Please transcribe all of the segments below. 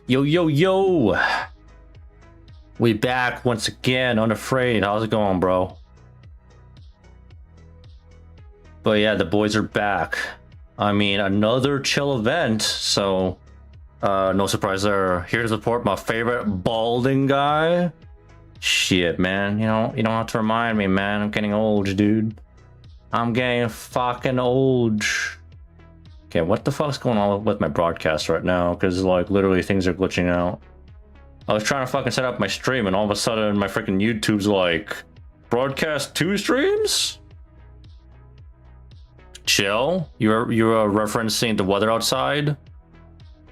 Yo, yo, yo. We back once again, unafraid. How's it going, bro? But yeah, the boys are back. I mean, another chill event, so no surprise there. Here to support my favorite balding guy. Shit, man. You don't have to remind me, man. I'm getting old, dude. I'm getting fucking old. Okay, what the fuck's going on with my broadcast right now? Because, like, literally things are glitching out. I was trying to fucking set up my stream, and all of a sudden my freaking YouTube's like, broadcast 2 streams? Chill? You're referencing the weather outside?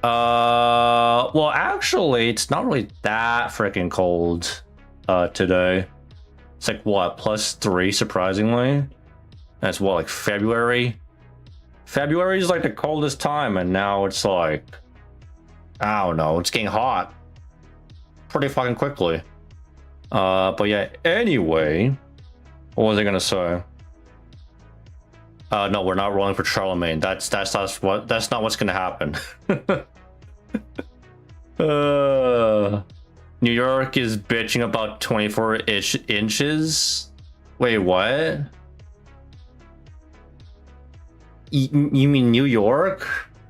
Well, actually, it's not really that freaking cold today. It's like, what, +3, surprisingly? That's what, like February? February is like the coldest time, and now it's like, I don't know, it's getting hot pretty fucking quickly. But yeah, anyway, what was I gonna say? No, we're not rolling for Charlemagne. That's not what's gonna happen. New York is bitching about 24 inches. Wait, what? You mean New York?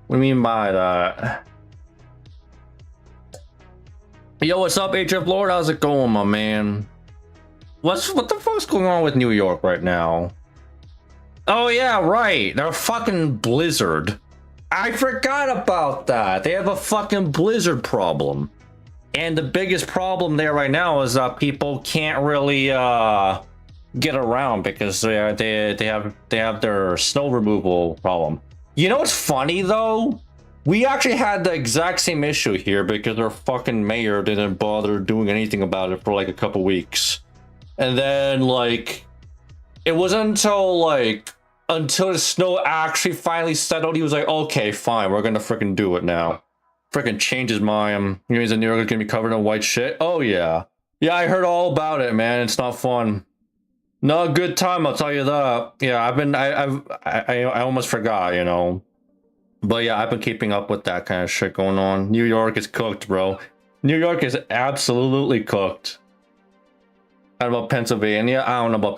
What do you mean by that? Yo, what's up, HF Lord? How's it going, my man? What the fuck's going on with New York right now? Oh yeah, right. They're a fucking blizzard. I forgot about that. They have a fucking blizzard problem. And the biggest problem there right now is that people can't really get around because they have their snow removal problem. You know what's funny though? We actually had the exact same issue here because our fucking mayor didn't bother doing anything about it for like a couple weeks. And then like it wasn't until the snow actually finally settled, he was like, okay, fine, we're gonna freaking do it now. Freaking change his mind. You mean New York is gonna be covered in white shit? Oh yeah. Yeah, I heard all about it, man. It's not fun. Not a good time, I'll tell you that. Yeah, I almost forgot, you know. But yeah, I've been keeping up with that kind of shit going on. New York is cooked, bro. New York is absolutely cooked. I don't know about Pennsylvania. I don't know about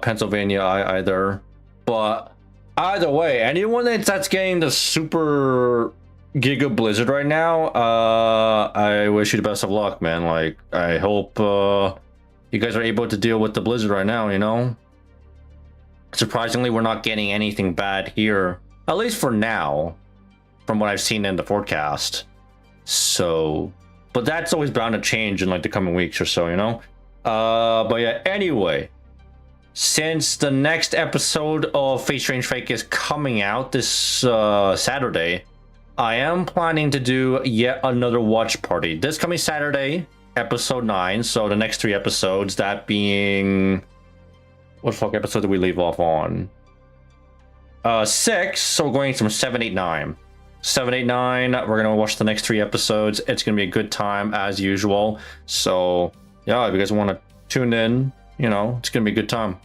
Pennsylvania either. But either way, anyone that's getting the super giga blizzard right now, I wish you the best of luck, man. Like, I hope you guys are able to deal with the blizzard right now, you know? Surprisingly, we're not getting anything bad here. At least for now, from what I've seen in the forecast. So, but that's always bound to change in like the coming weeks or so, you know? But yeah, anyway, since the next episode of Face Strange Fake is coming out this Saturday, I am planning to do yet another watch party. This coming Saturday, episode 9, so the next 3 episodes, that being... What fuck episode did we leave off on? 6, so we're going from 7, 8, 9. 7, 8, 9, we're gonna watch the next 3 episodes. It's gonna be a good time as usual. So yeah, if you guys want to tune in, you know, it's gonna be a good time.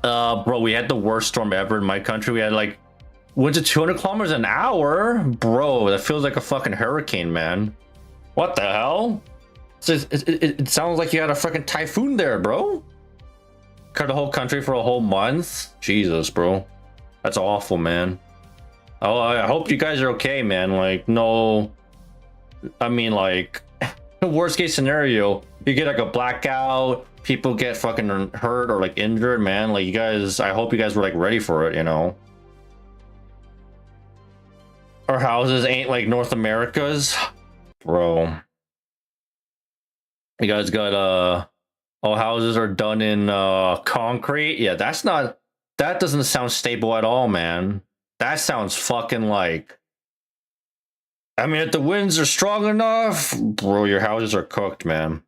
Bro, we had the worst storm ever in my country. We had like winds of 200 kilometers an hour. Bro, that feels like a fucking hurricane, man. What the hell? It sounds like you had a freaking typhoon there, bro. Cut the whole country for a whole month. Jesus, bro. That's awful, man. Oh, I hope you guys are okay, man. Like, no... I mean, like... worst case scenario, you get like a blackout, people get fucking hurt or like injured, man. Like, you guys... I hope you guys were like ready for it, you know? Our houses ain't like North America's. Bro. You guys got, all houses are done in concrete. Yeah, that doesn't sound stable at all, man. That sounds fucking like, I mean, if the winds are strong enough, bro, your houses are cooked, man.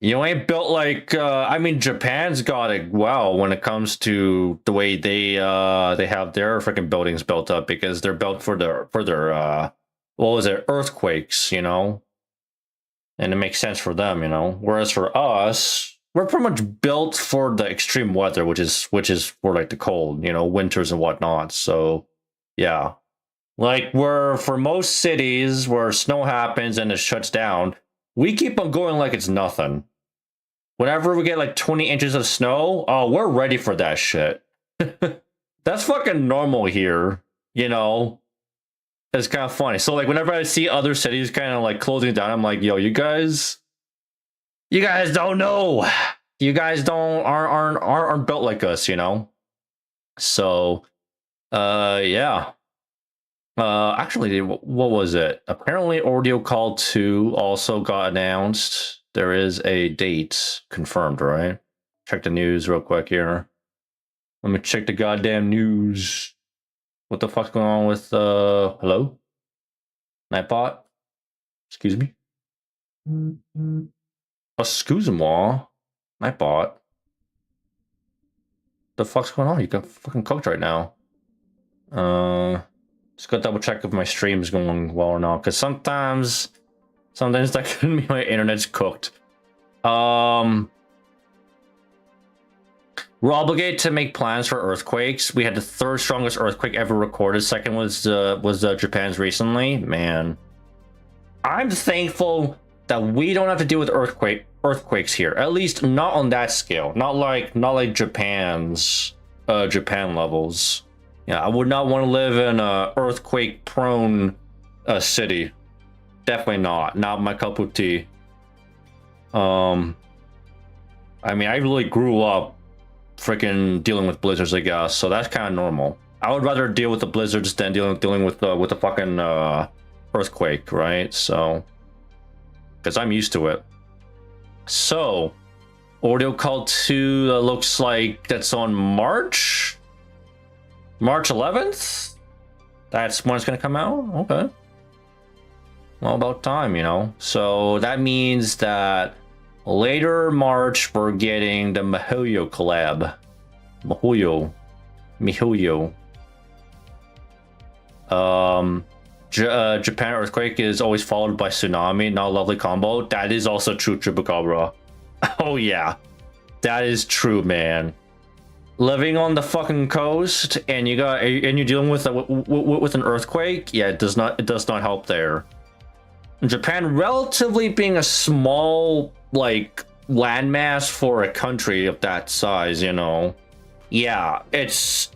You ain't built like I mean, Japan's got it well when it comes to the way they have their freaking buildings built up, because they're built for their what was it, earthquakes, you know? And it makes sense for them, you know. Whereas for us, we're pretty much built for the extreme weather, which is for like the cold, you know, winters and whatnot. So yeah, Like, where for most cities where snow happens and it shuts down, we keep on going like it's nothing. Whenever we get like 20 inches of snow, oh, we're ready for that shit. That's fucking normal here, you know? It's kind of funny. So, like, whenever I see other cities kind of like closing down, I'm like, yo, you guys don't know. You guys aren't built like us, you know? So, yeah. Actually, what was it? Apparently, Audio Call 2 also got announced. There is a date confirmed, right? Check the news real quick here. Let me check the goddamn news. What the fuck's going on with, hello? Nightbot? Excuse me? Excuse moi? Nightbot? The fuck's going on? You got fucking cooked right now. Just gotta double check if my stream's going well or not, because sometimes that could mean my internet's cooked. We're obligated to make plans for earthquakes. We had the third strongest earthquake ever recorded. Second was Japan's recently. Man, I'm thankful that we don't have to deal with earthquakes here. At least not on that scale. Not like Japan's Japan levels. Yeah, I would not want to live in a earthquake-prone city. Definitely not. Not my cup of tea. I mean, I really grew up freaking dealing with blizzards, I guess, so that's kind of normal. I would rather deal with the blizzards than dealing with the fucking earthquake, right? So, because I'm used to it. So, Audio Call 2 looks like that's on March 11th? That's when it's gonna come out? Okay. Well, about time, you know? So that means that later March, we're getting the MiHoYo collab. MiHoYo. Japan earthquake is always followed by tsunami, not a lovely combo. That is also true, Chupacabra. Oh yeah. That is true, man. Living on the fucking coast and you're dealing with an earthquake, yeah, it does not help there. Japan relatively being a small like landmass for a country of that size, you know. Yeah, it's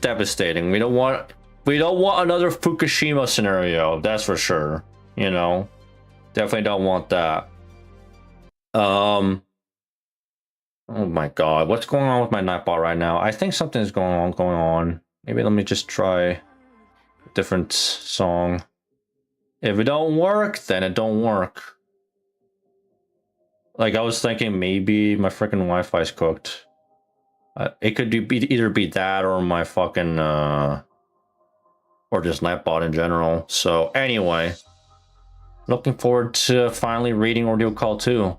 devastating. We don't want another Fukushima scenario, that's for sure, you know. Definitely don't want that. Oh my god, what's going on with my Nightbot right now? I think something's going on. Maybe let me just try a different song. If it don't work, then it don't work. Like, I was thinking maybe my freaking Wi-Fi's cooked. It could either be that or my fucking, or just Nightbot in general. So, anyway. Looking forward to finally reading Audio Call 2.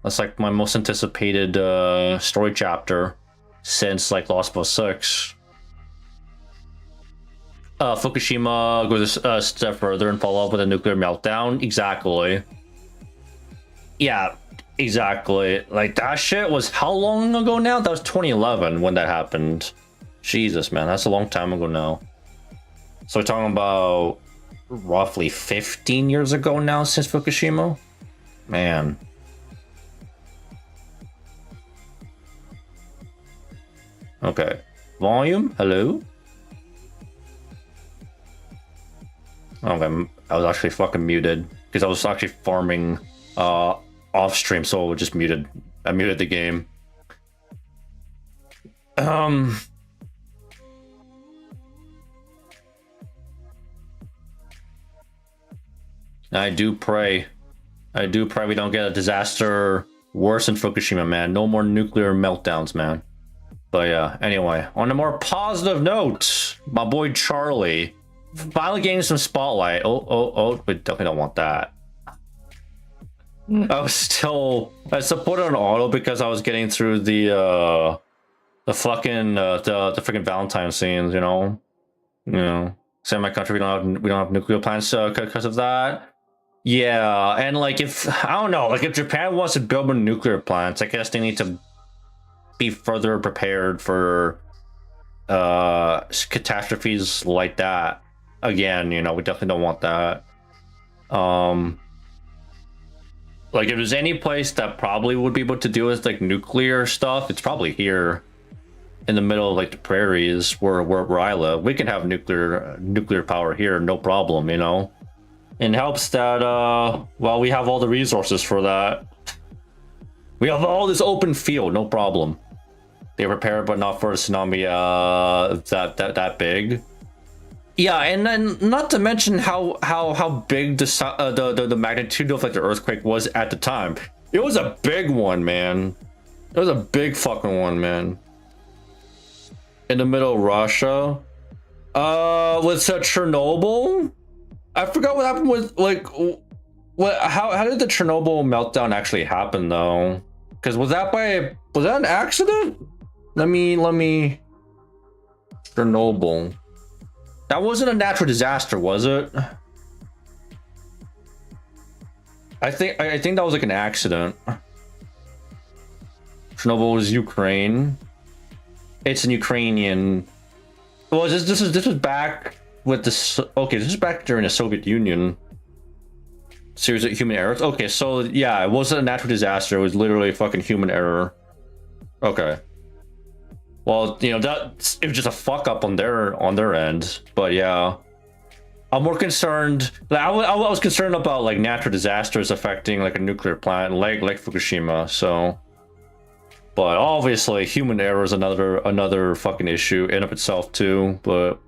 That's like my most anticipated story chapter since like Lost Book 6. Fukushima goes a step further and follow up with a nuclear meltdown. Exactly. Yeah, exactly. Like, that shit was how long ago now? That was 2011 when that happened. Jesus, man, that's a long time ago now. So we're talking about roughly 15 years ago now since Fukushima? Man. Okay. Volume? Hello? Okay, I was actually fucking muted because I was actually farming off stream, so I just muted. I muted the game. I do pray we don't get a disaster worse than Fukushima, man. No more nuclear meltdowns, man. But yeah, anyway, on a more positive note, my boy Charlie finally getting some spotlight. Oh, we definitely don't want that. I put it on auto because I was getting through the fucking the freaking Valentine scenes, you know. Say in my country we don't have nuclear plants because of that. Yeah, and like if Japan wants to build more nuclear plants, I guess they need to be further prepared for catastrophes like that. again, you know, we definitely don't want that. Like if there's any place that probably would be able to do with like nuclear stuff, it's probably here in the middle of like the prairies where I live. We can have nuclear power here, no problem, you know. It helps that well, we have all the resources for that. We have all this open field, no problem. They prepare, but not for a tsunami that big. Yeah, and then not to mention how big the magnitude of like the earthquake was at the time. It was a big one, man. It was a big fucking one, man. In the middle of Russia. With Chernobyl? I forgot what happened with like how did the Chernobyl meltdown actually happen though? Because was that an accident? Let me Chernobyl. That wasn't a natural disaster, was it? I think that was like an accident. Chernobyl was Ukraine. It's an Ukrainian. Well, this was back with this. Okay, this is back during the Soviet Union. Series of human errors. Okay, so yeah, it wasn't a natural disaster. It was literally fucking human error. Okay. Well, you know, that it was just a fuck up on their end, but yeah, I'm more concerned. Like, I was concerned about like natural disasters affecting like a nuclear plant, like Fukushima. So, but obviously, human error is another fucking issue in of itself too. But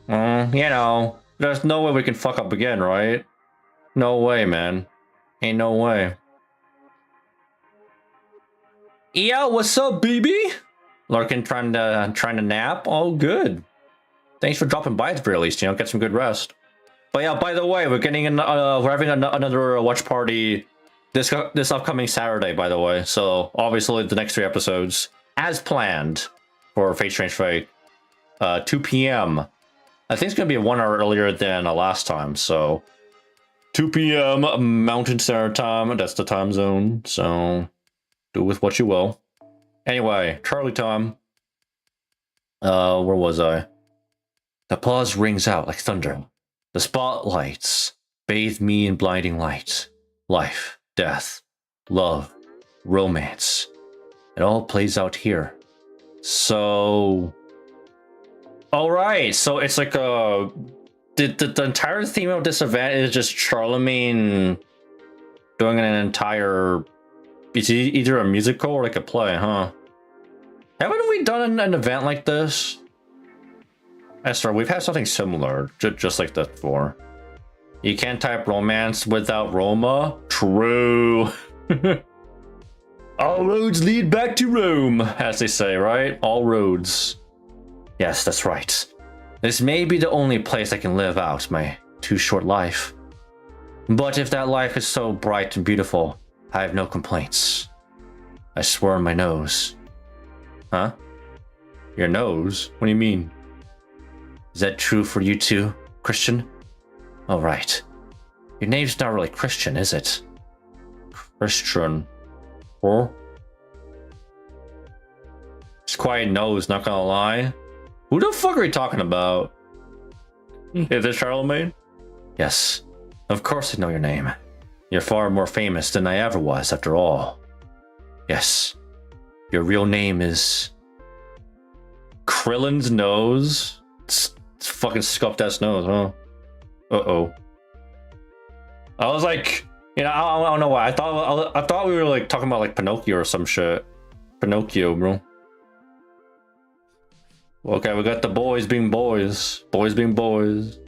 you know, there's no way we can fuck up again, right? No way, man. Ain't no way. Yeah, what's up, BB? Larkin trying to nap. Oh, good. Thanks for dropping by at the very least. You know, get some good rest. But yeah, by the way, we're having another watch party this upcoming Saturday. By the way, so obviously the next 3 episodes as planned for Fate Strange Fate, 2 p.m. I think it's gonna be 1 hour earlier than last time. So 2 p.m. Mountain Standard Time. That's the time zone. So do with what you will. Anyway, Charlie Tom. Where was I? The applause rings out like thunder. The spotlights bathe me in blinding light. Life, death, love, romance. It all plays out here. So... Alright, so it's like a... The entire theme of this event is just Charlemagne doing an entire... It's either a musical or like a play, huh? Haven't we done an event like this? Esther, we've had something similar, just like that before. You can't type romance without Roma? True. All roads lead back to Rome, as they say, right? All roads. Yes, that's right. This may be the only place I can live out my too short life. But if that life is so bright and beautiful, I have no complaints. I swear on my nose. Huh? Your nose? What do you mean? Is that true for you too, Christian? Oh, right. Your name's not really Christian, is it? Christian. Huh? It's quiet nose, not gonna lie. Who the fuck are you talking about? Is this Charlemagne? Yes. Of course I know your name. You're far more famous than I ever was, after all. Yes. Your real name is... Krillin's nose? It's fucking scuffed ass nose, huh? Uh-oh. I was like... You know, I don't know why. I thought we were like talking about like Pinocchio or some shit. Pinocchio, bro. Okay, we got the boys being boys. Boys being boys.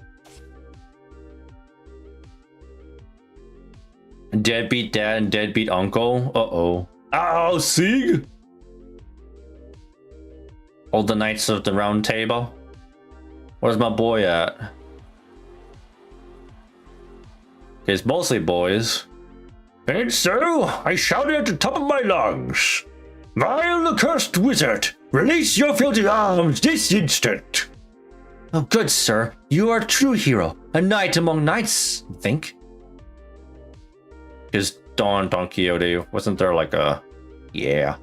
Deadbeat dad and deadbeat uncle. Uh-oh. Oh, Sieg! All the knights of the round table. Where's my boy at? It's mostly boys. And so, I shouted at the top of my lungs. Vile accursed wizard, release your filthy arms this instant. Oh, good sir. You are a true hero. A knight among knights, I think. Is Don Quixote, wasn't there like a... Yeah.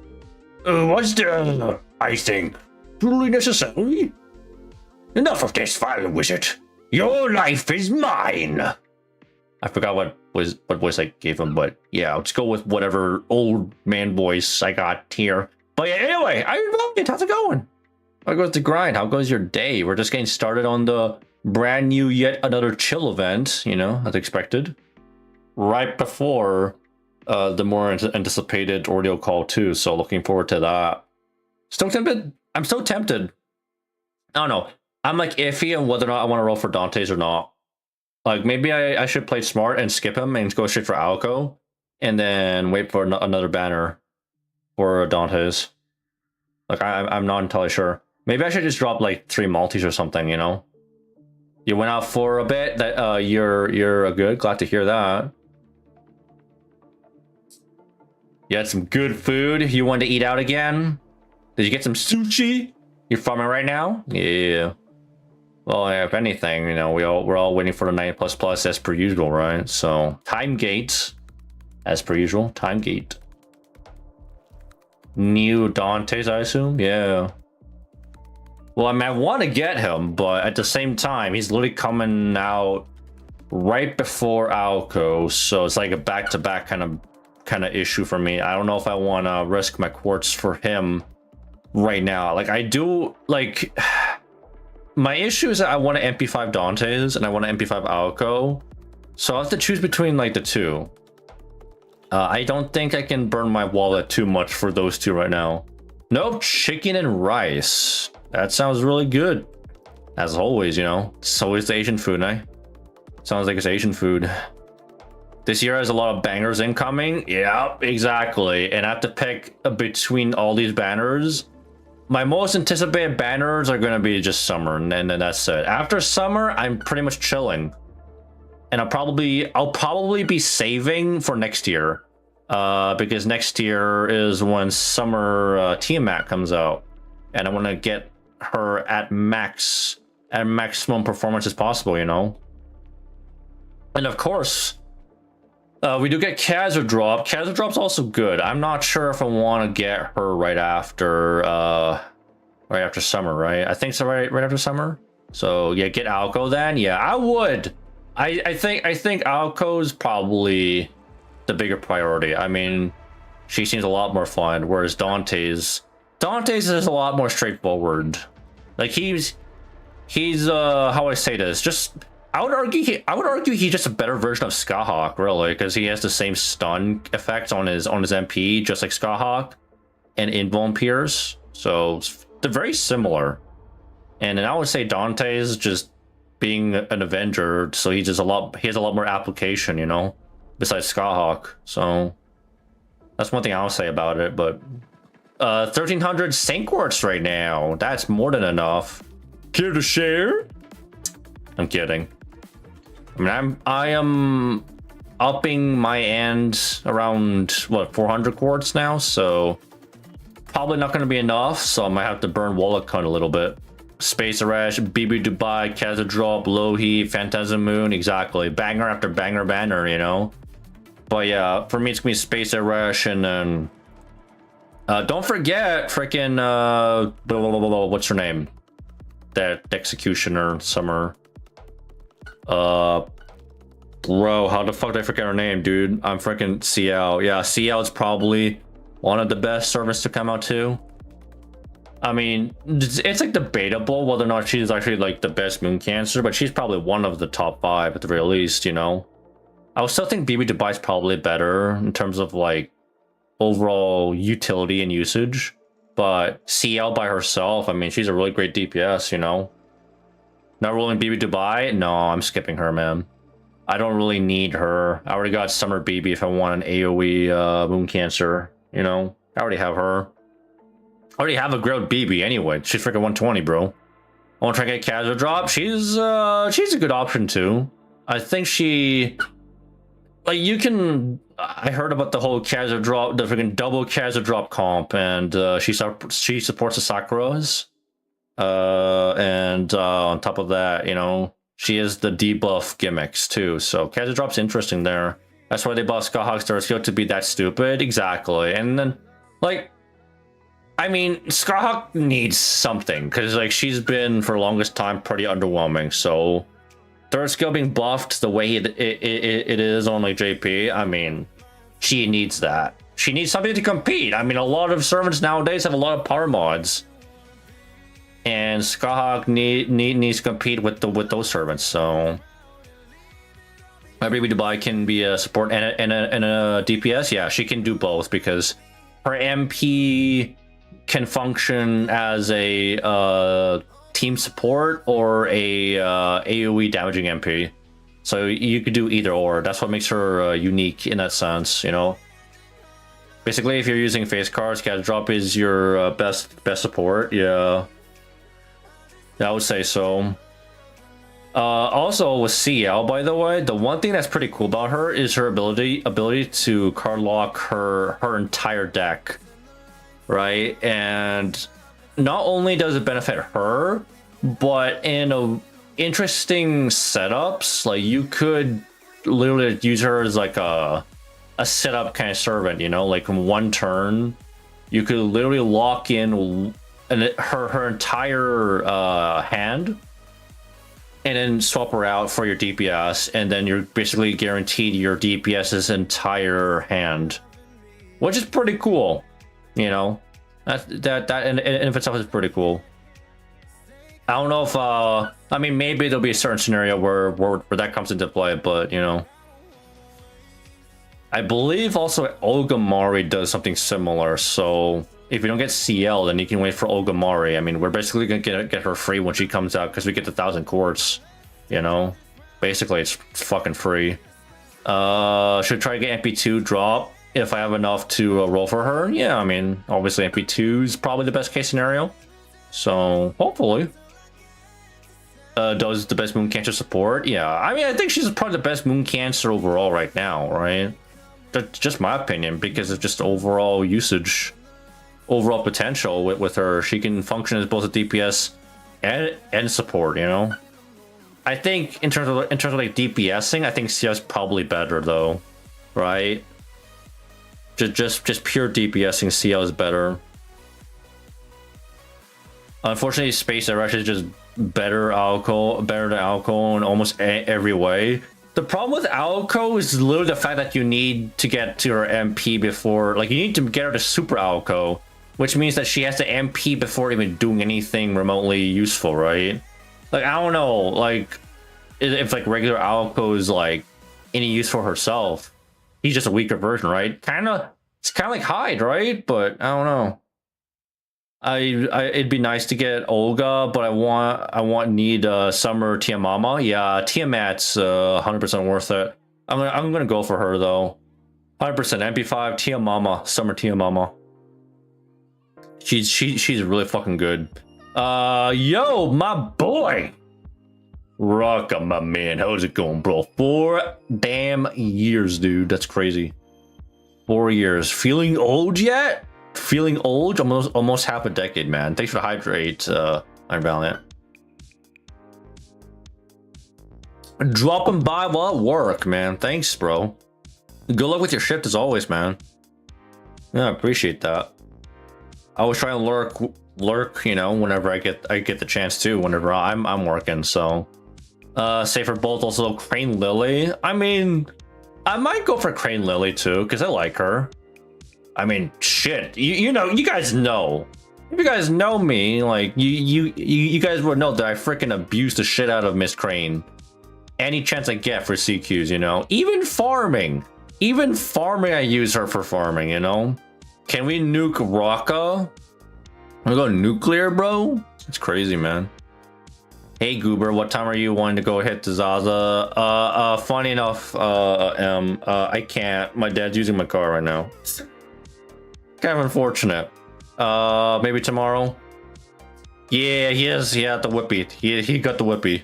Was there, I think, truly necessary? Enough of this, vile wizard. Your life is mine. I forgot what voice I gave him, but yeah, let's go with whatever old man voice I got here. But yeah, anyway, how's it going? How goes the grind? How goes your day? We're just getting started on the brand new yet another chill event, you know, as expected. Right before the more anticipated ordeal call too, so looking forward to that. Still tempted? I'm so tempted. I don't know. I'm like iffy on whether or not I want to roll for Dante's or not. Like maybe I should play smart and skip him and go straight for Alco, and then wait for another banner for Dante's. Like I'm not entirely sure. Maybe I should just drop like 3 multis or something, you know? You went out for a bit, that you're good. Glad to hear that. You had some good food. You wanted to eat out again? Did you get some sushi? You're farming right now? Yeah. Well, if anything, you know, we're all waiting for the 9++ as per usual, right? So time gate, as per usual. Time gate. New Dante's, I assume. Yeah. Well, I mean, I want to get him, but at the same time, he's literally coming out right before Alco, so it's like a back-to-back kind of issue for me. I don't know if I want to risk my quartz for him right now. Like, I do, like, my issue is that I want to MP5 Dante's and I want to MP5 Alco, so I have to choose between, like, the two. I don't think I can burn my wallet too much for those two right now. Nope, chicken and rice. That sounds really good. As always, you know. It's always the Asian food, eh? Sounds like it's Asian food. This year has a lot of bangers incoming. Yeah, exactly. And I have to pick between all these banners. My most anticipated banners are going to be just summer, and then that's it. After summer, I'm pretty much chilling. And I'll probably be saving for next year. Because next year is when summer Tiamat comes out. And I want to get her at maximum performance as possible, you know. And of course, we do get Kazoo Drop. Kazoo Drop's also good. I'm not sure if I want to get her right after summer, right? I think so, right after summer. So yeah, get Alco then. Yeah, I would. I think Alco's probably the bigger priority. I mean, she seems a lot more fun, whereas Dante's is a lot more straightforward. Like he's how I say this, just I would argue he's just a better version of Skahawk, really, because he has the same stun effects on his MP, just like Skahawk and Invuln Pierce. So they're very similar. And then I would say Dante's just being an Avenger, so he has a lot more application, you know, besides Skahawk. So that's one thing I'll say about it. But 1300 Saint Quartz right now. That's more than enough. Care to share? I'm kidding. I mean, I am upping my end around what 400 quartz now, so probably not going to be enough. So I might have to burn Wallet Con a little bit. Space Arash, BB Dubai, Kazoo Drop, Lohi, Phantasm Moon, exactly. Banger after banger banner, you know. But yeah, for me it's gonna be Space Arash, and then don't forget freaking what's her name? That Executioner Summer. Bro, how the fuck did I forget her name, dude? I'm freaking CL. Yeah, CL is probably one of the best servants to come out too. I mean, it's like debatable whether or not she's actually like the best Moon Cancer, but she's probably one of the top 5 at the very least, you know. I would still think BB Dubai is probably better in terms of like overall utility and usage, but CL by herself, I mean, she's a really great DPS, you know. Not rolling BB Dubai? No, I'm skipping her, man. I don't really need her. I already got Summer BB if I want an AoE Moon Cancer, you know. I already have her. I already have a grilled BB anyway. She's freaking 120, bro. I want to try to get Kazoo Drop. She's a good option too. I think she, like, you can. I heard about the whole Kazoo Drop, the freaking double Kazoo Drop comp, and she supports the Sakuras. And on top of that, you know, she is the debuff gimmicks too. So Kazoo Drop's interesting there. That's why they bought Skahawk Star Skill to be that stupid. Exactly. And then, like, I mean, Skahawk needs something, because like she's been for the longest time pretty underwhelming. So third skill being buffed the way it is on like JP, I mean, she needs that. She needs something to compete. I mean, a lot of servants nowadays have a lot of power mods, and Skyhawk needs to compete with those servants. So maybe Dubai can be a support and a DPS. Yeah, she can do both because her MP can function as a team support or a AoE damaging MP. So you could do either or. That's what makes her unique in that sense, you know. Basically, if you're using face cards, Cat Drop is your best support. Yeah, I would say so. Also with CL, by the way, the one thing that's pretty cool about her is her ability to card lock her entire deck, right? And not only does it benefit her, but in interesting setups, like you could literally use her as like a setup kind of servant, you know, like in one turn you could literally lock in her entire hand and then swap her out for your DPS, and then you're basically guaranteed your DPS's entire hand, which is pretty cool, you know. That in of itself is pretty cool. I don't know if I mean, maybe there'll be a certain scenario where that comes into play, but you know, I believe also Olgamari does something similar. So if you don't get CL, then you can wait for Olgamari. I mean, we're basically gonna get her free when she comes out because we get the 1,000 quartz. You know, basically it's fucking free. Should try to get MP2 drop if I have enough to roll for her. Yeah, I mean, obviously MP2 is probably the best case scenario. So hopefully. Does the best Moon Cancer support? Yeah, I mean, I think she's probably the best Moon Cancer overall right now, right? That's just my opinion because of just overall usage, overall potential with her. She can function as both a DPS and support, you know? I think in terms of like DPSing, I think CL's probably better though, right? Just pure DPSing, CL is better. Unfortunately, Space Rush is just better than Alco in almost every way. The problem with Alco is literally the fact that you need to get to her MP before, like you need to get her to Super Alco, which means that she has to MP before even doing anything remotely useful, right? Like, I don't know, like if like regular Alco is like any use for herself, he's just a weaker version, right? It's kind of like Hyde, right? But I don't know. It'd be nice to get Olga, but I need Summer Tiamama. Yeah, Tiamat's 100% worth it. I'm gonna go for her though. 100% MP5 Tiamama, Summer Tiamama. She's really fucking good. Yo, my boy, Rocka, my man, how's it going, bro? 4 damn years, dude. That's crazy. 4 years. Feeling old yet? Feeling old? Almost half a decade, man. Thanks for the hydrate, I'm Valiant. Dropping by while at work, man. Thanks, bro. Good luck with your shift as always, man. Yeah, I appreciate that. I always try to lurk, you know, whenever I get the chance to, whenever I'm working. So, say for both, also Crane Lily. I mean, I might go for Crane Lily too, because I like her. I mean, shit. You know, you guys know. If you guys know me, like you guys would know that I freaking abuse the shit out of Miss Crane. Any chance I get for CQs, you know. Even farming, I use her for farming, you know. Can we nuke Rocka? We go nuclear, bro. It's crazy, man. Hey Goober, what time are you wanting to go hit the Zaza? Funny enough, I can't. My dad's using my car right now. Kind of unfortunate. Maybe tomorrow. Yeah, he is. He had the whippy. He got the whippy.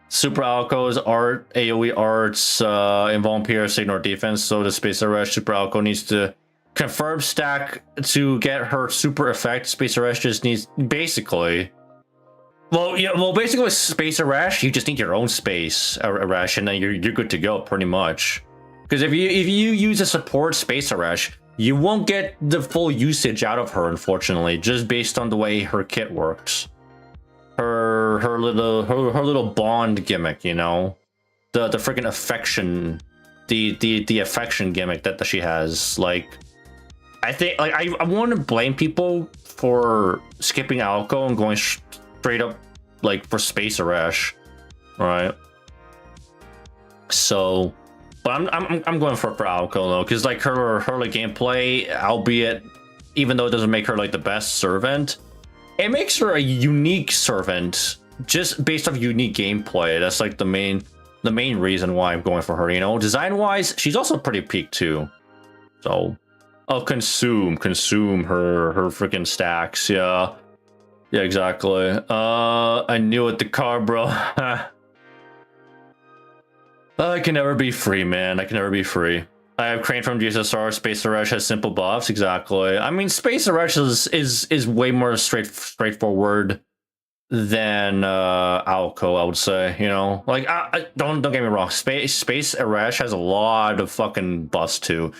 Super Alco's art, AoE arts, involve pierce, ignore defense. So the Space Arrest Super Alco needs to confirm stack to get her super effect. Space Arrest just needs basically. Well, yeah. Well, basically with Space Arrest, you just need your own Space Arrest, and then you're good to go pretty much. Because if you use a support Space Arrest, you won't get the full usage out of her, unfortunately, just based on the way her kit works. Her her little bond gimmick, you know, the freaking affection, the affection gimmick that she has. Like, I think like I want to blame people for skipping Alco and going straight up like for Space Arash, right? So, but I'm going for Alco though, because like her like gameplay, albeit even though it doesn't make her like the best servant, it makes her a unique servant just based off unique gameplay. That's like the main reason why I'm going for her. You know, design wise, she's also pretty peak too. So, I'll consume her freaking stacks. Yeah, exactly. I knew it. The car, bro. I can never be free, man. I can never be free. I have Crane from GSSR. Space Arash has simple buffs. Exactly. I mean, Space Arash is way more straightforward than Alco, I would say. You know, like don't get me wrong. Space Arash has a lot of fucking buffs too.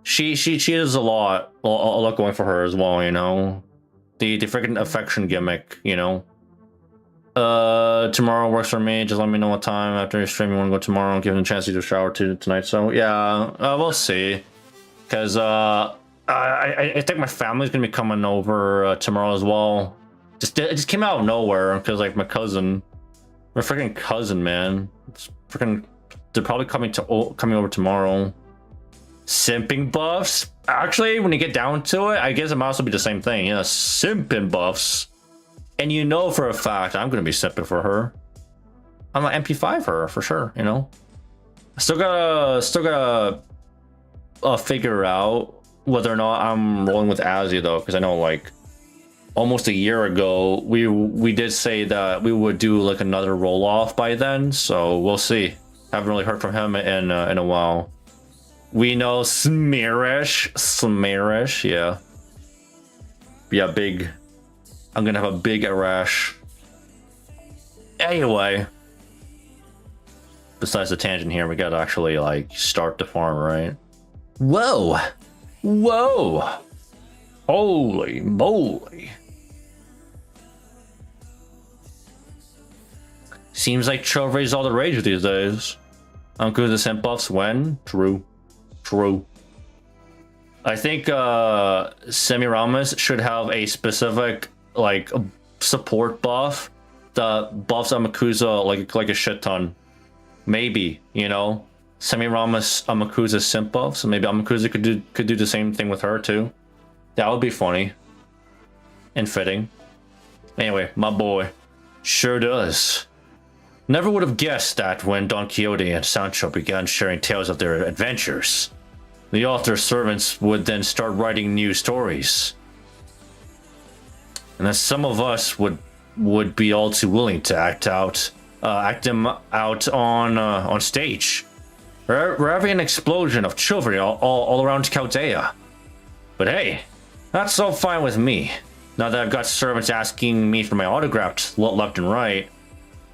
She has a lot going for her as well. You know, the freaking affection gimmick. You know. Tomorrow works for me. Just let me know what time after your stream you want to go tomorrow. I'm giving a chance to do a shower tonight. So yeah, we'll see. Cause I think my family's gonna be coming over tomorrow as well. It just came out of nowhere because like my freaking cousin, man. It's freaking. They're probably coming over tomorrow. Simping buffs. Actually, when you get down to it, I guess it might also be the same thing. Yeah, simping buffs. And you know for a fact I'm gonna be simping for her. I'm gonna MP5 her for sure, you know. Still gotta figure out whether or not I'm rolling with Azzy though, because I know like almost a year ago we did say that we would do like another roll off by then, so we'll see. Haven't really heard from him in a while. We know Smearish, yeah, big. I'm gonna have a big Arash. Anyway, besides the tangent here, we gotta actually like start the farm, right? Whoa, holy moly! Seems like Chivalry's all the rage these days. Uncle the simp buffs when? True. I think Semiramis should have a specific like a support buff that buffs Amakusa like a shit ton. Maybe, you know, Semiramis Amakusa simp buff, so maybe Amakusa could do the same thing with her too. That would be funny and fitting. Anyway, my boy sure does. Never would have guessed that when Don Quixote and Sancho began sharing tales of their adventures, the author's servants would then start writing new stories. And then some of us would be all too willing to act them out on stage. We're having an explosion of chivalry all around Chaldea. But hey, that's so fine with me. Now that I've got servants asking me for my autographs left and right,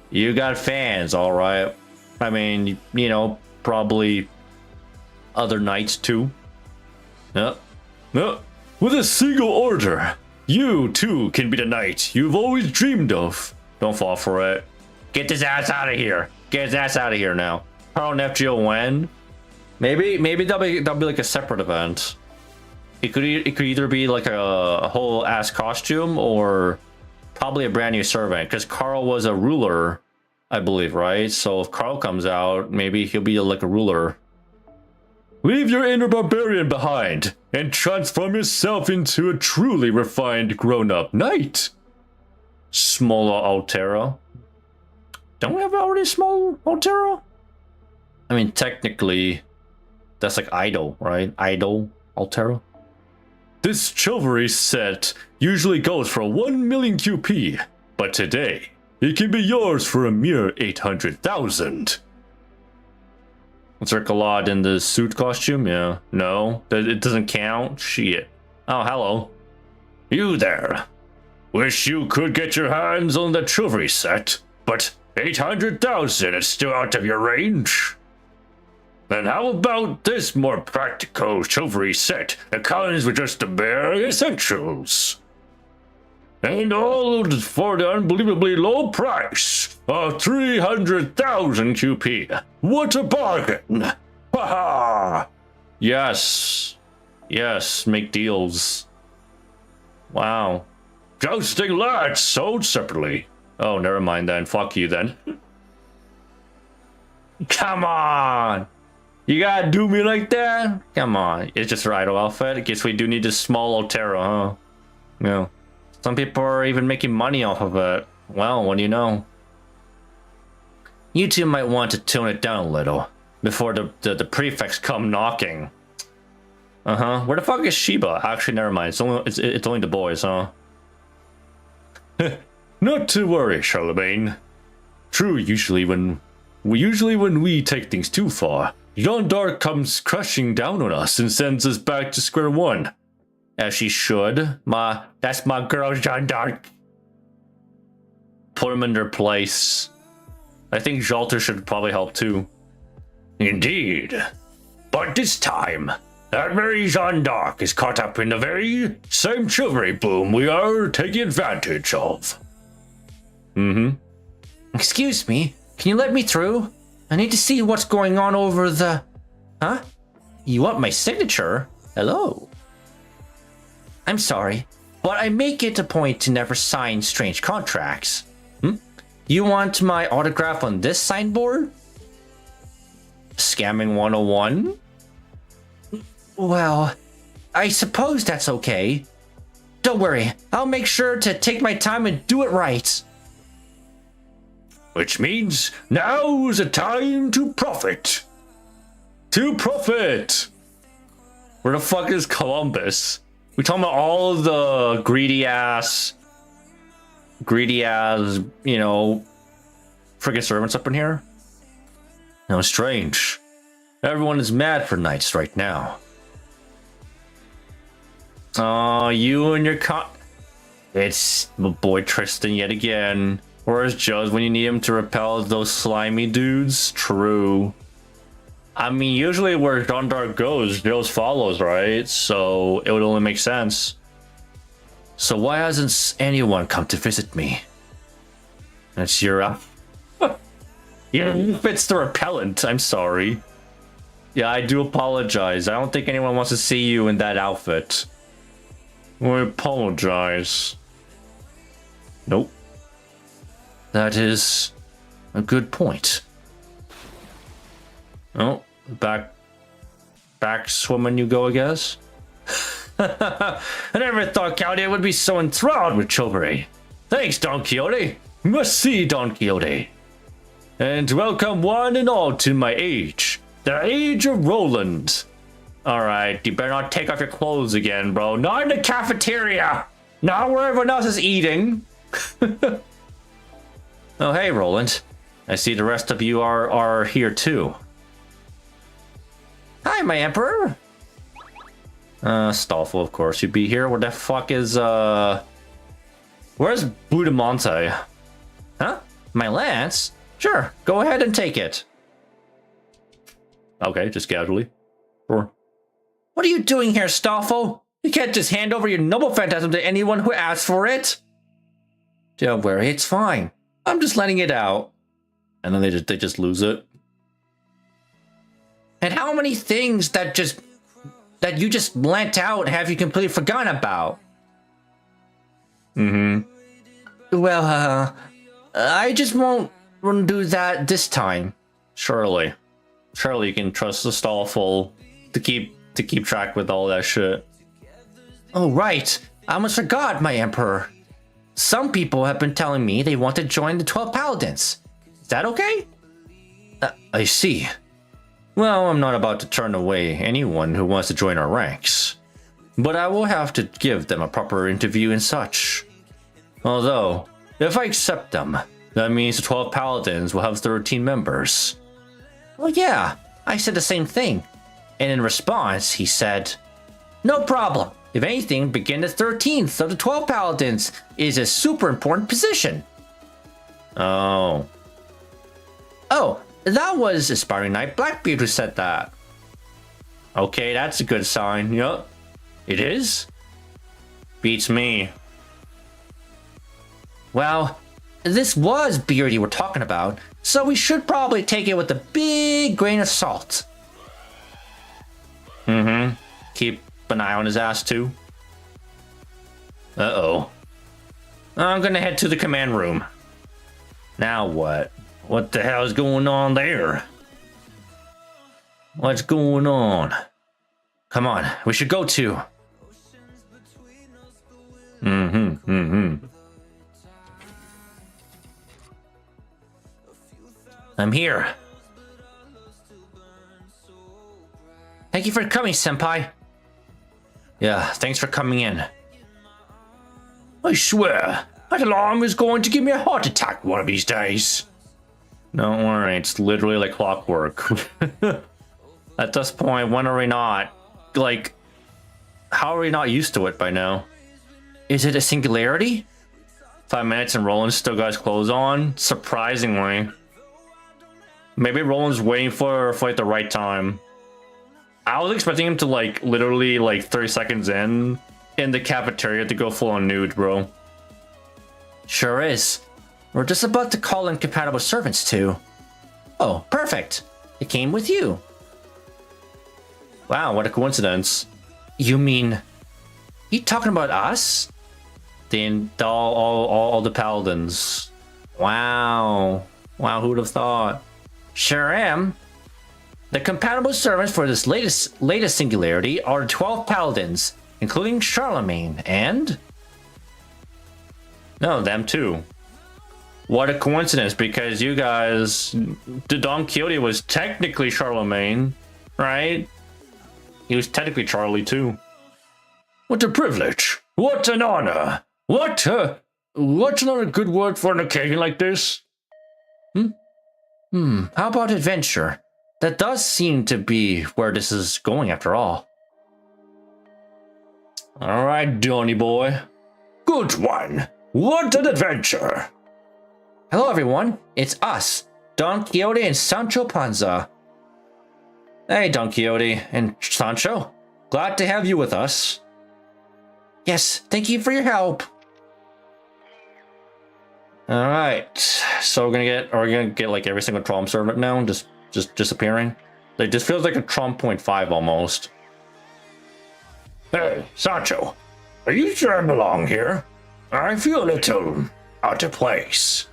you got fans, all right. I mean, you know, probably other knights too. Yep. With a single order, you too can be the knight you've always dreamed of. Don't fall for it. Get this ass out of here. Get his ass out of here now. Carl Neptune when? Maybe that'll be like a separate event. It could either be like a whole ass costume or probably a brand new servant, because Carl was a ruler, I believe, right? So if Carl comes out, maybe he'll be like a ruler. Leave your inner barbarian behind and transform yourself into a truly refined grown-up knight. Smola Altera. Don't we have already Small Altera? I mean, technically, that's like Idol, right? Idol Altera. This chivalry set usually goes for 1 million QP, but today, it can be yours for a mere 800,000. Circulad in the suit costume? Yeah. No, it doesn't count. Shit. Oh, hello. You there. Wish you could get your hands on the chivalry set, but 800,000 is still out of your range. Then how about this more practical chivalry set that comes with just the bare essentials? And all for the unbelievably low price of 300,000 QP. What a bargain! Ha ha! Yes. Yes, make deals. Wow. Jousting lads sold separately. Oh, never mind then. Fuck you then. Come on! You gotta do me like that? Come on. It's just her idol outfit. I guess we do need a small Altera, huh? Yeah. Some people are even making money off of it. Well, what do you know? You two might want to tone it down a little before the prefects come knocking. Uh-huh. Where the fuck is Sheba? Actually, never mind. It's only the boys, huh? Not to worry, Charlemagne. True, usually when we take things too far, Yondar comes crashing down on us and sends us back to square one. As she should. That's my girl, Yondar. Put him in their place. I think Jalter should probably help too. Indeed. But this time, that very Jeanne d'Arc is caught up in the very same chivalry boom we are taking advantage of. Mm-hmm. Excuse me, can you let me through? I need to see what's going on over the... Huh? You want my signature? Hello? I'm sorry, but I make it a point to never sign strange contracts. You want my autograph on this signboard? Scamming 101? Well, I suppose that's okay. Don't worry, I'll make sure to take my time and do it right. Which means now is the time to profit. To profit! Where the fuck is Columbus? We talking about all the greedy ass, you know, friggin' servants up in here? Now, strange. Everyone is mad for knights right now. Oh, you and your It's my boy Tristan yet again. Where's Joe's when you need him to repel those slimy dudes? True. I mean, usually where Jeanne d'Arc goes, Joe's follows, right? So it would only make sense. So why hasn't anyone come to visit me? That's your yeah, fits the repellent. I'm sorry. Yeah, I do apologize. I don't think anyone wants to see you in that outfit. I apologize. Nope. That is a good point. Oh, back swimming you go, I guess. I never thought Quixote would be so enthralled with chivalry. Thanks, Don Quixote. Must see, Don Quixote. And welcome one and all to my age, the age of Roland. Alright, you better not take off your clothes again, bro. Not in the cafeteria. Not where everyone else is eating. Oh, hey, Roland. I see the rest of you are here too. Hi, my emperor. Stolfo, of course, you'd be here. Where the fuck is, where's Budamonte? Huh? My lance? Sure, go ahead and take it. Okay, just casually. Sure. What are you doing here, Stolfo? You can't just hand over your noble phantasm to anyone who asks for it. Don't worry, it's fine. I'm just letting it out. And then they just lose it. And how many things that you just lent out have you completely forgotten about? Mm-hmm. Well, I just won't do that this time. Surely you can trust the Stolfo to keep track with all that shit. Oh right, I almost forgot, my emperor. Some people have been telling me they want to join the 12 Paladins. Is that okay? I see. Well, I'm not about to turn away anyone who wants to join our ranks. But I will have to give them a proper interview and such. Although, if I accept them, that means the 12 Paladins will have 13 members. Well, yeah, I said the same thing. And in response, he said, no problem. If anything, begin the 13th of the 12 Paladins is a super important position. Oh, that was Aspiring Knight Blackbeard who said that. Okay, that's a good sign. Yup, it is. Beats me. Well, this was Beardy we're talking about, so we should probably take it with a big grain of salt. Mm-hmm. Keep an eye on his ass, too. Uh-oh. I'm gonna head to the command room. Now what? What the hell is going on there? What's going on? Come on, we should go to... I'm here. Thank you for coming, Senpai. Yeah, thanks for coming in. I swear, that alarm is going to give me a heart attack one of these days. Don't worry, it's literally like clockwork. At this point, when are we not? Like, how are we not used to it by now? Is it a singularity? 5 minutes and Roland still got his clothes on? Surprisingly. Maybe Roland's waiting for like the right time. I was expecting him to like literally like 30 seconds in the cafeteria to go full on nude, bro. Sure is. We're just about to call in compatible servants too. Oh, perfect. It came with you. Wow, what a coincidence. You mean, you talking about us? All the paladins. Wow. Wow, who would have thought? Sure am. The compatible servants for this latest singularity are 12 paladins, including Charlemagne and... No, them too. What a coincidence, because you guys... Don Quixote was technically Charlemagne, right? He was technically Charlie too. What a privilege. What an honor. What's not a good word for an occasion like this? How about adventure? That does seem to be where this is going after all. Alright, Donny boy. Good one. What an adventure. Hello everyone, it's us, Don Quixote and Sancho Panza. Hey Don Quixote and Sancho, glad to have you with us. Yes, thank you for your help. Alright, so we're gonna get like every single Trom servant now, just disappearing. Like, this feels like a Trom 0.5 almost. Hey, Sancho, are you sure I belong here? I feel a little out of place.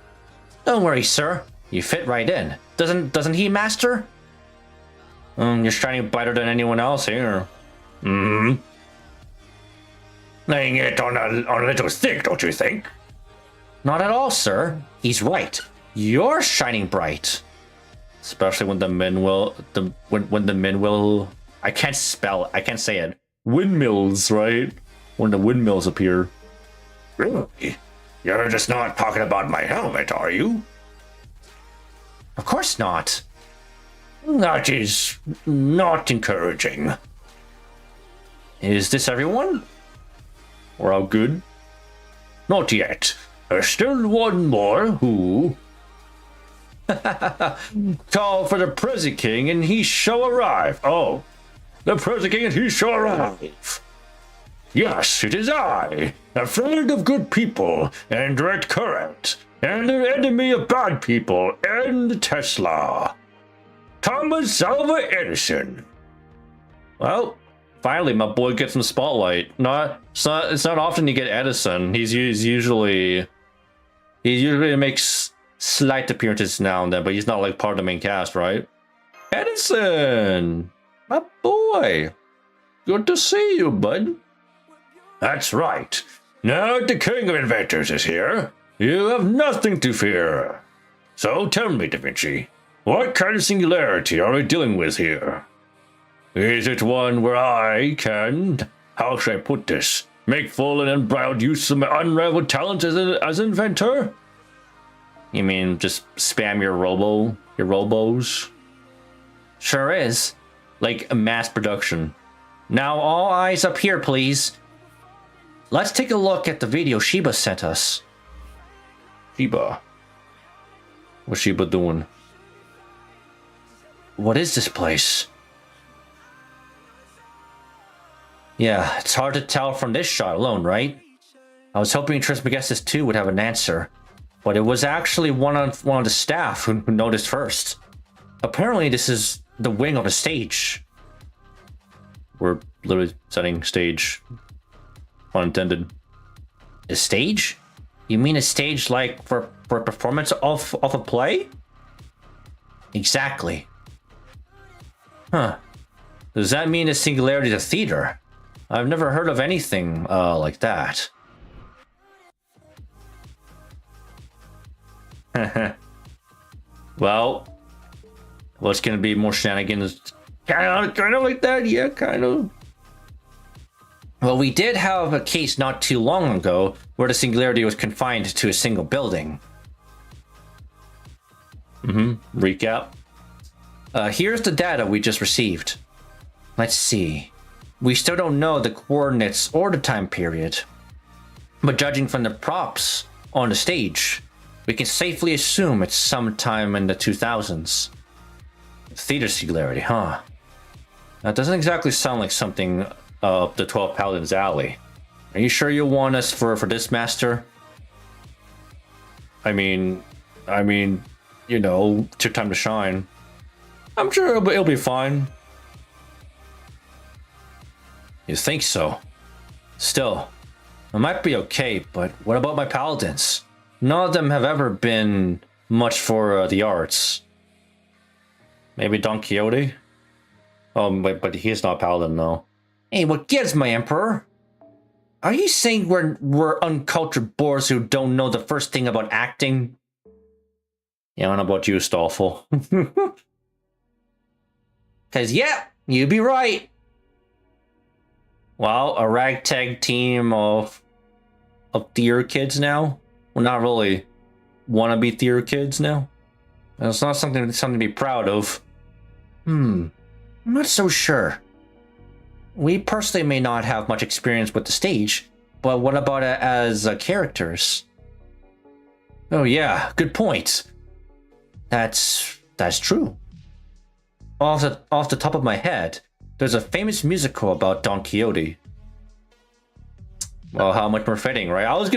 Don't worry, sir. You fit right in. Doesn't he, master? You're shining brighter than anyone else here. Laying it on a little thick, don't you think? Not at all, sir. He's right. You're shining bright. Especially when the men will... When the men will... I can't say it. Windmills, right? When the windmills appear. Really? You're just not talking about my helmet, are you? Of course not. That is not encouraging. Is this everyone? We're all good? Not yet. There's still one more who... Call for the Prezi King and he shall arrive. Oh, the Prezi King and he shall arrive. Yes, it is I, a friend of good people and direct current, and an enemy of bad people and Tesla. Thomas Alva Edison. Well, finally my boy gets some spotlight. It's not often you get Edison. He usually makes slight appearances now and then, but he's not like part of the main cast, right? Edison, my boy. Good to see you, bud. That's right. Now the king of inventors is here. You have nothing to fear. So tell me, Da Vinci, what kind of singularity are we dealing with here? Is it one where I can, how should I put this, make full and unbridled use of my unrivaled talent as an inventor? You mean just spam your robos? Sure is. Like a mass production. Now all eyes up here, please. Let's take a look at the video Sheba sent us. Sheba? What's Sheba doing? What is this place? Yeah, it's hard to tell from this shot alone, right? I was hoping Trismegistus 2 would have an answer, but it was actually one of the staff who noticed first. Apparently, this is the wing of a stage. We're literally setting stage. Pun intended. A stage? You mean a stage like for a performance of a play? Exactly. Huh. Does that mean a singularity to theater? I've never heard of anything like that. Well, what's gonna be more shenanigans? Kind of like that, yeah, kind of. Well, we did have a case not too long ago where the singularity was confined to a single building. Recap. Here's the data we just received. Let's see. We still don't know the coordinates or the time period, but judging from the props on the stage, we can safely assume it's sometime in the 2000s. Theater singularity, huh? That doesn't exactly sound like something up the 12 Paladins alley. Are you sure you want us for this, Master? I mean, you know, it's your time to shine. I'm sure it'll be fine. You think so? Still, it might be okay, but what about my Paladins? None of them have ever been much for the arts. Maybe Don Quixote? Oh, but he's not a Paladin, though. Hey, what gives, my Emperor? Are you saying we're uncultured boors who don't know the first thing about acting? Yeah, I don't know about you, Stoffel. Cause yeah, you'd be right. Well, a ragtag team of theater kids now. Well, not really wannabe theater kids now. And it's not something to be proud of. I'm not so sure. We personally may not have much experience with the stage, but what about it as characters? Oh yeah, good point. That's true. Off the top of my head, there's a famous musical about Don Quixote. Well, how much more fitting, right? I was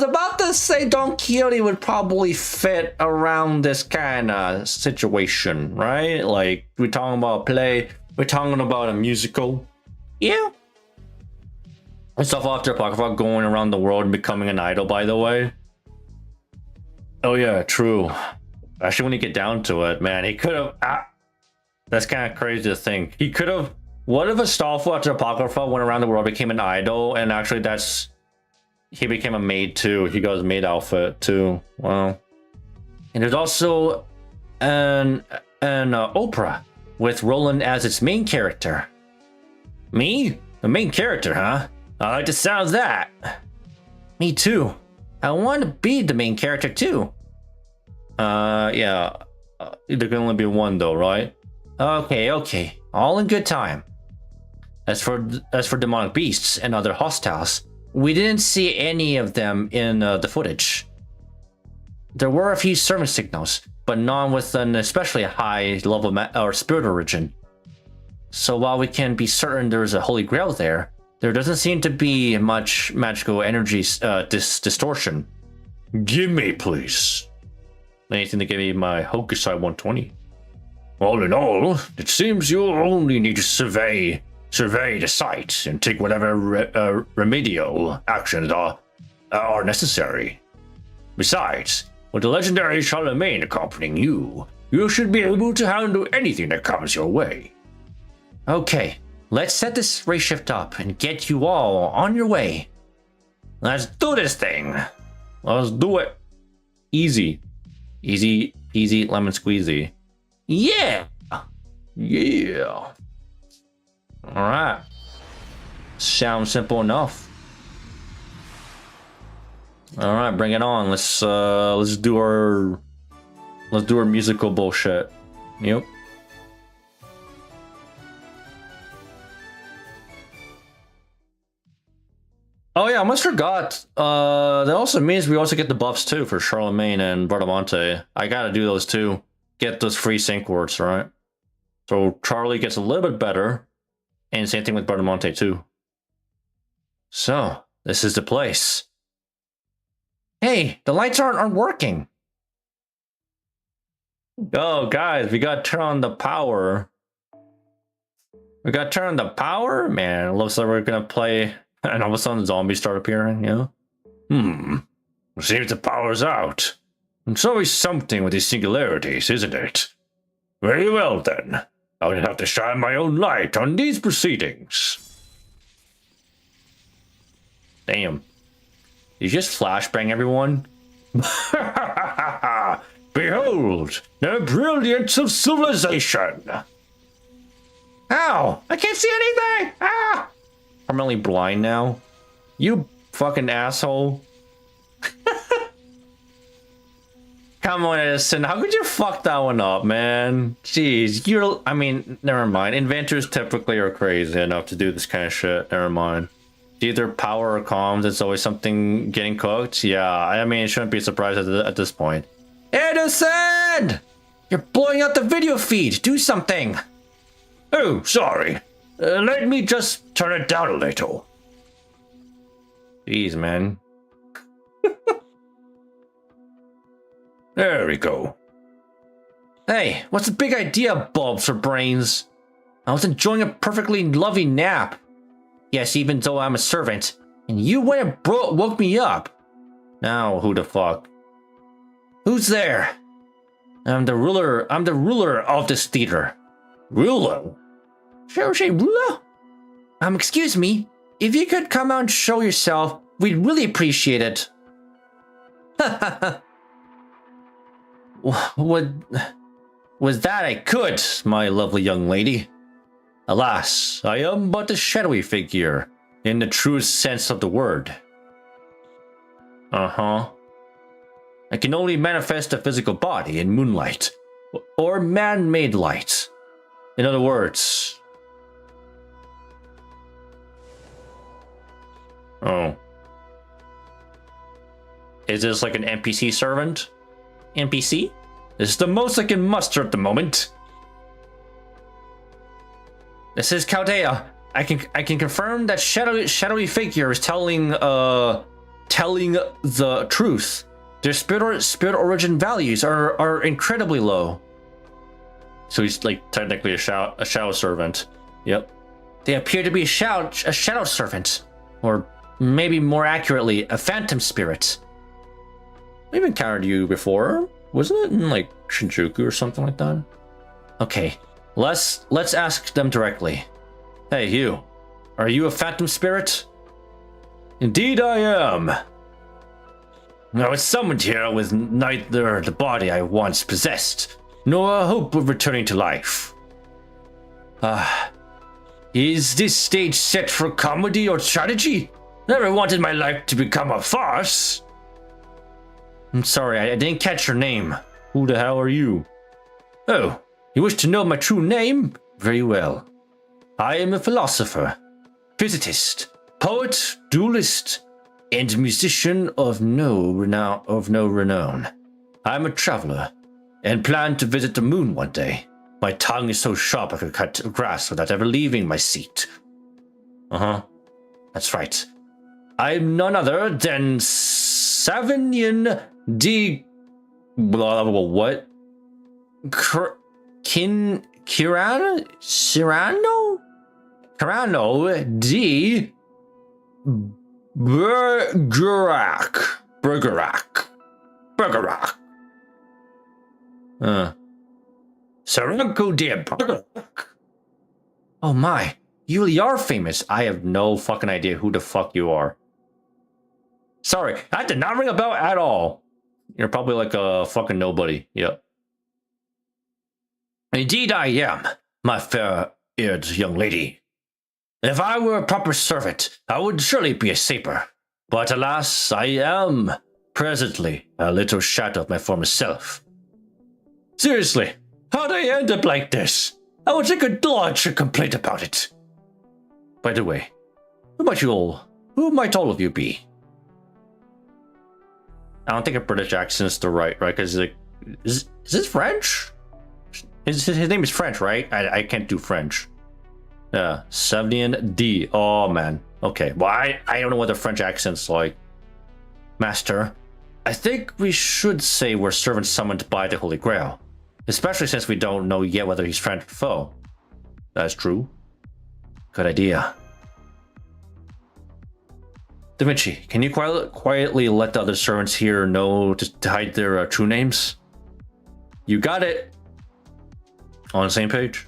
about to say Don Quixote would probably fit around this kind of situation, right? Like, we're talking about a play, we're talking about a musical. Yeah. And stuff after Apocrypha going around the world and becoming an idol, by the way. Oh yeah, true. Actually, when you get down to it, man, he could have... that's kind of crazy to think. He could have... What if Astolfo after Apocrypha went around the world, became an idol, and actually he became a maid too. He got his maid outfit too. Wow. And there's also an opera with Roland as its main character. Me? The main character, huh? I like the sound of that. Me too. I want to be the main character too. Yeah. There can only be one though, right? Okay. All in good time. As for demonic beasts and other hostiles, we didn't see any of them in the footage. There were a few servant signals, but none with an especially high level or spirit origin. So while we can be certain there's a holy grail there doesn't seem to be much magical energy distortion. Gimme, please. Anything to give me my Hokusai 120. All in all, it seems you'll only need to survey the site and take whatever remedial actions are necessary. Besides, with the legendary Charlemagne accompanying you, you should be able to handle anything that comes your way. Okay, let's set this race shift up and get you all on your way. Let's do this thing. Let's do it. Easy, lemon squeezy. Yeah. All right. Sounds simple enough. All right, bring it on. Let's do our musical bullshit. Yep. Oh yeah, I almost forgot. That also means we also get the buffs too for Charlemagne and Bradamante. I gotta do those too. Get those free sync words, right? So Charlie gets a little bit better, and same thing with Bradamante too. So This is the place. Hey, the lights aren't working. Oh, guys, we gotta turn on the power. We gotta turn on the power? Man, it looks like we're gonna play, and all of a sudden zombies start appearing, you know? Seems the power's out. It's always something with these singularities, isn't it? Very well, then. I would have to shine my own light on these proceedings. Damn. You just flashbang everyone? Behold, the brilliance of civilization! Ow! I can't see anything! Ah! Permanently blind now? You fucking asshole. Come on, Edison. How could you fuck that one up, man? Jeez, I mean, never mind. Inventors typically are crazy enough to do this kind of shit. Never mind. Either power or comms, it's always something getting cooked. Yeah, I mean, it shouldn't be a surprise at this point. Edison! You're blowing out the video feed. Do something. Oh, sorry. Let me just turn it down a little. Jeez, man. There we go. Hey, what's the big idea, bulbs for brains? I was enjoying a perfectly lovely nap. Yes, even though I'm a servant. And you went and woke me up. Now, who the fuck? Who's there? I'm the ruler of this theater. Ruler? Shall say ruler? Excuse me. If you could come out and show yourself, we'd really appreciate it. Was that I could, my lovely young lady. Alas, I am but a shadowy figure, in the truest sense of the word. I can only manifest a physical body in moonlight, or man-made light. In other words... Oh. Is this like an NPC servant? NPC? This is the most I can muster at the moment. This is Chaldea. I can confirm that shadowy figure is telling the truth. Their spirit origin values are incredibly low. So he's like technically a shadow servant. Yep. They appear to be a shadow servant, or maybe more accurately, a phantom spirit. We've encountered you before, wasn't it in like Shinjuku or something like that? Okay, let's ask them directly. Hey, you. Are you a phantom spirit? Indeed I am. I was summoned here with neither the body I once possessed, nor a hope of returning to life. Is this stage set for comedy or tragedy? Never wanted my life to become a farce. I'm sorry, I didn't catch your name. Who the hell are you? Oh, you wish to know my true name? Very well. I am a philosopher, physicist, poet, duelist, and musician of no renown. I am a traveler, and plan to visit the moon one day. My tongue is so sharp I could cut grass without ever leaving my seat. That's right. I am none other than Savinian D. What? Cyrano D. Bergerac. Saranko de Bergerac. Oh my, you really are famous. I have no fucking idea who the fuck you are. Sorry, that did not ring a bell at all. You're probably like a fucking nobody. Yep. Indeed I am, my fair-eared young lady. If I were a proper servant, I would surely be a saber. But alas, I am, presently, a little shadow of my former self. Seriously, how'd I end up like this? I would take a lodge a complaint about it. By the way, who might all of you be? I don't think a British accent is the right? Because like, is this French? His name is French, right? I can't do French. Yeah, Savinian D. Oh man. Okay, well, I don't know what the French accent's like. Master, I think we should say we're servants summoned by the Holy Grail. Especially since we don't know yet whether he's friend or foe. That's true. Good idea. Da Vinci, can you quietly let the other servants here know to hide their true names? You got it. On the same page.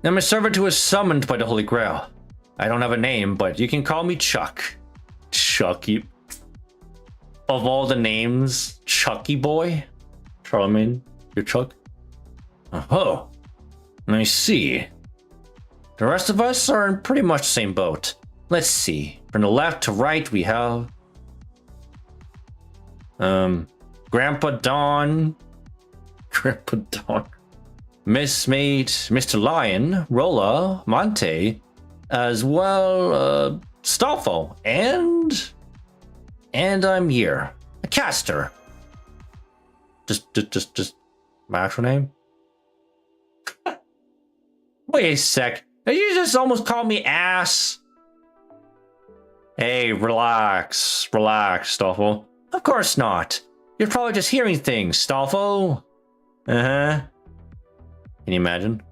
I'm a servant who is summoned by the Holy Grail. I don't have a name, but you can call me Chuck. Chucky. Of all the names, Chucky boy? Charlemagne, you're Chuck? Oh, I see. The rest of us are in pretty much the same boat. Let's see. From the left to right, we have... Grandpa Don. Grandpa Don. Miss Maid, Mr. Lion, Rolla, Monte, as well, Stoffel, and I'm here. A caster. Just my actual name? Wait a sec. Did you just almost call me ass? Hey, relax, Stoffel. Of course not. You're probably just hearing things, Stoffel. Uh-huh. Can you imagine?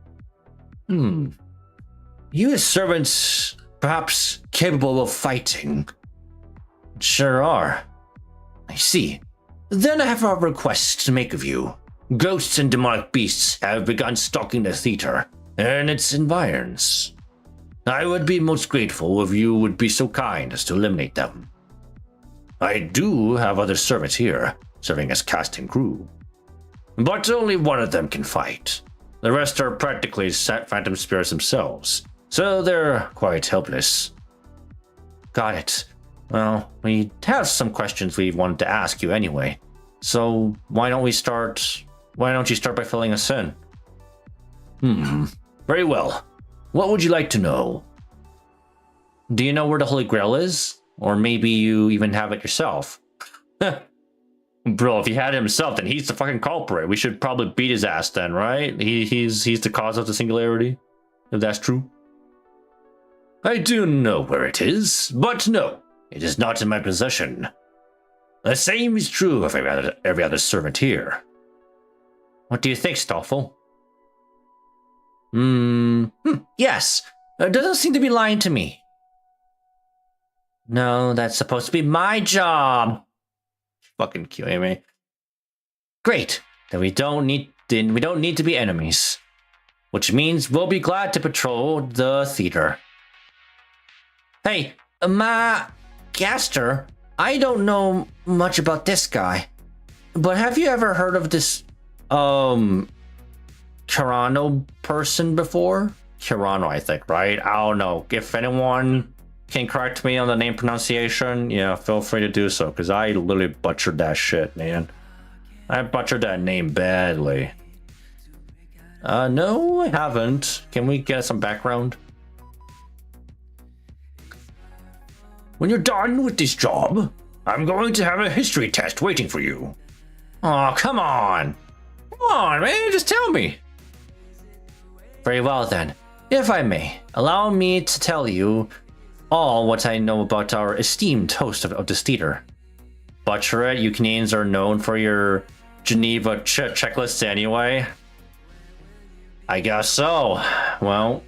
You as servants, perhaps capable of fighting? Sure are. I see. Then I have a request to make of you. Ghosts and demonic beasts have begun stalking the theater and its environs. I would be most grateful if you would be so kind as to eliminate them. I do have other servants here, serving as cast and crew. But only one of them can fight. The rest are practically phantom spirits themselves, so they're quite helpless. Got it. Well, we have some questions we wanted to ask you anyway. So why don't you start by filling us in? Very well. What would you like to know? Do you know where the Holy Grail is? Or maybe you even have it yourself? Bro, if he had it himself, then he's the fucking culprit. We should probably beat his ass then, right? He's the cause of the singularity, if that's true. I do know where it is, but no, it is not in my possession. The same is true of every other servant here. What do you think, Stoffel? Yes, it doesn't seem to be lying to me. No, that's supposed to be my job. Fucking killing me. Great. Then we don't need to be enemies. Which means we'll be glad to patrol the theater. Hey, Gaster, I don't know much about this guy. But have you ever heard of this Kirano person before? Kirano, I think, right? I don't know. If anyone can correct me on the name pronunciation, yeah, feel free to do so, because I literally butchered that shit, man. I butchered that name badly. No, I haven't. Can we get some background? When you're done with this job, I'm going to have a history test waiting for you. Oh, come on. Come on, man, just tell me. Very well, then. If I may, allow me to tell you all what I know about our esteemed host of this theater. Butcher it, you Canadians are known for your Geneva checklists anyway. I guess so. Well,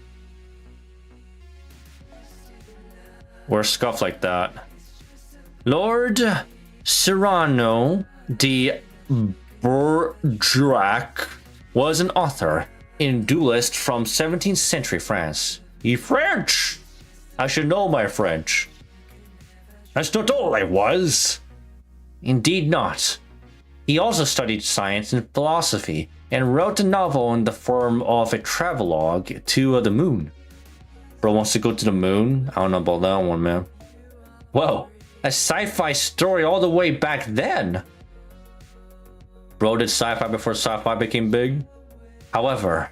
we're scuffed like that. Lord Cyrano de Bergerac was an author and duelist from 17th century France. He French! I should know my French. That's not all I was. Indeed not. He also studied science and philosophy and wrote a novel in the form of a travelogue to the moon. Bro wants to go to the moon? I don't know about that one, man. Whoa, a sci-fi story all the way back then. Bro did sci-fi before sci-fi became big. However,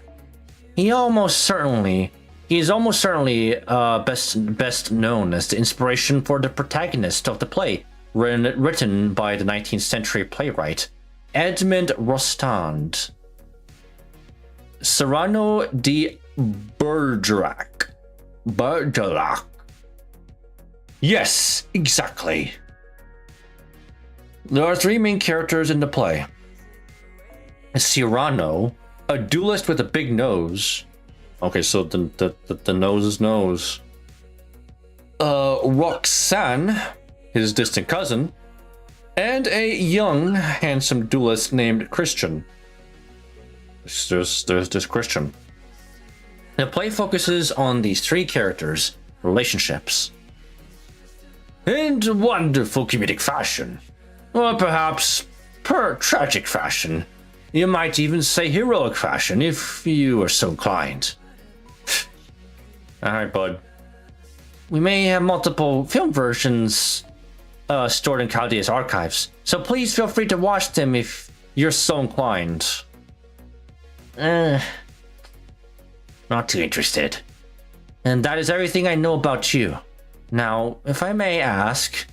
he's almost certainly best known as the inspiration for the protagonist of the play, written by the 19th century playwright Edmond Rostand. Cyrano de Bergerac. Yes, exactly. There are three main characters in the play. Cyrano, a duelist with a big nose. Okay, so the nose is nose. Roxanne, his distant cousin, and a young, handsome duelist named Christian. There's this Christian. The play focuses on these three characters' relationships. In wonderful comedic fashion, or perhaps tragic fashion. You might even say heroic fashion, if you are so inclined. Alright, bud. We may have multiple film versions stored in Chaldea's archives, so please feel free to watch them if you're so inclined. Not too interested. And that is everything I know about you. Now, if I may ask,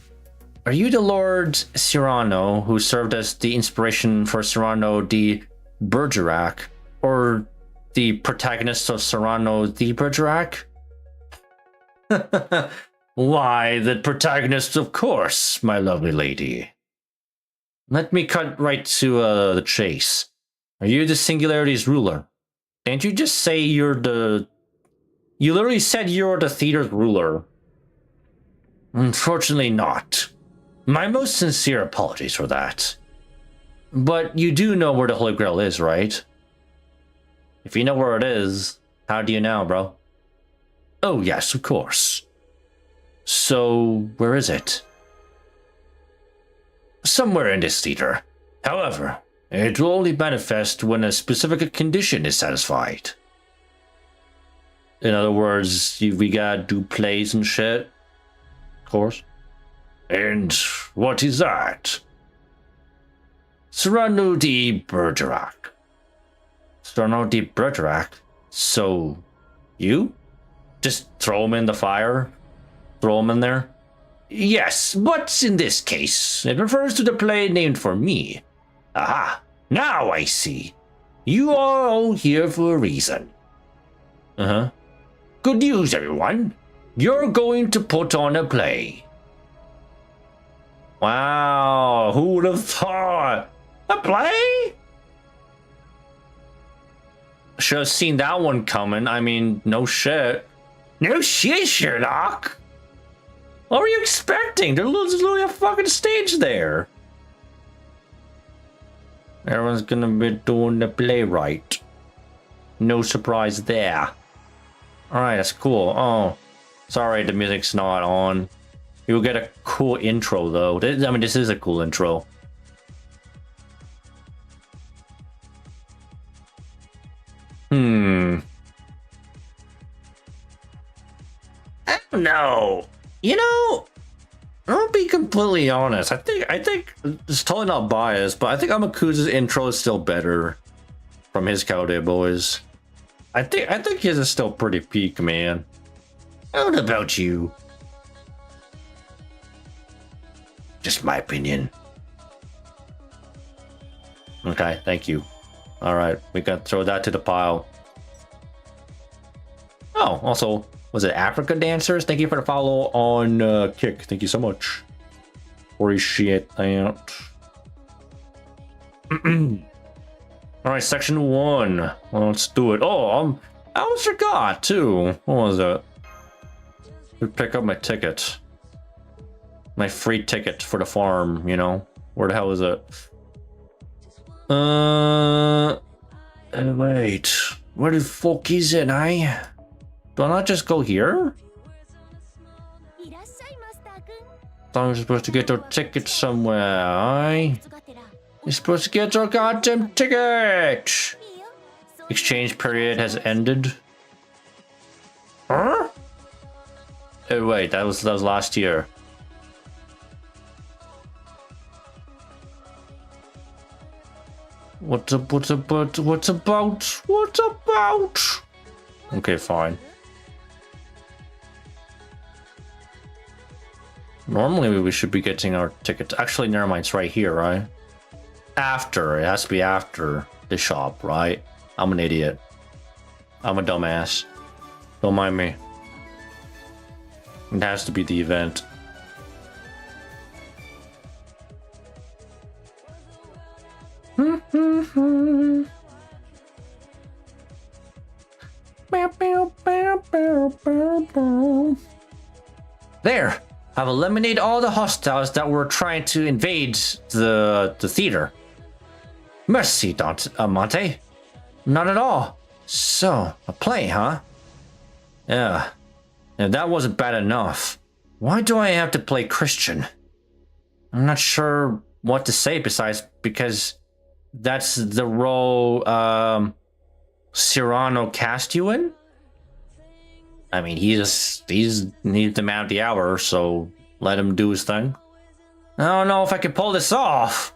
are you the Lord Cyrano who served as the inspiration for Cyrano de Bergerac, or the protagonist of Cyrano de Bergerac? Why, the protagonist, of course, my lovely lady. Let me cut right to the chase. Are you the Singularity's ruler? Didn't you just say you're the... You literally said you're the theater's ruler. Unfortunately not. My most sincere apologies for that. But you do know where the Holy Grail is, right? If you know where it is, how do you know, bro? Oh yes, of course. So, where is it? Somewhere in this theater. However, it will only manifest when a specific condition is satisfied. In other words, we gotta do plays and shit. Of course. And what is that? Cyrano de Bergerac. Cyrano de Bergerac? So, you? Just throw him in the fire? Throw him in there? Yes, but in this case, it refers to the play named for me. Aha, now I see. You are all here for a reason. Uh-huh. Good news, everyone. You're going to put on a play. Wow, who would have thought? A play? Should have seen that one coming. I mean, no shit. No shit, Sherlock. What were you expecting? There's literally a fucking stage there. Everyone's gonna be doing the playwright. No surprise there. Alright, that's cool. Oh, sorry the music's not on. You'll get a cool intro though. I mean, this is a cool intro. I don't know. You know, I'll be completely honest. I think it's totally not biased, but I think Amakusa's intro is still better from his Chaldea boys. I think his is still pretty peak, man. What about you? Just my opinion. Okay, thank you. Alright, we can throw that to the pile. Oh, also, was it Africa Dancers? Thank you for the follow on Kick. Thank you so much. Appreciate that. Alright, section 1. Well, let's do it. Oh, I almost forgot too. What was it? To pick up my ticket. My free ticket for the farm, you know? Where the hell is it? Wait. Where the fuck is it, eh? Do I not just go here? Thought you're supposed to get your ticket somewhere, eh? You're supposed to get your goddamn ticket! Exchange period has ended. Huh? Oh wait, that was last year. What about? Okay, fine. Normally we should be getting our tickets. Actually, never mind, it's right here, right? After, it has to be after the shop, right? I'm an idiot. I'm a dumbass. Don't mind me. It has to be the event. There! I've eliminated all the hostiles that were trying to invade the theater. Mercy, Monte. Not at all. So, a play, huh? Yeah. If that wasn't bad enough, why do I have to play Christian? I'm not sure what to say besides because that's the role Cyrano cast you in? I mean, he's the man of the hour, so let him do his thing. I don't know if I can pull this off.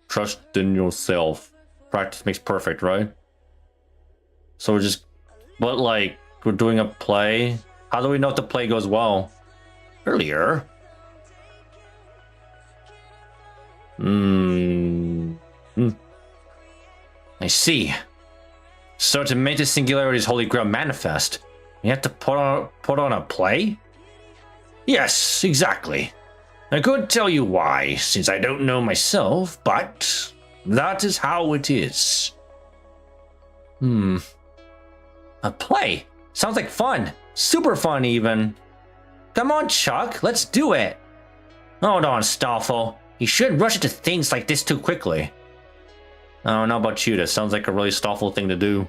Trust in yourself. Practice makes perfect, right? So but like, we're doing a play. How do we know if the play goes well? Earlier. I see. So to make the Singularity's Holy Grail manifest, you have to put on a play? Yes, exactly. I couldn't tell you why, since I don't know myself, but that is how it is. A play? Sounds like fun. Super fun, even. Come on, Chuck, let's do it. Hold on, Stoffel. You shouldn't rush into things like this too quickly. I don't know about you, that sounds like a really Stoffel thing to do.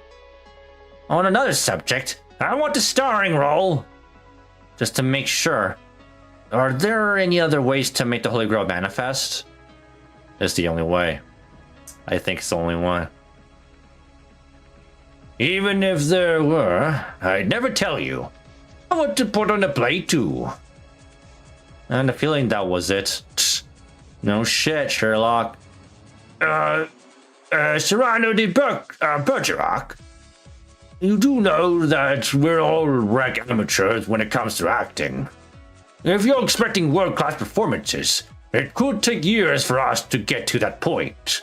On another subject, I want the starring role. Just to make sure. Are there any other ways to make the Holy Grail manifest? It's the only way. I think it's the only one. Even if there were, I'd never tell you. I want to put on a play too. And the feeling that was it. No shit, Sherlock. Cyrano de Bergerac. You do know that we're all rank amateurs when it comes to acting. If you're expecting world-class performances, it could take years for us to get to that point.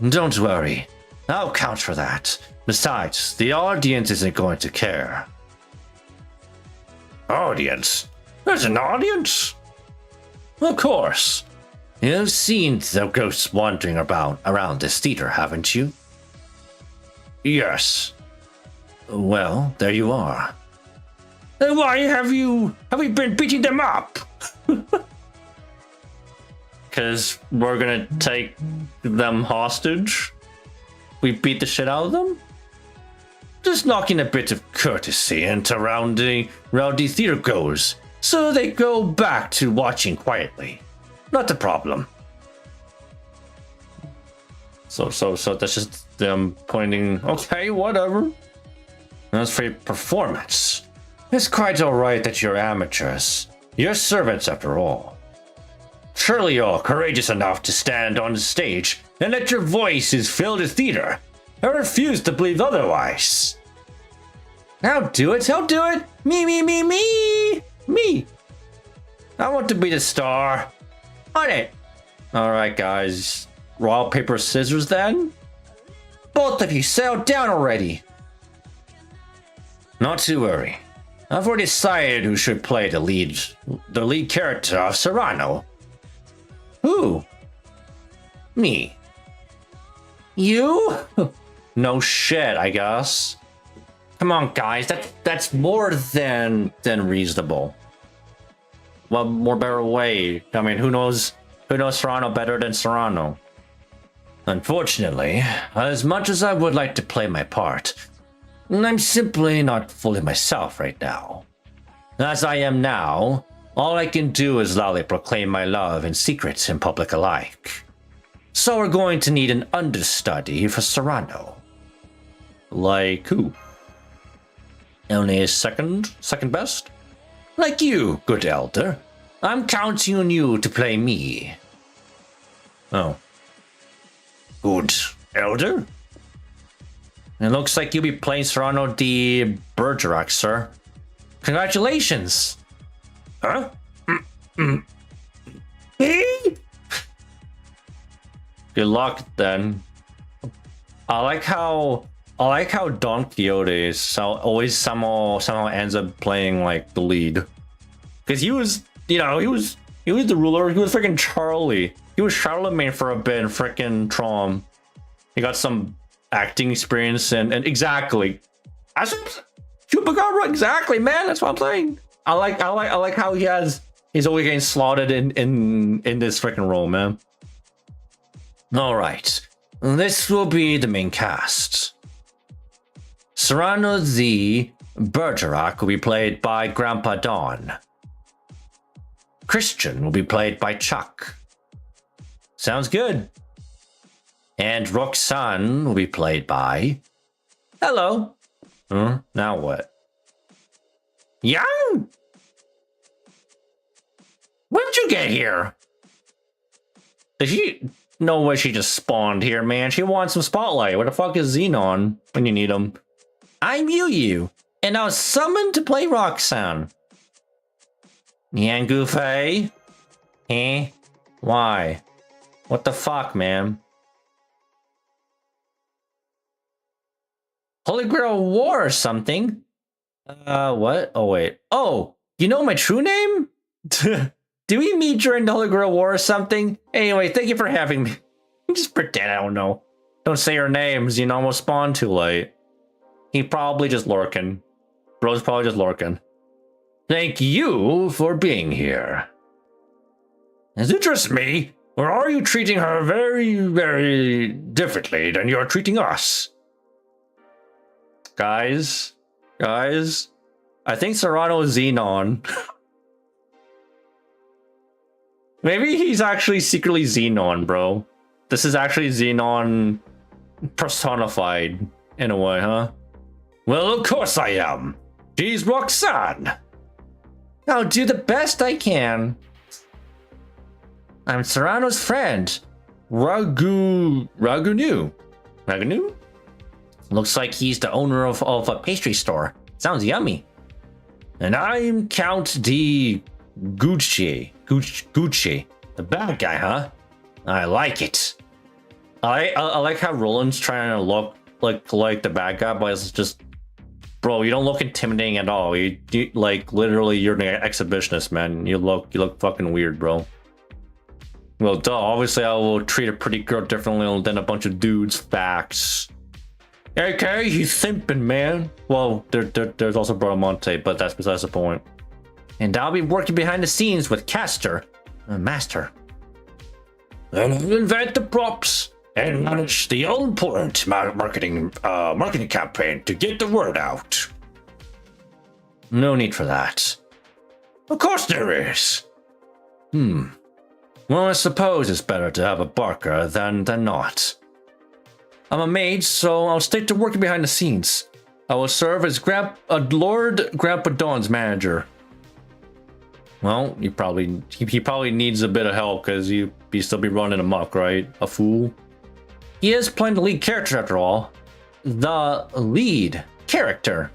Don't worry. I'll count for that. Besides, the audience isn't going to care. Audience? There's an audience? Of course. You've seen the ghosts wandering around this theater, haven't you? Yes. Well, there you are. Why have we been beating them up? Because we're gonna take them hostage? We beat the shit out of them? Just knocking a bit of courtesy into rowdy theater goers, so they go back to watching quietly. Not a problem. So that's just them pointing, okay, whatever. As for your performance, it's quite alright that you're amateurs. You're servants after all. Surely you're courageous enough to stand on the stage and let your voices fill the theater. I refuse to believe otherwise. I'll do it, Me. I want to be the star. On it. Alright, guys. Rock, paper, scissors then? Both of you settle down already. Not to worry. I've already decided who should play the lead character of Cyrano. Who? Me. You? No shit, I guess. Come on, guys. That's more than reasonable. What more better way? I mean, who knows Cyrano better than Cyrano? Unfortunately, as much as I would like to play my part, I'm simply not fully myself right now. As I am now, all I can do is loudly proclaim my love in secret and public alike. So we're going to need an understudy for Cyrano. Like who? Only a second best? Like you, good elder. I'm counting on you to play me. Oh. Good elder? It looks like you'll be playing Cyrano de Bergerac, sir. Congratulations! Huh? Good luck, then. I like how Don Quixote always somehow ends up playing like the lead, because he was the ruler. He was freaking Charlie. He was Charlemagne for a bit in frickin' Tron. He got some acting experience and exactly. Exactly, man. That's what I'm saying. I like how he's always getting slotted in this freaking role, man. All right, this will be the main cast. Cyrano the Bergerac will be played by Grandpa Don. Christian will be played by Chuck. Sounds good. And Roxanne will be played by... Hello. Now what? Young? When'd you get here? Did she... No way she just spawned here, man. She wants some spotlight. Where the fuck is Xenon when you need him? I'm Yu, and I was summoned to play Roxanne. Yan Goofy? Eh? Why? What the fuck, man? Holy Grail War or something? What? Oh, wait. Oh, you know my true name? Did we meet during the Holy Grail War or something? Anyway, thank you for having me. Just pretend I don't know. Don't say your names, you know, we'll spawn too late. He probably just lurking. Bro's probably just lurking. Thank you for being here. Is it just me? Or are you treating her very, very differently than you're treating us? Guys, I think Serrano is Xenon. Maybe he's actually secretly Xenon, bro. This is actually Xenon personified in a way, huh? Well, of course I am. She's Roxanne. I'll do the best I can. I'm Serrano's friend, Ragunu. Looks like he's the owner of a pastry store. Sounds yummy. And I'm Count D. Gucci. The bad guy, huh? I like it. I like how Roland's trying to look like the bad guy, but it's just, bro, you don't look intimidating at all. You like literally, you're an exhibitionist, man. You look fucking weird, bro. Well, duh. Obviously, I will treat a pretty girl differently than a bunch of dudes. Facts. Okay, he's simping, man. Well, there's also Bradamante, but that's besides the point. And I'll be working behind the scenes with Castor, Master. And I'll invent the props and manage the all-important marketing campaign to get the word out. No need for that. Of course there is. Well, I suppose it's better to have a barker than not. I'm a mage, so I'll stick to working behind the scenes. I will serve as Lord Grandpa Don's manager. Well, he probably needs a bit of help because he'd still be running amok, right? A fool. He is playing the lead character after all. The lead character.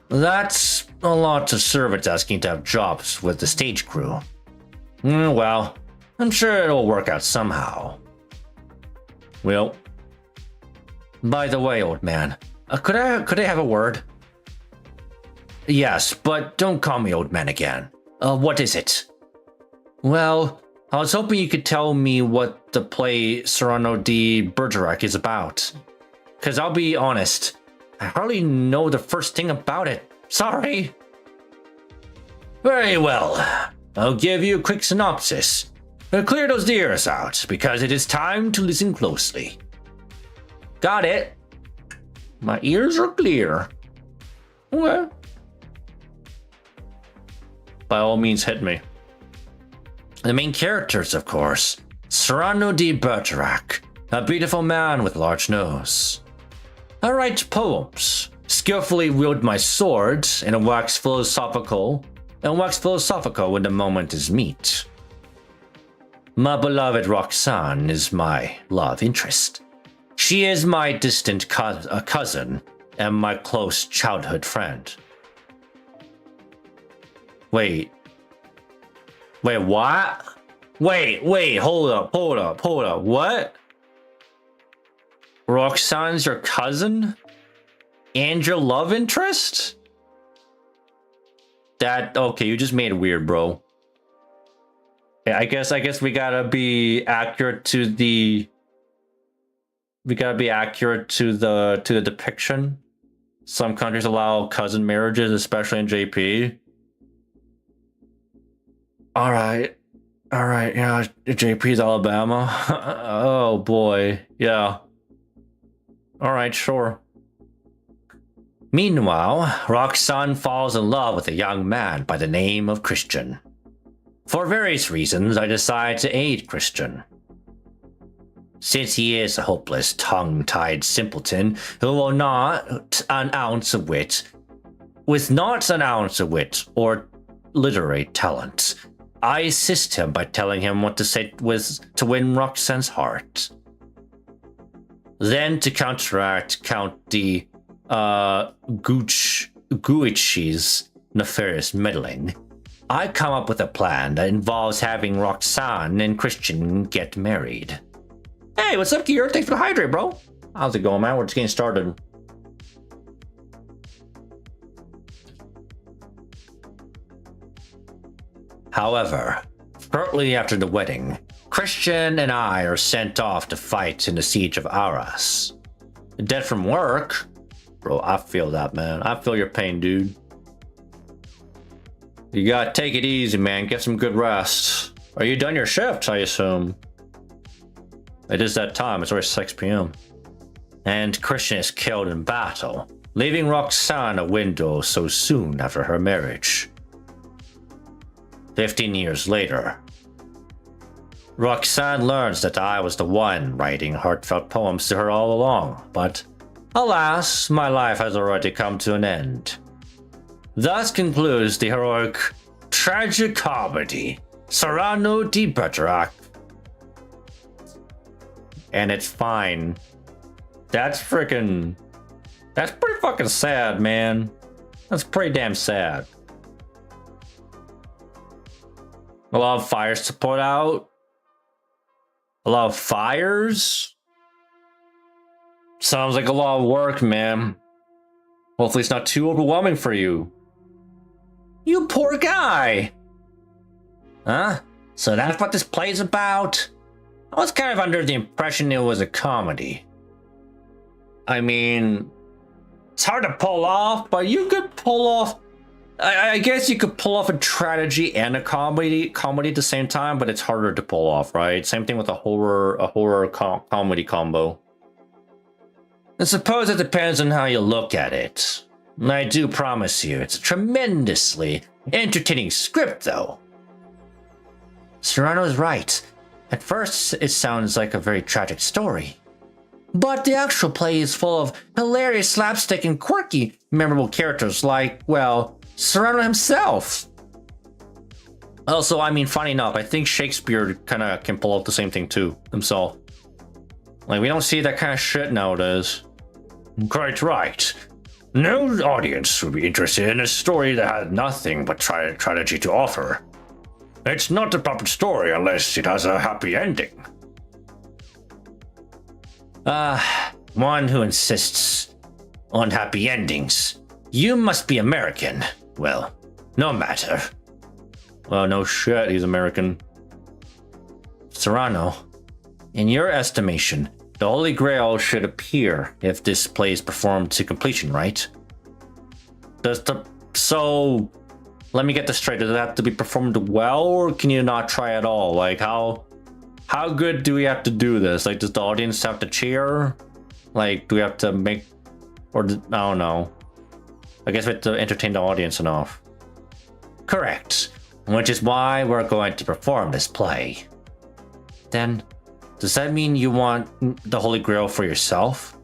That's a lot to servants asking to have jobs with the stage crew. Well, I'm sure it'll work out somehow. Well, by the way, old man, could I have a word? Yes, but don't call me old man again. What is it? Well, I was hoping you could tell me what the play Cyrano de Bergerac is about. Because I'll be honest, I hardly know the first thing about it. Sorry. Very well. I'll give you a quick synopsis. Clear those ears out, because it is time to listen closely. Got it. My ears are clear. Okay. By all means, hit me. The main characters, of course. Cyrano de Bergerac, a beautiful man with large nose. I write poems, skillfully wield my sword, and wax philosophical when the moment is meet. My beloved Roxanne is my love interest. She is my distant cousin and my close childhood friend. Wait, what? Wait, hold up. What? Roxanne's your cousin? And your love interest? That okay, you just made it weird, bro. Yeah, I guess we gotta be accurate to the depiction. Some countries allow cousin marriages, especially in JP. All right, yeah, JP's Alabama. Oh boy, yeah. All right, sure. Meanwhile, Roxanne falls in love with a young man by the name of Christian. For various reasons, I decide to aid Christian. Since he is a hopeless, tongue-tied simpleton who will not an ounce of wit, with not an ounce of wit or literary talent, I assist him by telling him what to say to win Roxanne's heart. Then, to counteract Count the Guichi's nefarious meddling, I come up with a plan that involves having Roxanne and Christian get married. Hey, what's up, Gear? Thanks for the hydrate, bro. How's it going, man? We're just getting started. However, shortly after the wedding, Christian and I are sent off to fight in the siege of Arras. Dead from work? Bro, I feel that, man. I feel your pain, dude. You gotta take it easy, man. Get some good rest. Are you done your shift, I assume? It is that time. It's already 6 p.m. And Christian is killed in battle, leaving Roxanne a widow so soon after her marriage. 15 years later, Roxanne learns that I was the one writing heartfelt poems to her all along, but alas, my life has already come to an end. Thus concludes the heroic tragicomedy, Cyrano de Bergerac. And it's fine. That's pretty fucking sad, man. That's pretty damn sad. A lot of fires to put out. A lot of fires? Sounds like a lot of work, man. Hopefully it's not too overwhelming for you. You poor guy! Huh? So that's what this play's about? I was kind of under the impression it was a comedy. I mean, it's hard to pull off, but you could pull off... I guess you could pull off a tragedy and a comedy at the same time, but it's harder to pull off, right? Same thing with a horror comedy combo. I suppose it depends on how you look at it. I do promise you, it's a tremendously entertaining script, though. Cyrano's right. At first, it sounds like a very tragic story. But the actual play is full of hilarious slapstick and quirky, memorable characters like, well, Cyrano himself. Also, I mean, funny enough, I think Shakespeare kind of can pull off the same thing too, himself. Like, we don't see that kind of shit nowadays. Quite right. No audience would be interested in a story that had nothing but tragedy to offer. It's not a proper story unless it has a happy ending. One who insists on happy endings. You must be American. Well, no matter. Well, no shit, he's American. Cyrano, in your estimation, the Holy Grail should appear if this play is performed to completion, right? So, let me get this straight. Does it have to be performed well, or can you not try at all? Like, how good do we have to do this? Like, does the audience have to cheer? Like, do we have to make, or I don't know. I guess we have to entertain the audience enough. Correct. Which is why we're going to perform this play. Then, does that mean you want the Holy Grail for yourself?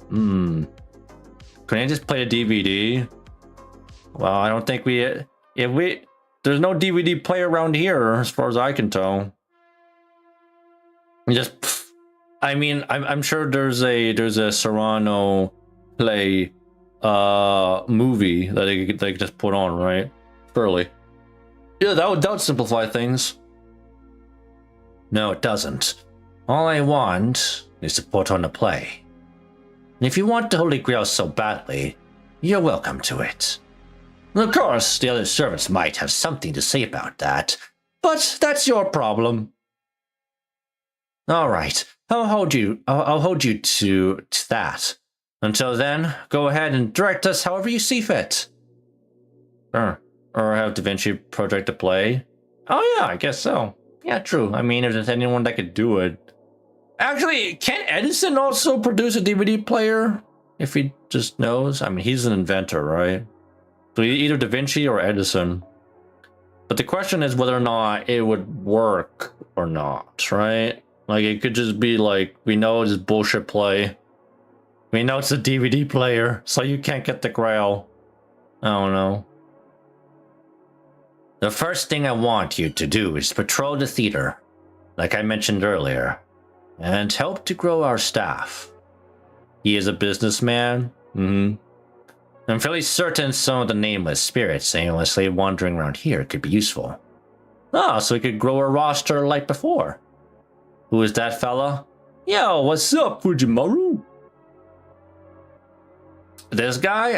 Can I just play a DVD? Well, I don't think there's no DVD player around here, as far as I can tell. I mean, I'm sure there's a Cyrano play movie that they could just put on, right? Surely. Yeah, that would simplify things. No, it doesn't. All I want is to put on a play. And if you want the Holy Grail so badly, you're welcome to it. Of course, the other servants might have something to say about that, but that's your problem. All right, I'll hold you to that. Until then, go ahead and direct us however you see fit. Or have Da Vinci project to play. Oh yeah, I guess so. Yeah, true. I mean, if there's anyone that could do it. Actually, can't Edison also produce a DVD player? If he just knows? I mean, he's an inventor, right? So either Da Vinci or Edison. But the question is whether or not it would work or not, right? Like, it could just be like, we know it's bullshit play. We know it's a DVD player, so you can't get the Grail. I don't know. The first thing I want you to do is patrol the theater, like I mentioned earlier, and help to grow our staff. He is a businessman. I'm fairly certain some of the nameless spirits aimlessly wandering around here could be useful. Oh, so we could grow a roster like before. Who is that fella? Yo, what's up, Fujimaru? This guy,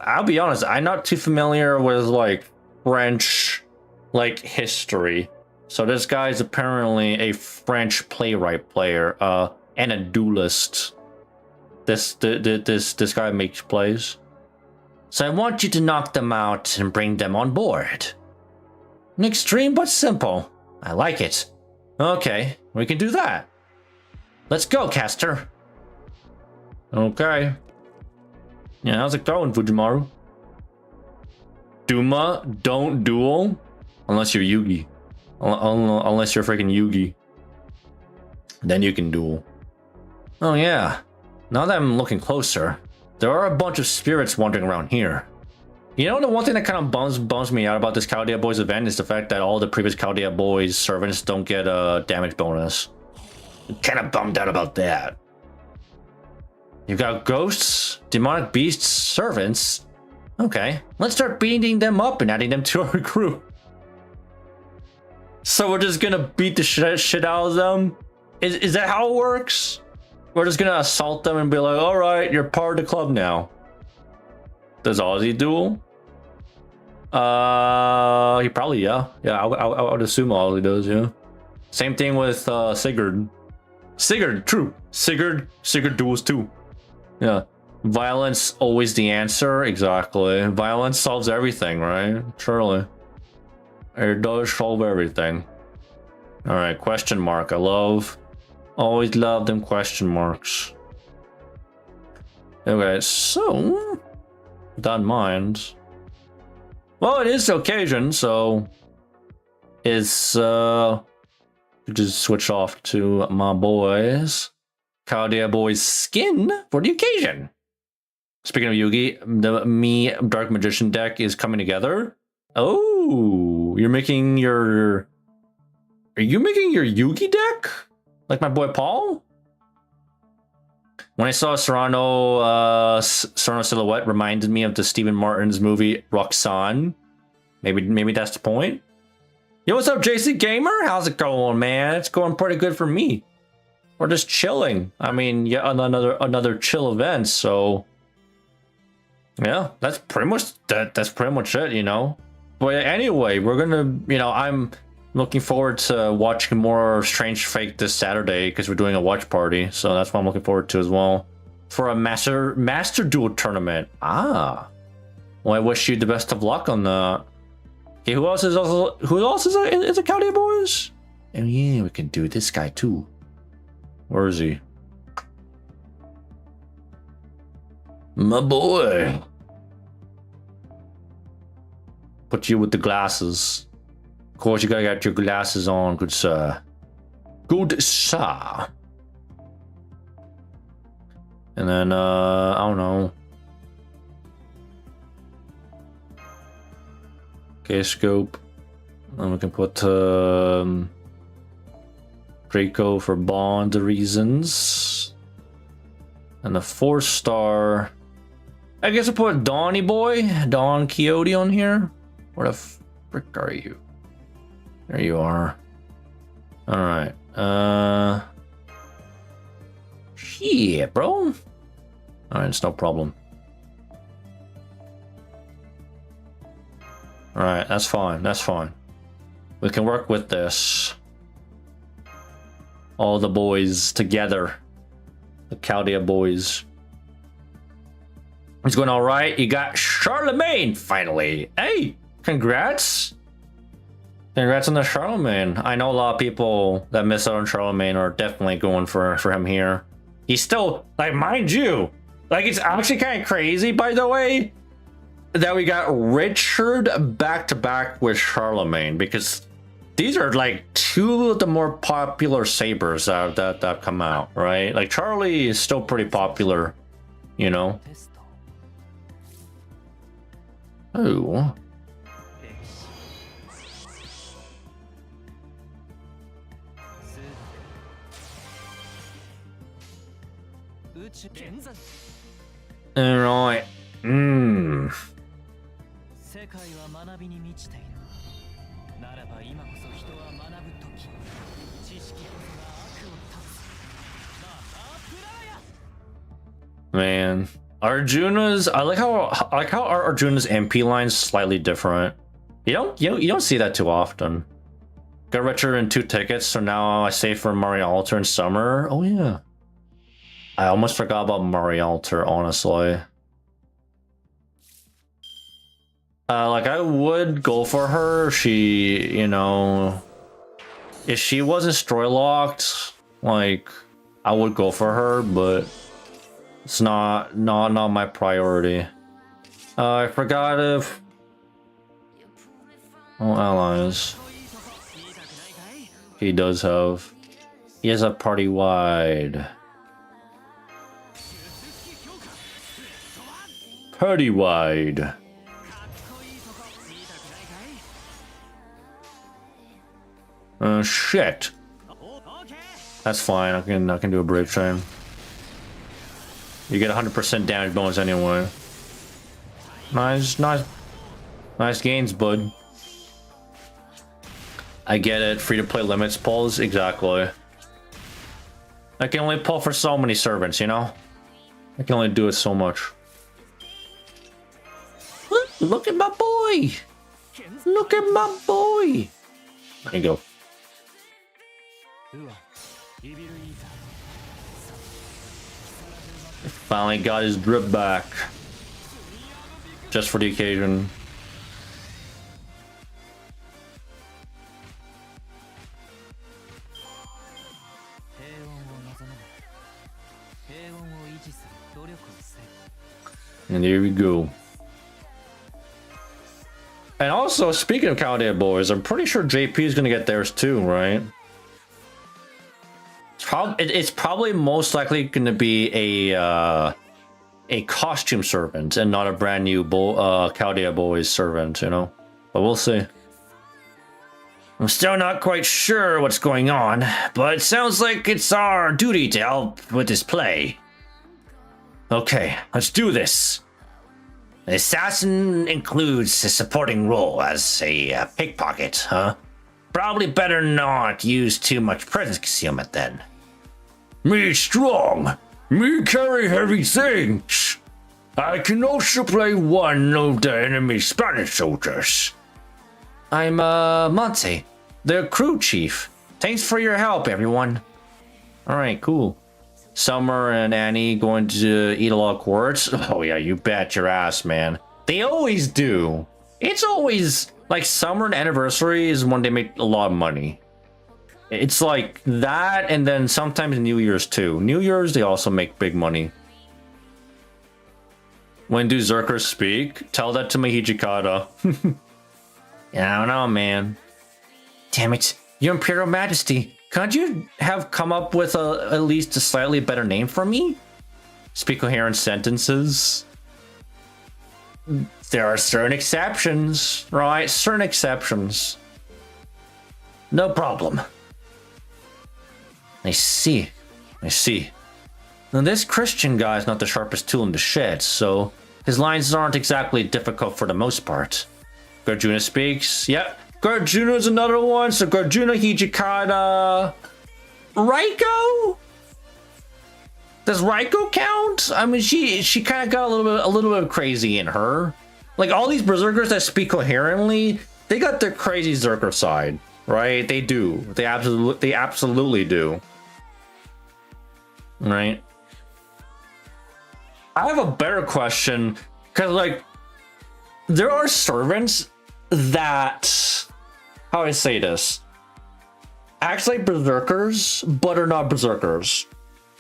I'll be honest, I'm not too familiar with like French like history. So this guy is apparently a French playwright player, and a duelist. This guy makes plays. So I want you to knock them out and bring them on board. Extreme but simple. I like it. Okay, we can do that. Let's go, Caster. Okay. Yeah, how's it going, Fujimaru? Duma, don't duel unless you're Yugi. Unless you're freaking Yugi. Then you can duel. Oh yeah. Now that I'm looking closer, there are a bunch of spirits wandering around here. You know, the one thing that kind of bums me out about this Chaldea Boys event is the fact that all the previous Chaldea Boys servants don't get a damage bonus. I'm kind of bummed out about that. You've got ghosts, demonic beasts, servants. Okay, let's start beating them up and adding them to our crew. So we're just gonna beat the shit out of them? Is that how it works? We're just gonna assault them and be like, alright, you're part of the club now. Does Ozzy duel? He probably, yeah. Yeah, I would assume Ozzy does, yeah. Same thing with Sigurd. Sigurd, true. Sigurd duels too. Yeah. Violence always the answer, exactly. Violence solves everything, right? Surely. It does solve everything. Alright, question mark. Always love them question marks. Okay, so with that in mind. Well, it is the occasion, so it's just switch off to my boys. Chaldea Boys skin for the occasion. Speaking of Yugi, the Me Dark Magician deck is coming together. Oh, you're making your... Are you making your Yugi deck? Like my boy Paul? When I saw Serrano silhouette reminded me of the Stephen Martin's movie Roxanne. Maybe that's the point. Yo, what's up, JC Gamer? How's it going, man? It's going pretty good for me. We're just chilling. I mean, yeah, another chill event. So, yeah, that's pretty much it, you know. But anyway, we're gonna, you know, I'm looking forward to watching more Strange Fake this Saturday because we're doing a watch party. So that's what I'm looking forward to as well. For a master duel tournament. Ah, well, I wish you the best of luck on that. Okay, who else is a Chaldea Boys? Oh yeah, we can do this guy too. Where is he? My boy. Put you with the glasses. Of course, you gotta get your glasses on, good sir. Good sir. And then, I don't know. Okay, scope. And we can put, Draco for bond reasons. And a 4-star. I guess I'll put Donny Boy, Don Quixote on here. Where the frick are you? There you are. Alright. Yeah, bro. Alright, it's no problem. That's fine. That's fine. We can work with this. All the boys together. The Chaldea boys. It's going all right. You got Charlemagne finally. Hey, congrats. Congrats on the Charlemagne. I know a lot of people that miss out on Charlemagne are definitely going for him here. He's still, like, mind you, like, it's actually kind of crazy, by the way, that we got Richard back to back with Charlemagne, because these are like two of the more popular sabers that have come out, right? Like, Charlie is still pretty popular, you know. Oh. Alright. Man, Arjuna's, I like how Arjuna's MP line's slightly different. You don't see that too often. Got Richard in 2 tickets, so now I save for Marialter in summer. Oh yeah. I almost forgot about Marialter, honestly. Like, I would go for her if she, you know, if she wasn't story locked, like, I would go for her, but it's not my priority. I forgot if... Oh, allies. He does have... He has a party-wide. Party-wide. Shit. That's fine. I can do a brave chain. You get 100% damage bonus anyway. Nice gains, bud. I get it. Free to play limits pulls, exactly. I can only pull for so many servants, you know. I can only do it so much. Look at my boy! Look at my boy! There you go. Finally got his drip back. Just for the occasion. And here we go. And also, speaking of Chaldea boys, I'm pretty sure JP is gonna get theirs too, right? It's probably most likely gonna be a costume servant and not a brand new Chaldea boys servant, you know. But we'll see. I'm still not quite sure what's going on, but it sounds like it's our duty to help with this play. Okay, let's do this. An assassin includes a supporting role as a pickpocket, huh? Probably better not use too much presence concealment then. Me strong. Me carry heavy things. I can also play one of the enemy Spanish soldiers. I'm Monte, the crew chief. Thanks for your help, everyone. Alright, cool. Summer and Annie going to eat a lot of quartz? Oh yeah, you bet your ass, man. They always do. It's always like summer and anniversary is when they make a lot of money. It's like that, and then sometimes New Year's too. New Year's they also make big money. When do Zerkers speak? Tell that to my Hijikata. Yeah, I don't know, man. Damn it, Your Imperial Majesty. Can't you have come up with at least a slightly better name for me? Speak coherent sentences. There are certain exceptions, right? Certain exceptions. No problem. I see. I see. Now this Christian guy is not the sharpest tool in the shed, so his lines aren't exactly difficult for the most part. Garjuna speaks. Yep. Garjuna's another one, so Garjuna, Hijikata... Raiko? Does Raiko count? I mean, she kind of got a little bit crazy in her. Like, all these berserkers that speak coherently, they got their crazy Zerker side, right? They do. They absolutely do. Right? I have a better question, because like there are servants that, how do I say this, act like berserkers but are not berserkers.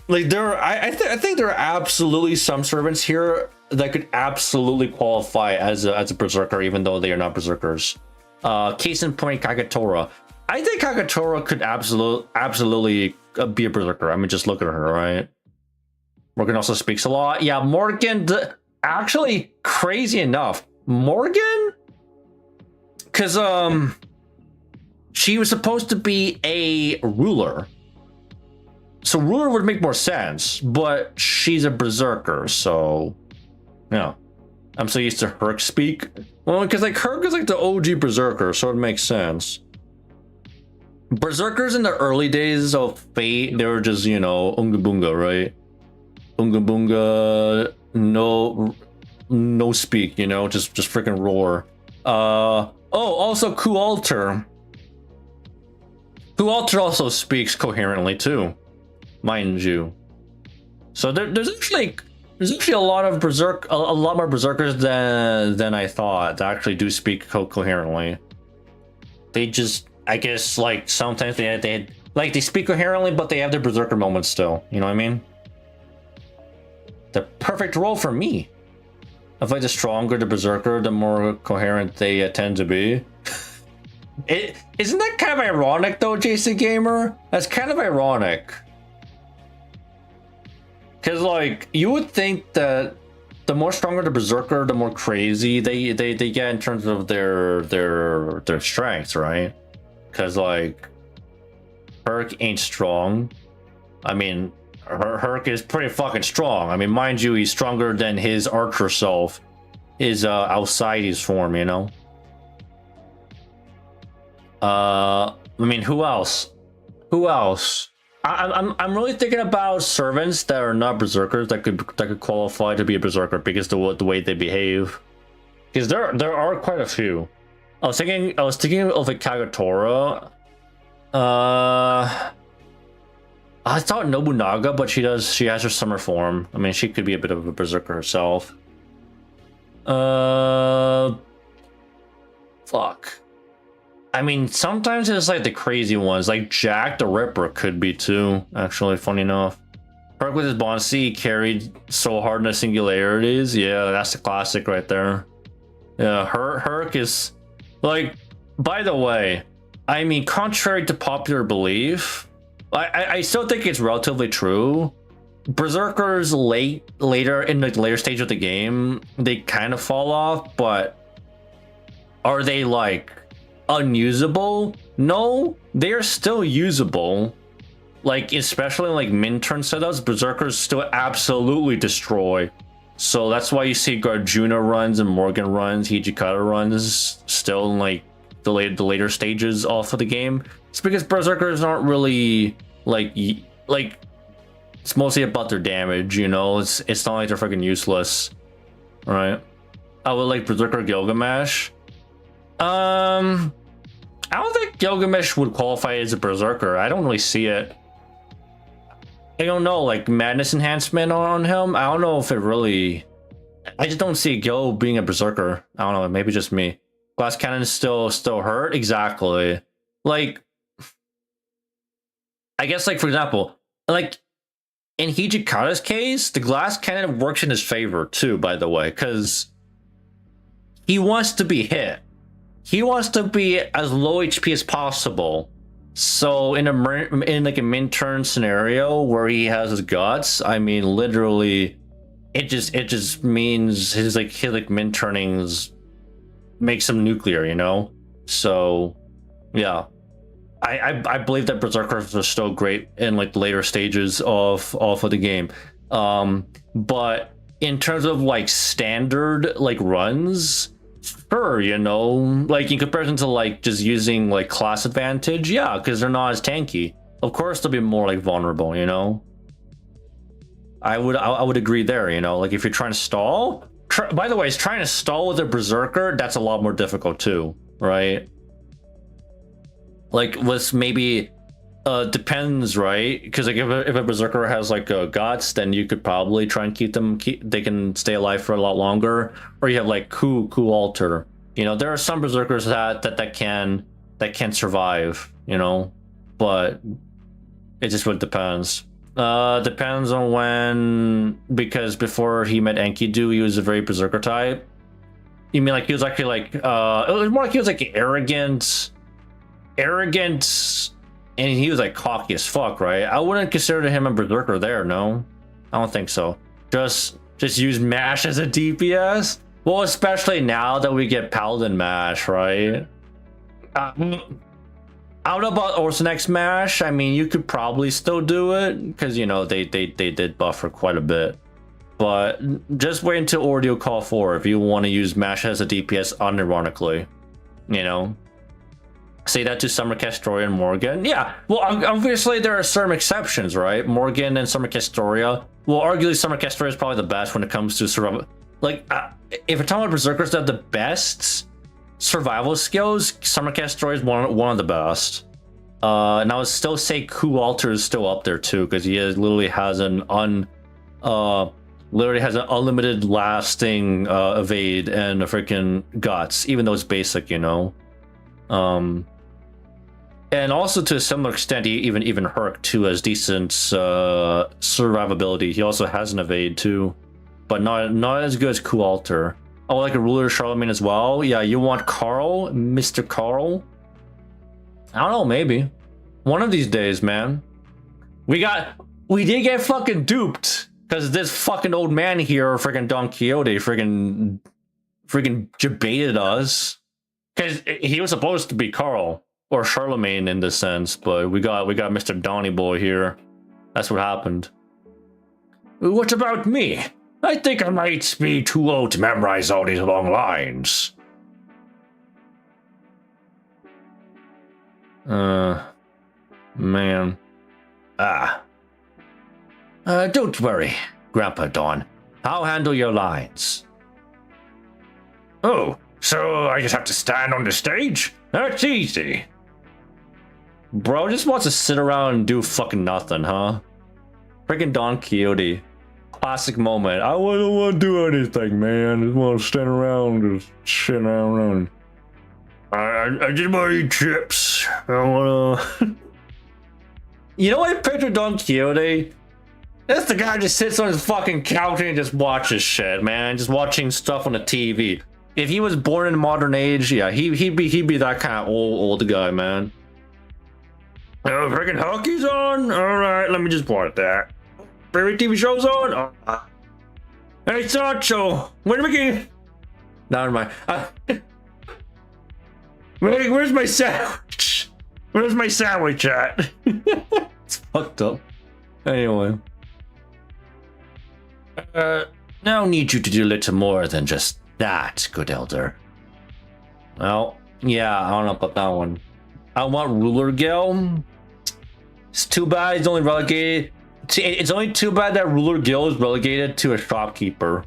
Like I think there are absolutely some servants here that could absolutely qualify as a berserker, even though they are not berserkers. Case in point, Kagatora. I think Kagatora could absolutely be a berserker. I mean, just look at her, right? Morgan also speaks a lot. Yeah, Morgan, actually, crazy enough, Morgan, because she was supposed to be a ruler. So ruler would make more sense, but she's a berserker, so yeah. I'm so used to Herc speak. Well, because like Herc is like the OG berserker, so it makes sense. Berserkers in the early days of Fate, they were just, you know, Unga Bunga, right? Unga Bunga, no speak, you know, just freaking roar. Oh, also Kualter. Kualter also speaks coherently too, mind you. So there's actually a lot of a lot more berserkers than I thought that actually do speak coherently. They just, I guess, like sometimes they speak coherently, but they have their berserker moments still. You know what I mean? The perfect role for me. I feel like the stronger the berserker, the more coherent they tend to be. Isn't that kind of ironic though, JC Gamer? That's kind of ironic. Because like you would think that the more stronger the berserker, the more crazy they get in terms of their strengths, right? Because like Herc ain't strong. I mean, Herc is pretty fucking strong. I mean, mind you, he's stronger than his archer self is outside his form, you know. I mean, who else? I'm really thinking about servants that are not berserkers that could qualify to be a berserker because the way they behave. Because there are quite a few. I was thinking of a Kagatora. I thought Nobunaga, but she has her summer form. I mean, she could be a bit of a berserker herself. Fuck. I mean, sometimes it's like the crazy ones, like Jack the Ripper could be too, actually, funny enough. Herc with his Bonsi carried so hard in the singularities. Yeah, that's the classic right there. Yeah, Herc is, like, by the way, I mean, contrary to popular belief, I still think it's relatively true. Berserkers later in the later stage of the game, they kind of fall off, but are they like unusable? No, they are still usable. Like, especially in like min-turn setups, berserkers still absolutely destroy. So that's why you see Garjuna runs and Morgan runs, Hijikata runs still in like the later stages off of the game. It's because berserkers aren't really like it's mostly about their damage, you know. It's not like they're fucking useless, right? I would like Berserker Gilgamesh. I don't think Gilgamesh would qualify as a berserker. I don't really see it. I don't know, like madness enhancement on him. I don't know if it really. I just don't see Gil being a berserker. I don't know. Maybe just me. Glass cannon still hurt. Exactly. Like, I guess, like for example, like in Hijikata's case, the glass cannon works in his favor too. By the way, because he wants to be hit. He wants to be as low HP as possible. So in like a min-turn scenario where he has his guts, I mean, literally, it just means his min-turnings makes him nuclear, you know. So yeah, I believe that berserkers are still great in like the later stages of the game. But in terms of like standard like runs, sure, you know, like in comparison to like just using like class advantage, yeah, because they're not as tanky. Of course, they'll be more like vulnerable, you know. I would agree there, you know, like if you're trying to stall. By the way, trying to stall with a berserker, that's a lot more difficult too. right? Like, was maybe depends, right? Because like if a berserker has like guts, then you could probably try and they can stay alive for a lot longer. Or you have like coup alter. You know, there are some berserkers that can survive, you know, but it just would depends. Depends on when, because before he met Enkidu, he was a very berserker type. You mean like he was actually like it was more like he was like arrogant, and he was like cocky as fuck, right? I wouldn't consider him a berserker there, no. I don't think so. Just use mash as a DPS. Well, especially now that we get Paladin mash, right? I don't know about Orsonex mash. I mean, you could probably still do it because you know they did buff for quite a bit. But just wait until Ordeal Call 4 if you want to use mash as a DPS unironically, you know. Say that to Summer Castoria and Morgan. Yeah, well, obviously there are certain exceptions, right? Morgan and Summer Castoria. Well, arguably Summer Castoria is probably the best when it comes to survival. Like, if we're talking about berserkers that have the best survival skills, Summer Castoria is one of the best. And I would still say Coup Alter is still up there too, because he literally has an unlimited lasting evade and a freaking guts, even though it's basic, you know. And also to a similar extent, even Herc too has decent survivability. He also has an evade too, but not as good as Coup Alter. Oh, like a ruler Charlemagne as well. Yeah, you want Carl, Mr. Carl? I don't know, maybe one of these days, man. We did get fucking duped because this fucking old man here, freaking Don Quixote, freaking debated us because he was supposed to be Carl. Or Charlemagne in this sense, but we got Mr. Donny Boy here. That's what happened. What about me? I think I might be too old to memorize all these long lines. Man. Don't worry, Grandpa Don. I'll handle your lines. Oh, so I just have to stand on the stage? That's easy. Bro just wants to sit around and do fucking nothing, huh? Freaking Don Quixote. Classic moment. I don't want to do anything, man. I just want to stand around, just shit around. I just want to eat chips. I want to... You know what I picture Don Quixote? That's the guy who just sits on his fucking couch and just watches shit, man. Just watching stuff on the TV. If he was born in the modern age, yeah, he'd be that kind of old guy, man. Oh, freaking hockey's on? Alright, let me just watch that. Favorite TV show's on? Oh. Hey, Sancho, when are we getting... Never mind. Where's my sandwich? Where's my sandwich at? It's fucked up. Anyway. Now need you to do a little more than just that, good elder. Well, yeah, I don't know about that one. I want Ruler Gil. It's too bad he's only relegated. It's only too bad that Ruler Gil is relegated to a shopkeeper.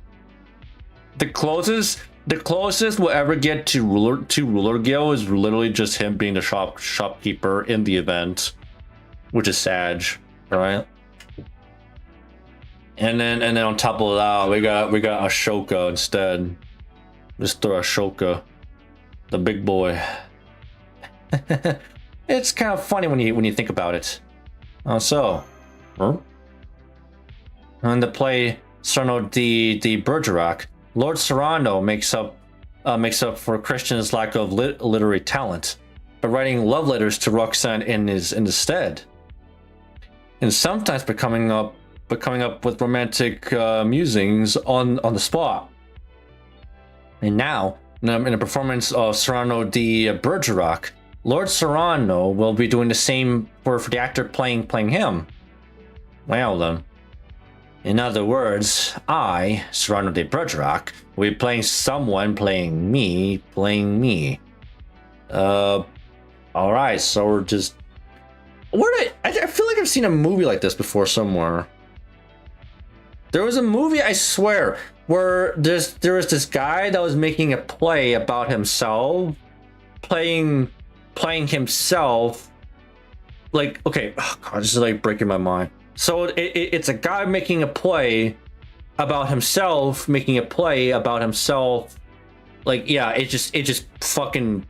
The closest we'll ever get to Ruler Gil is literally just him being the shopkeeper in the event, which is sad, right? And then on top of that, we got Ashoka instead. Mr. Ashoka, the big boy. It's kind of funny when you think about it. On the play Serno de Bergerac, Lord Serrano makes up for Christian's lack of literary talent by writing love letters to Roxanne in his stead, and sometimes coming up with romantic musings on the spot. And now, in a performance of Serrano de Bergerac, Lord Serrano will be doing the same for the actor playing him. Well then. In other words, I, Serrano de Bergerac, will be playing someone playing me. Alright, so we're just... I feel like I've seen a movie like this before somewhere. There was a movie, I swear, where there was this guy that was making a play about himself playing himself. Like, okay, oh God, this is like breaking my mind. So it's a guy making a play about himself, Like, yeah, it's just fucking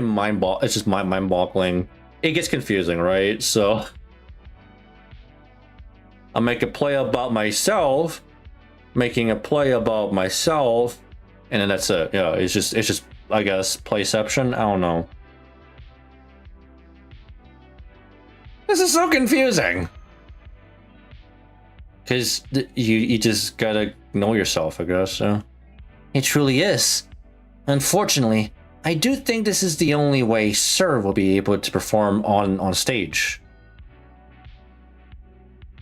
mind-boggling. It gets confusing, right? So I make a play about myself, making a play about myself, and then that's it. Yeah, it's just I guess playception. I don't know. This is so confusing. Because you just gotta know yourself, I guess. So. It truly is. Unfortunately, I do think this is the only way Sir will be able to perform on stage.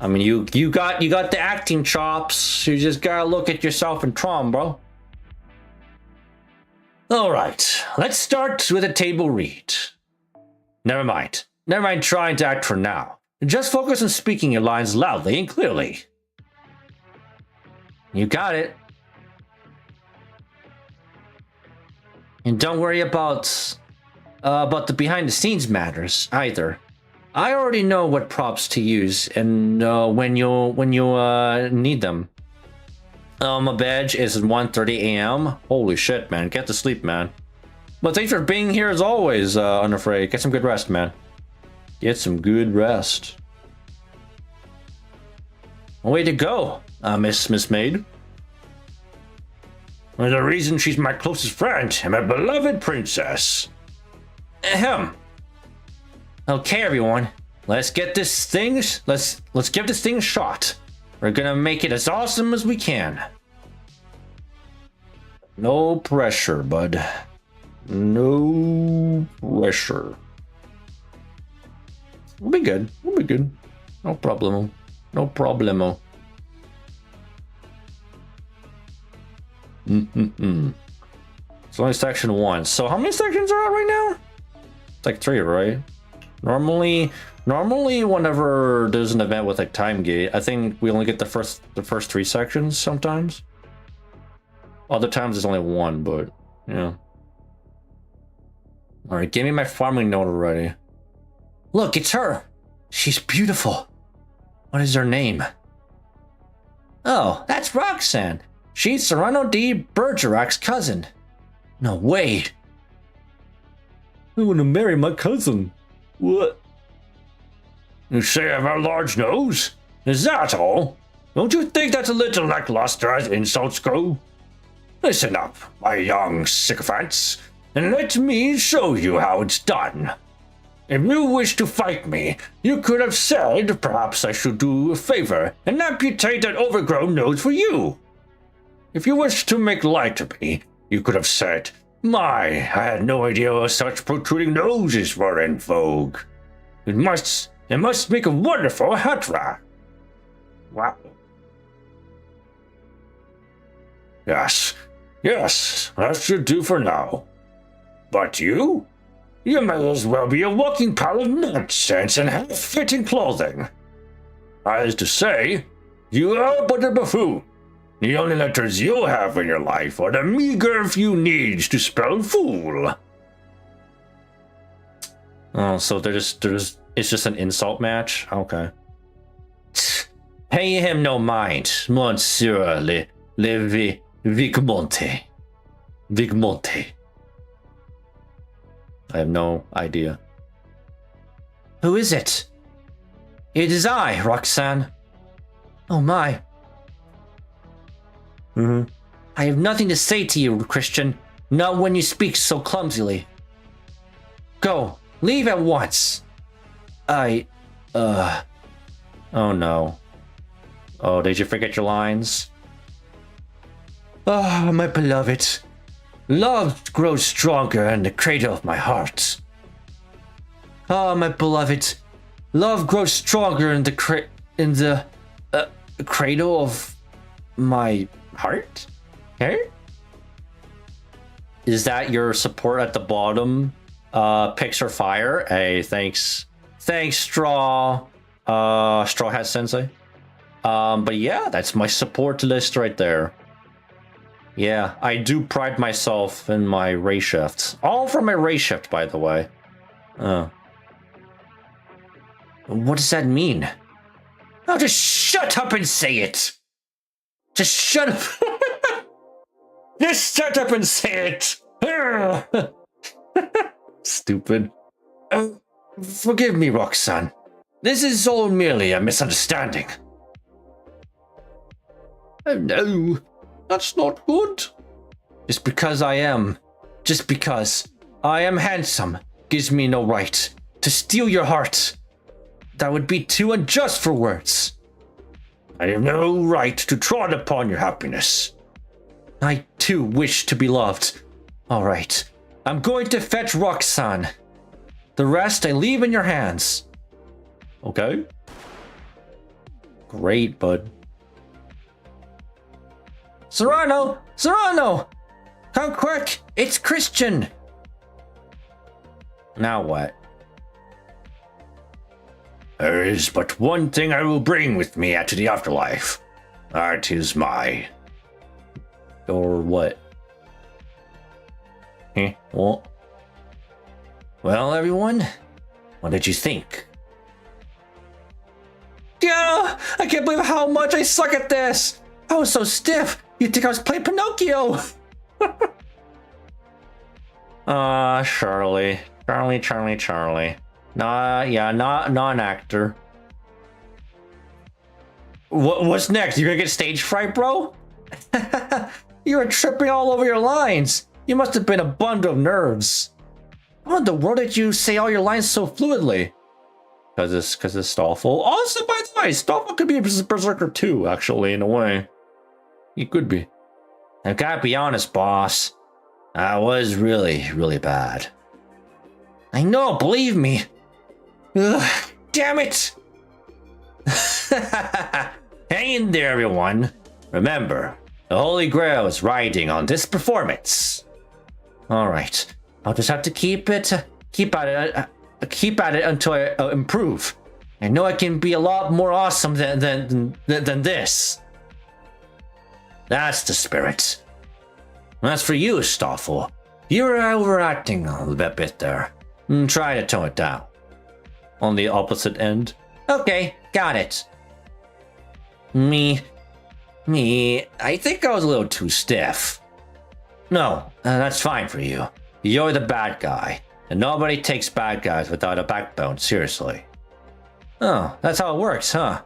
I mean, you got the acting chops. You just gotta look at yourself in Tron, bro. All right, let's start with a table read. Never mind trying to act for now. Just focus on speaking your lines loudly and clearly. You got it. And don't worry about the behind-the-scenes matters either. I already know what props to use and when you need them. My badge is at 1:30 a.m. Holy shit, man! Get to sleep, man. But thanks for being here as always, Unafraid. Get some good rest, man. Get some good rest. Way to go, Miss Maid. There's a reason she's my closest friend and my beloved princess. Ahem. Okay, everyone. Let's get this thing. Let's give this thing a shot. We're gonna make it as awesome as we can. No pressure, bud. No pressure. We'll be good. We'll be good. No problemo. No problemo. It's only section 1. So how many sections are out right now? It's like 3, right? Normally whenever there's an event with like time gate, I think we only get the first 3 sections sometimes. Other times there's only 1, but yeah. Alright, give me my farming note already. Look, it's her. She's beautiful. What is her name? Oh, that's Roxanne. She's Serrano D. Bergerac's cousin. No way. I want to marry my cousin. What? You say I have a large nose? Is that all? Don't you think that's a little lackluster as insults go? Listen up, my young sycophants, and let me show you how it's done. If you wish to fight me, you could have said perhaps I should do a favor and amputate that overgrown nose for you. If you wish to make light of me, you could have said, my, I had no idea such protruding noses were in vogue. It must make a wonderful hat rack. Wow. Yes, that should do for now. But you? You may as well be a walking pile of nonsense and half-fitting clothing. As to say, you are but a buffoon. The only letters you'll have in your life are the meager few needs to spell fool. Oh, so it's just an insult match? Okay. Pay him no mind, Monsieur le Vigmonte. Vigmonte. I have no idea. Who is it? It is I, Roxanne. Oh my. I have nothing to say to you, Christian. Not when you speak so clumsily. Go. Leave at once. Oh no. Oh, did you forget your lines? Ah, my beloved. Love grows stronger in the cradle of my heart. Ah, my beloved. Love grows stronger in the cradle of my heart? Okay. Is that your support at the bottom? Picture fire. Hey, thanks. Thanks, Straw Hat Sensei. But yeah, that's my support list right there. Yeah, I do pride myself in my ray shifts. All from my ray shift, by the way. What does that mean? Oh, just shut up and say it! Just shut up! Just shut up and say it! Stupid. Forgive me, Roxanne. This is all merely a misunderstanding. Oh no, that's not good. Just because I am handsome gives me no right to steal your heart. That would be too unjust for words. I have no right to trod upon your happiness. I too wish to be loved. All right, I'm going to fetch Roxanne. The rest I leave in your hands. Okay. Great, bud. Serrano! Serrano! Come quick! It's Christian! Now what? There is but one thing I will bring with me to the afterlife. That is my... Or what? What? Well, everyone, what did you think? Yeah, I can't believe how much I suck at this. I was so stiff. You'd think I was playing Pinocchio. Charlie. Not an actor. What's next? You gonna get stage fright, bro? You were tripping all over your lines. You must have been a bundle of nerves. How in the world did you say all your lines so fluidly? Because it's Stoffel. Also, by the way, Stoffel could be a berserker too, actually, in a way. He could be. I gotta be honest, boss. I was really, really bad. I know, believe me. Ugh, damn it! Hang in there, everyone. Remember, the Holy Grail is riding on this performance. All right, I'll just have to keep at it until I improve. I know I can be a lot more awesome than this. That's the spirit. As for you, Stoffel, you're overacting a little bit there. Try to tone it down. On the opposite end. Okay, got it. Me, I think I was a little too stiff. No, that's fine for you. You're the bad guy, and nobody takes bad guys without a backbone seriously. Oh, that's how it works, huh?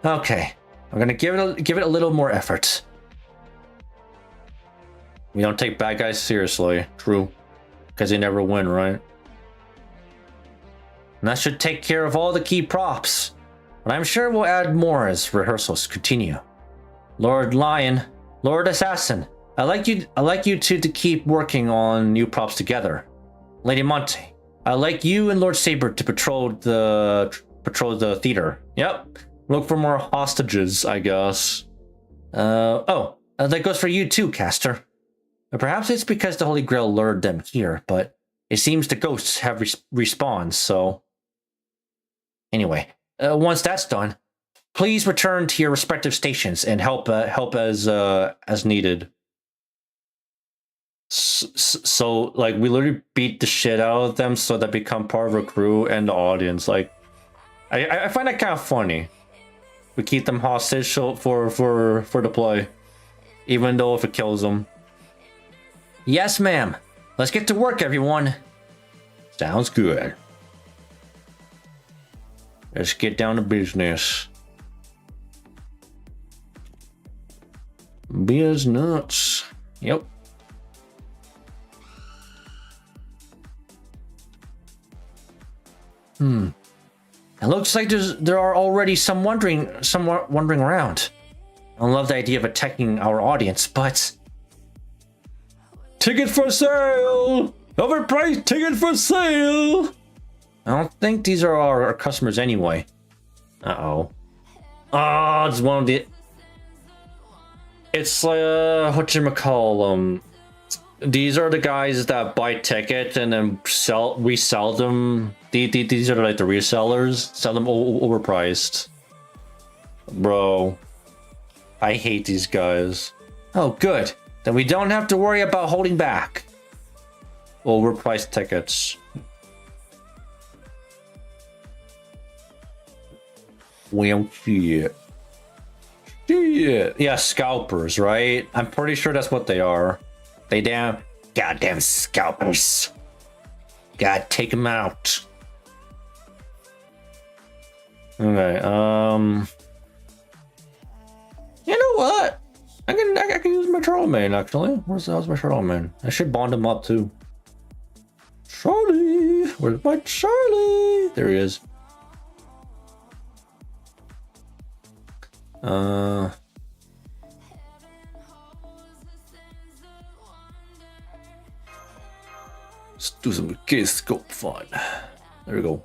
Okay, I'm gonna give it a little more effort. We don't take bad guys seriously, true, because they never win, right? And that should take care of all the key props. But I'm sure we'll add more as rehearsals continue. Lord Lion, Lord Assassin, I'd like you two to keep working on new props together. Lady Monte, I'd like you and Lord Saber to patrol the theater. Yep. Look for more hostages, I guess. That goes for you too, Caster. Perhaps it's because the Holy Grail lured them here, but it seems the ghosts have respawned, so... Anyway, once that's done, please return to your respective stations and help as needed. So, like, we literally beat the shit out of them so they become part of our crew and the audience. Like, I find that kind of funny. We keep them hostage for the play, even though if it kills them. Yes, ma'am. Let's get to work, everyone. Sounds good. Let's get down to business. Business. Yep. It looks like there are already some wandering around. I love the idea of attacking our audience, but... Ticket for sale! Overpriced ticket for sale! I don't think these are our customers anyway. Uh-oh. Oh, it's one of the... It's whatchamacall, these are the guys that buy tickets and then resell them. These are like the resellers. Sell them overpriced. Bro. I hate these guys. Oh, good. Then we don't have to worry about holding back. Overpriced tickets. Well, shit. Shit. Yeah, scalpers, right? I'm pretty sure that's what they are. They goddamn scalpers. Gotta take them out. Okay, you know what? I can use my Charlemagne actually. How's my Charlemagne? I should bond him up too. Charlie! Where's my Charlie? There he is. Let's do some case scope fun. There we go.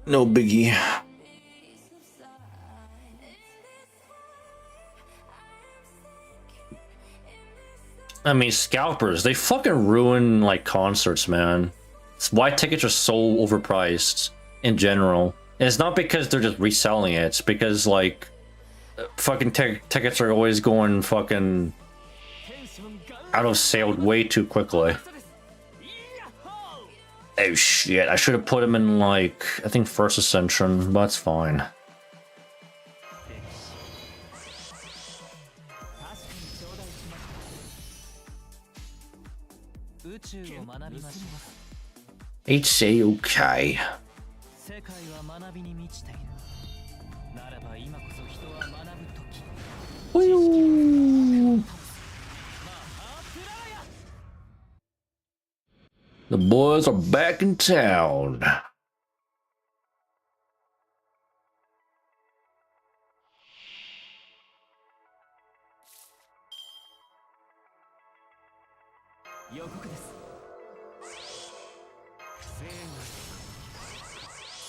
No biggie. I mean, scalpers, they fucking ruin like concerts, man. It's why tickets are so overpriced in general. And it's not because they're just reselling it, it's because like fucking tickets are always going fucking out of sale way too quickly. Oh shit, I should have put him in like, I think first ascension, but that's fine. It's okay. Woo. The boys are back in town.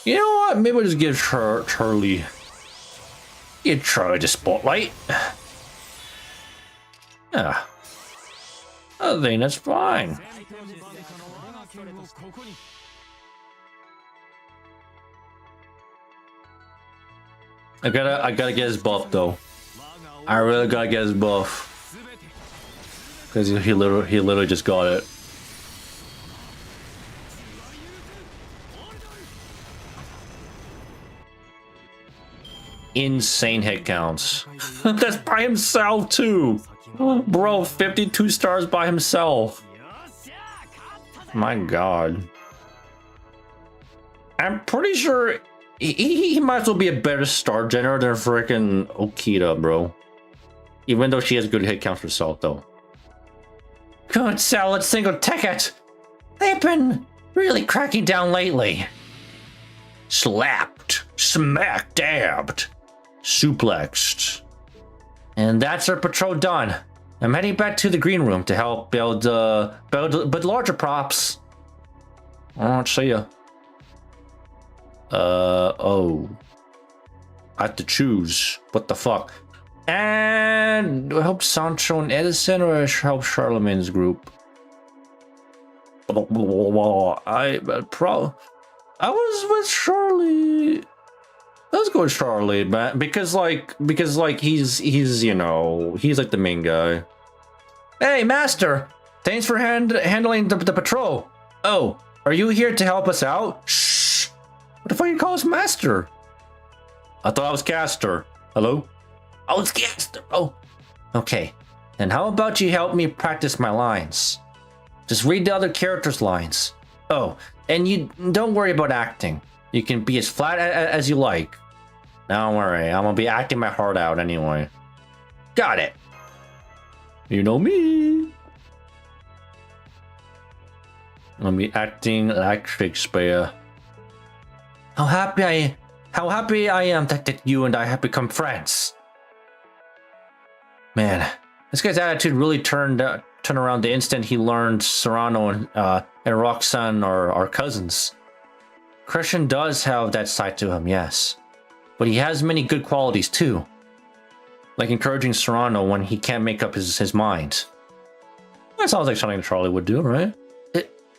You know what? Maybe I'll just give Charlie the spotlight. Yeah. I think that's fine. I gotta get his buff though. I really gotta get his buff. Because he literally just got it. Insane hit counts. That's by himself too. Bro, 52 stars by himself. My god. I'm pretty sure he might as well be a better star generator than freaking Okita, bro. Even though she has good hit counts herself, though. Couldn't sell a single ticket. They've been really cracking down lately. Slapped, smack dabbed, suplexed. And that's our patrol done. I'm heading back to the green room to help build larger props. Alright, see ya. Oh. I have to choose. What the fuck? And do I help Sancho and Edison or help Charlemagne's group? I was with Charlie. Let's go with Charlie, man, because he's you know, he's like the main guy. Hey, Master! Thanks for handling the patrol. Oh, are you here to help us out? Shh! What the fuck you call us Master? I thought I was Caster. Hello? Oh, it's Caster. Oh, okay. Then how about you help me practice my lines? Just read the other characters' lines. Oh, and you don't worry about acting. You can be as flat as you like. Don't worry, I'm gonna be acting my heart out anyway. Got it. You know me. I'm gonna be acting like Shakespeare. How happy I am that you and I have become friends. Man, this guy's attitude really turned around the instant he learned Serrano and Roxanne are cousins. Christian does have that side to him, yes. But he has many good qualities too. Like encouraging Serrano when he can't make up his mind. That sounds like something Charlie would do, right?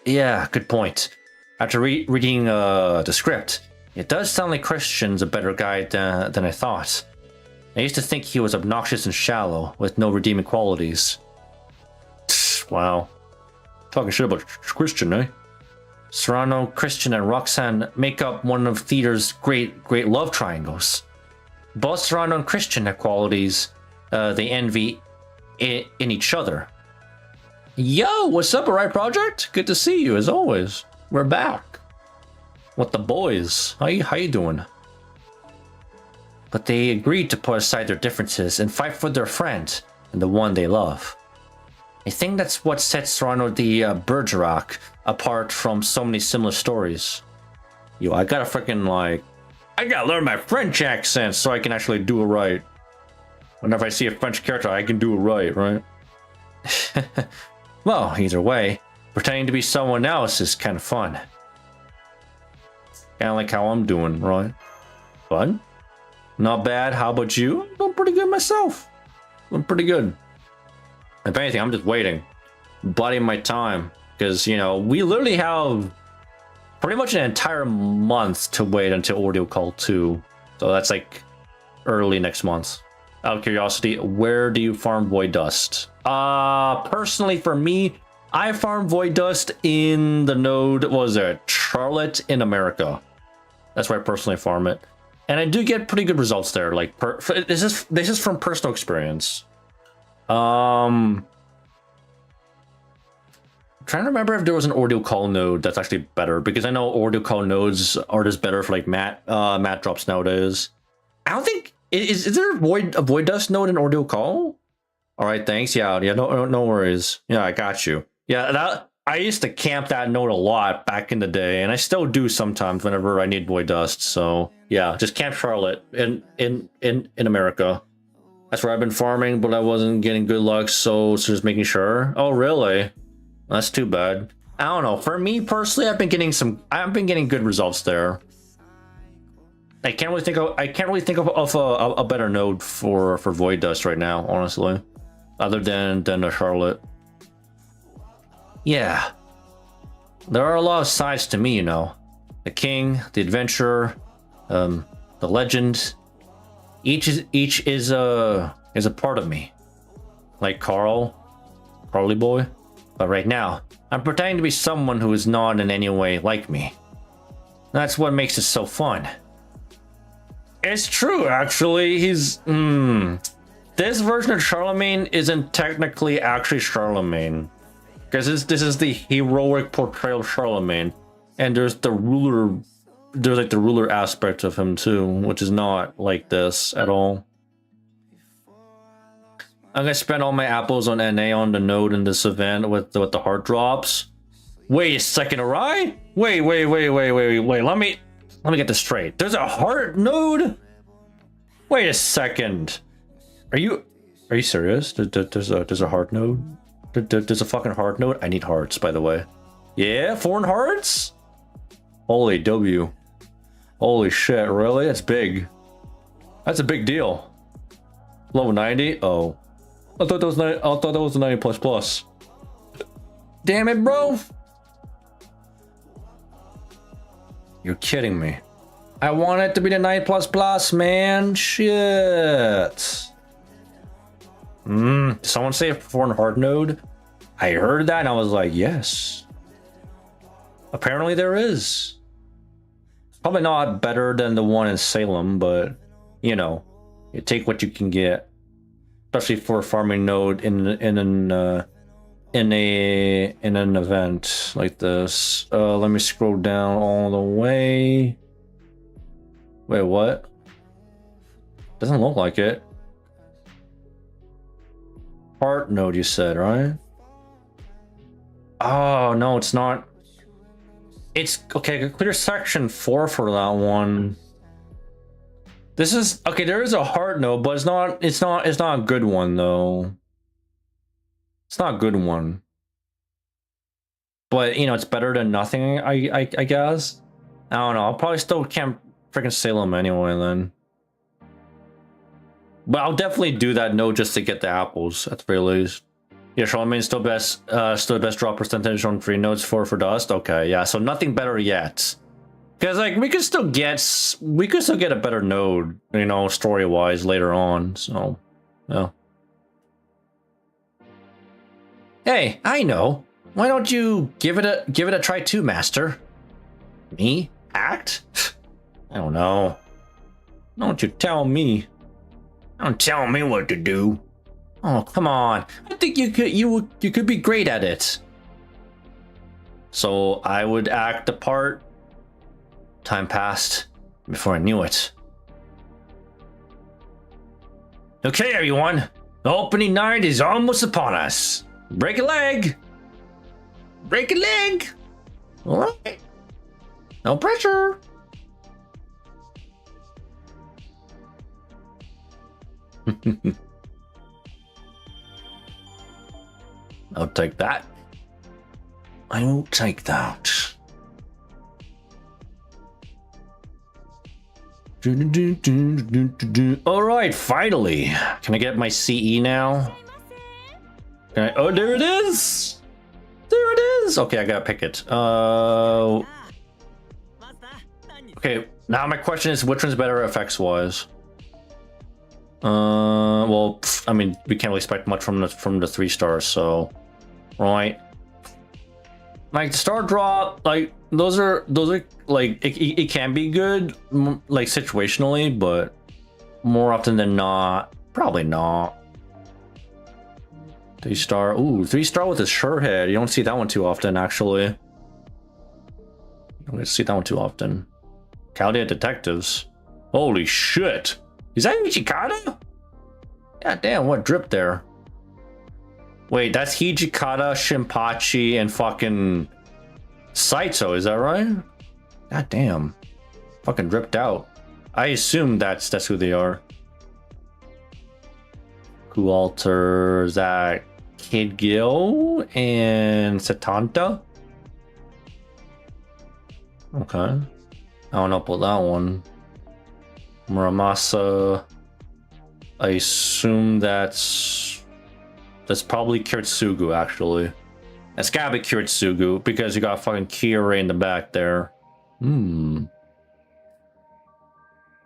Yeah, good point. After reading the script, it does sound like Christian's a better guy than I thought. I used to think he was obnoxious and shallow, with no redeeming qualities. Wow. Talking shit about Christian, eh? Serrano, Christian, and Roxanne make up one of theater's great love triangles. Both Serrano and Christian have qualities they envy in each other. Yo, what's up, Alright Project? Good to see you, as always. We're back. What the boys? How you doing? But they agreed to put aside their differences and fight for their friend and the one they love. I think that's what sets Serrano the Bergerac apart from so many similar stories. Yo, I gotta freaking I gotta learn my French accent so I can actually do it right. Whenever I see a French character, I can do it right? Well, either way, pretending to be someone else is kind of fun. Kind of like how I'm doing, right? Fun? Not bad. How about you? I'm doing pretty good myself. I'm pretty good. If anything, I'm just waiting. Biding my time. Because, you know, we literally have pretty much an entire month to wait until Audio Call 2. So that's like early next month. Out of curiosity, where do you farm Void Dust? Personally for me, I farm Void Dust in the node, what was it? Charlotte in America. That's where I personally farm it. And I do get pretty good results there. Like, this is from personal experience. I'm trying to remember if there was an Ordeal Call node that's actually better, because I know Ordeal Call nodes are just better for like mat drops nowadays. I don't think is there a Void Dust node in Ordeal Call? All right, thanks. Yeah, no worries. Yeah, I got you. Yeah, I used to camp that node a lot back in the day, and I still do sometimes whenever I need Void Dust. So yeah, just camp Charlotte in America. That's where I've been farming, but I wasn't getting good luck, so just making sure. Oh, really? That's too bad. I don't know. For me personally, I've been getting good results there. I can't really think of a better node for Void Dust right now, honestly, other than the Charlotte. Yeah, there are a lot of sides to me, you know. The king, the adventurer, the legend. Each is a part of me. Like Carly boy. But right now, I'm pretending to be someone who is not in any way like me. That's what makes it so fun. It's true, actually. This version of Charlemagne isn't technically actually Charlemagne, because this is the heroic portrayal of Charlemagne, and there's the ruler. There's like the ruler aspect of him too, which is not like this at all. I'm gonna spend all my apples on NA on the node in this event with the heart drops. Wait a second, alright? Wait. Let me get this straight. There's a heart node? Wait a second. Are you serious? There's a heart node? There's a fucking heart node? I need hearts, by the way. Yeah, 4 hearts? Holy W. Holy shit, really? That's big. That's a big deal. Level 90? Oh. I thought that was a 90 plus. Damn it, bro. You're kidding me. I want it to be the 90 plus, man. Shit. Someone say a 4 heart node? I heard that and I was like, yes. Apparently there is. Probably not better than the one in Salem, but you know, you take what you can get, especially for a farming node in an event like this. Let me scroll down all the way. Wait, what? Doesn't look like it. Heart node, you said, right? Oh no, it's not. It's okay. Clear section 4 for that one. This is okay. There is a heart node, but it's not a good one though. It's not a good one. But you know, it's better than nothing. I guess. I don't know. I'll probably still camp freaking Salem anyway then. But I'll definitely do that node just to get the apples at the very least. Yeah, Charlemagne's still best drop percentage on 3 nodes for dust. Okay, yeah, so nothing better yet Because like we could still get a better node, you know, story wise later on. So, yeah. Hey, I know. Why don't you give it a try too, Master? Me? Act? I don't know. Don't you tell me. Don't tell me what to do. Oh, come on. I think you could be great at it. So I would act the part. Time passed before I knew it. Okay, everyone. The opening night is almost upon us. Break a leg. Break a leg. All right. No pressure. I'll take that. I will take that. All right, finally. Can I get my CE now? Oh, there it is. There it is. Okay, I gotta pick it. Okay, now my question is, which one's better effects wise? Well, I mean, we can't really expect much from the 3 stars, so right. Like the star drop, like those are like it can be good, like situationally, but more often than not, probably not. 3 star, ooh, 3 star with a sure head. You don't see that one too often, actually. You don't see that one too often. Caldea detectives. Holy shit! Is that Hijikata? God damn, what drip there? Wait, that's Hijikata, Shinpachi, and fucking Saito, is that right? God damn. Fucking dripped out. I assume that's who they are. Who alters that? Kid Gil and Satanta? Okay. I don't know about that one. Muramasa. I assume that's probably Kiritsugu, actually. That's gotta be Kiritsugu because you got fucking Kira in the back there.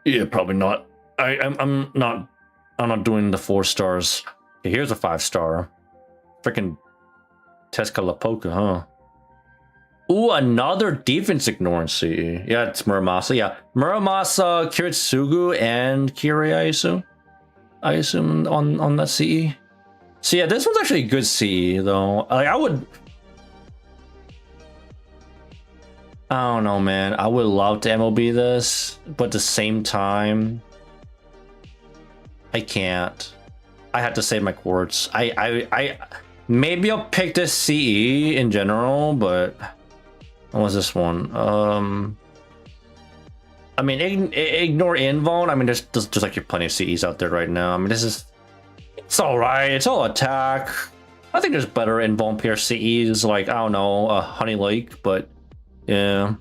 Yeah, probably not. I'm not doing the 4 stars. Okay, here's a 5 star. Freaking Tezuka Lapoka, huh? Ooh, another defense ignorance CE. Yeah, it's Muramasa. Yeah, Muramasa, Kiritsugu, and Kiri, I assume. On that CE. So yeah, this one's actually a good CE though. Like I don't know, man. I would love to MOB this, but at the same time, I can't. I have to save my quartz. I maybe I'll pick this CE in general, but what was this one? I mean, ignore invuln. I mean, there's like plenty of CEs out there right now. I mean, it's all right. It's all attack. I think there's better invuln pair CEs, like I don't know, Honey Lake, but yeah.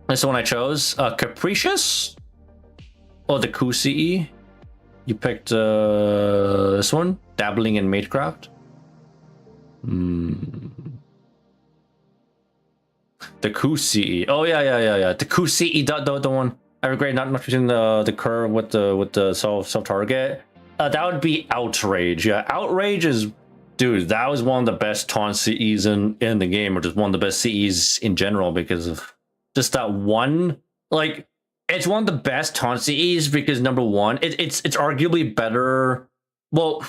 That's the one I chose. Capricious. Oh, the Ku CE. You picked this one, dabbling in Matecraft. The Ku CE. Oh yeah. The Ku CE, the one. I regret not using the curve with the self target. That would be Outrage. Yeah, Outrage is, dude. That was one of the best taunt CEs in the game, or just one of the best CEs in general because of just that one. Like, it's one of the best taunt CEs because number one, it's arguably better. Well,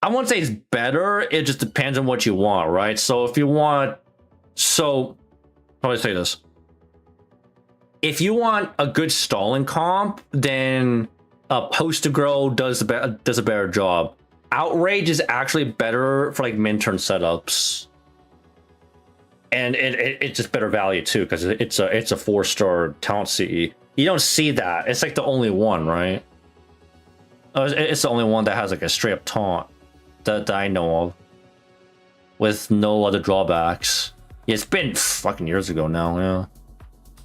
I won't say it's better. It just depends on what you want, right? So if you want, how do I say this? If you want a good stalling comp, then Poster Grow does a better job. Outrage is actually better for like min-turn setups, and it's just better value too because it's a 4-star talent CE. You don't see that. It's like the only one, right? It's the only one that has like a straight up taunt that I know of, with no other drawbacks. Yeah, it's been fucking years ago now. Yeah.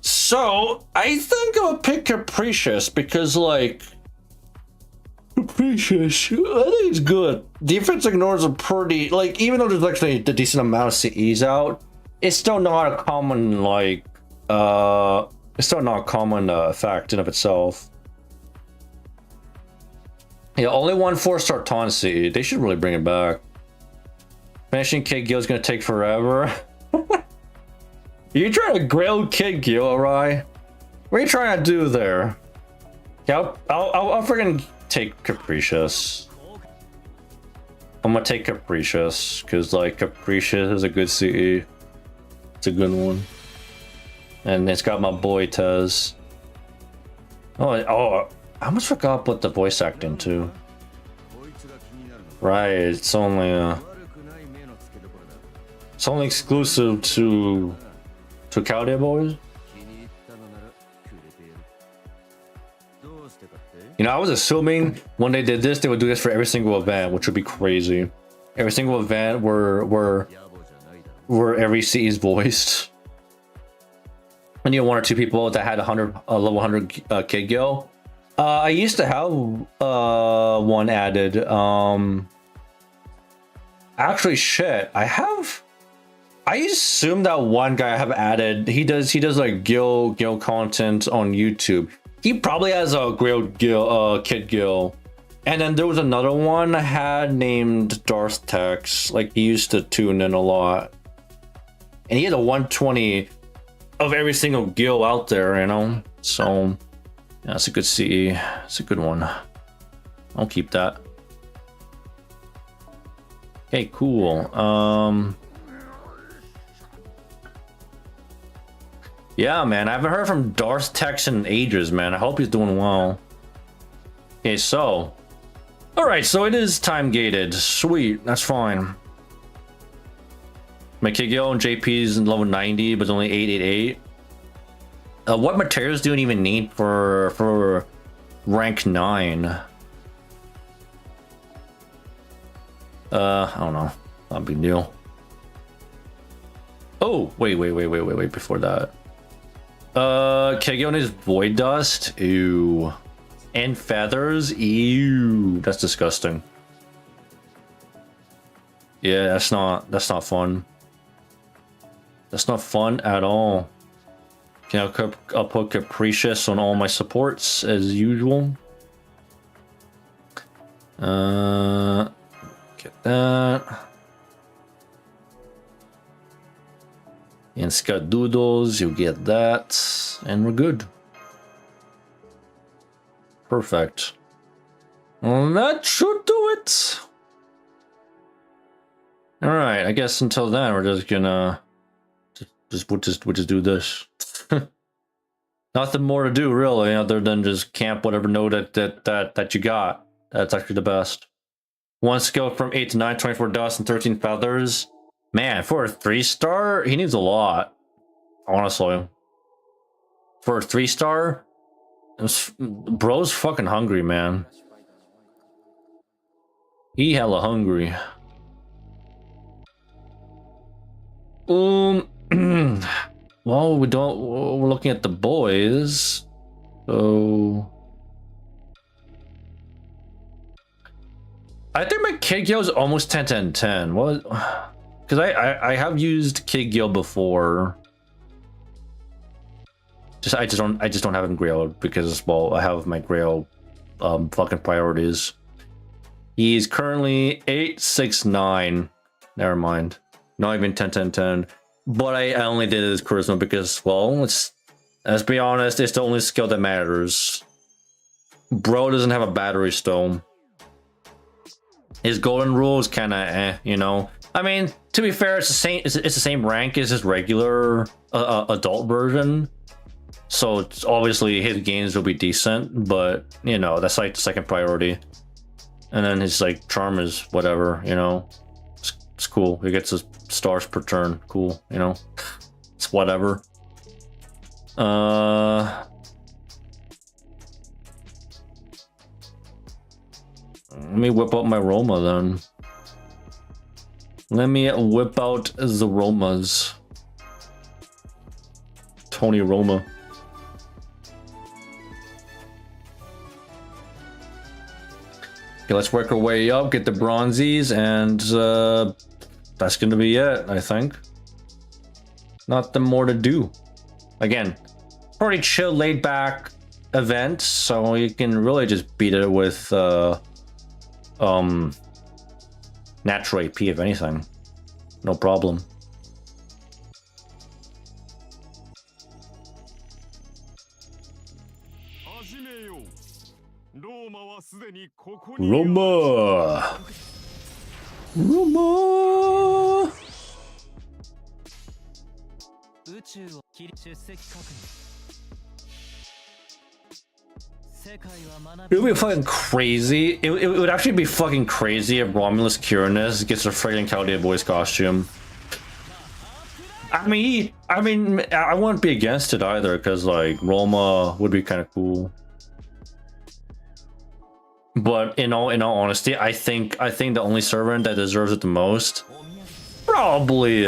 So I think I'll pick Capricious because like. Capricious, I think it's good. Defense ignores are pretty, like, even though there's actually a decent amount of CEs out, it's still not a common, like, It's still not a common fact in of itself. Yeah, only one 4-star taunt CE. They should really bring it back. Finishing Kid Gil is gonna take forever. You trying to grill Kid Gil, alright? What are you trying to do there? Yeah, I'll freaking take Capricious. I'm gonna take Capricious because like Capricious is a good CE. It's a good one, and it's got my boy Tez. Oh, I almost forgot about the voice acting too. Right, it's only exclusive to Cowday Boys. You know, I was assuming when they did this, they would do this for every single event, which would be crazy. Every single event where every CE is voiced. And you know, one or two people that had level 100 Kid Gil. I used to have one added. Actually, shit, I assume that one guy I have added. He does like Gil content on YouTube. He probably has a grilled Kid Gil. And then there was another one I had named Darth Tex. Like, he used to tune in a lot. And he had a 120 of every single Gil out there, you know? So, yeah, it's a good CE. It's a good one. I'll keep that. Okay, cool. Yeah, man, I haven't heard from Darth Tex in ages, man. I hope he's doing well. Okay, so. Alright, so it is time gated. Sweet, that's fine. My Kid Gil and JP's in level 90, but only 888. What materials do you even need for rank 9? I don't know. Not a big deal. Oh, wait, before that. Kid Gil and his Void Dust, ew. And feathers, ew. That's disgusting. Yeah, that's not fun. That's not fun at all. Okay, I'll put Capricious on all my supports as usual. Get that. And Skadoodles, you get that, and we're good. Perfect. Well, that should do it. All right, I guess until then we're just gonna we'll just do this. Nothing more to do really, other than just camp whatever node that you got. That's actually the best. One skill from 8 to 9, 24 dust and 13 feathers. Man, for a 3-star, he needs a lot. Honestly. For a 3-star, bro's fucking hungry, man. He hella hungry. Well, we're looking at the boys. So I think my Kid Gil is almost 10-10-10. What? Because I have used Kid Gil before. I just don't have him grailed because, well, I have my grail fucking priorities. He's currently 869. Never mind. Not even 10-10-10. But I only did his charisma because, well, let's be honest, it's the only skill that matters. Bro doesn't have a battery stone. His golden rule is kind of you know. I mean, to be fair, it's the same. It's the same rank as his regular adult version. So it's obviously his gains will be decent, but you know that's like the second priority. And then his like charm is whatever, you know. It's cool. He gets his stars per turn. Cool, you know. It's whatever. Let me whip out my Roma then. Let me whip out the Romas. Tony Roma. Okay, let's work our way up, get the bronzies, and that's gonna be it, I think. Nothing more to do. Again, pretty chill, laid back event, so you can really just beat it with natural AP if anything. No problem. Roma! Roma! It would be fucking crazy. It would actually be fucking crazy if Romulus Curanus gets a friggin' Chaldean Boy's costume. I mean, I wouldn't be against it either, because like Roma would be kind of cool. But in all honesty, I think the only servant that deserves it the most, probably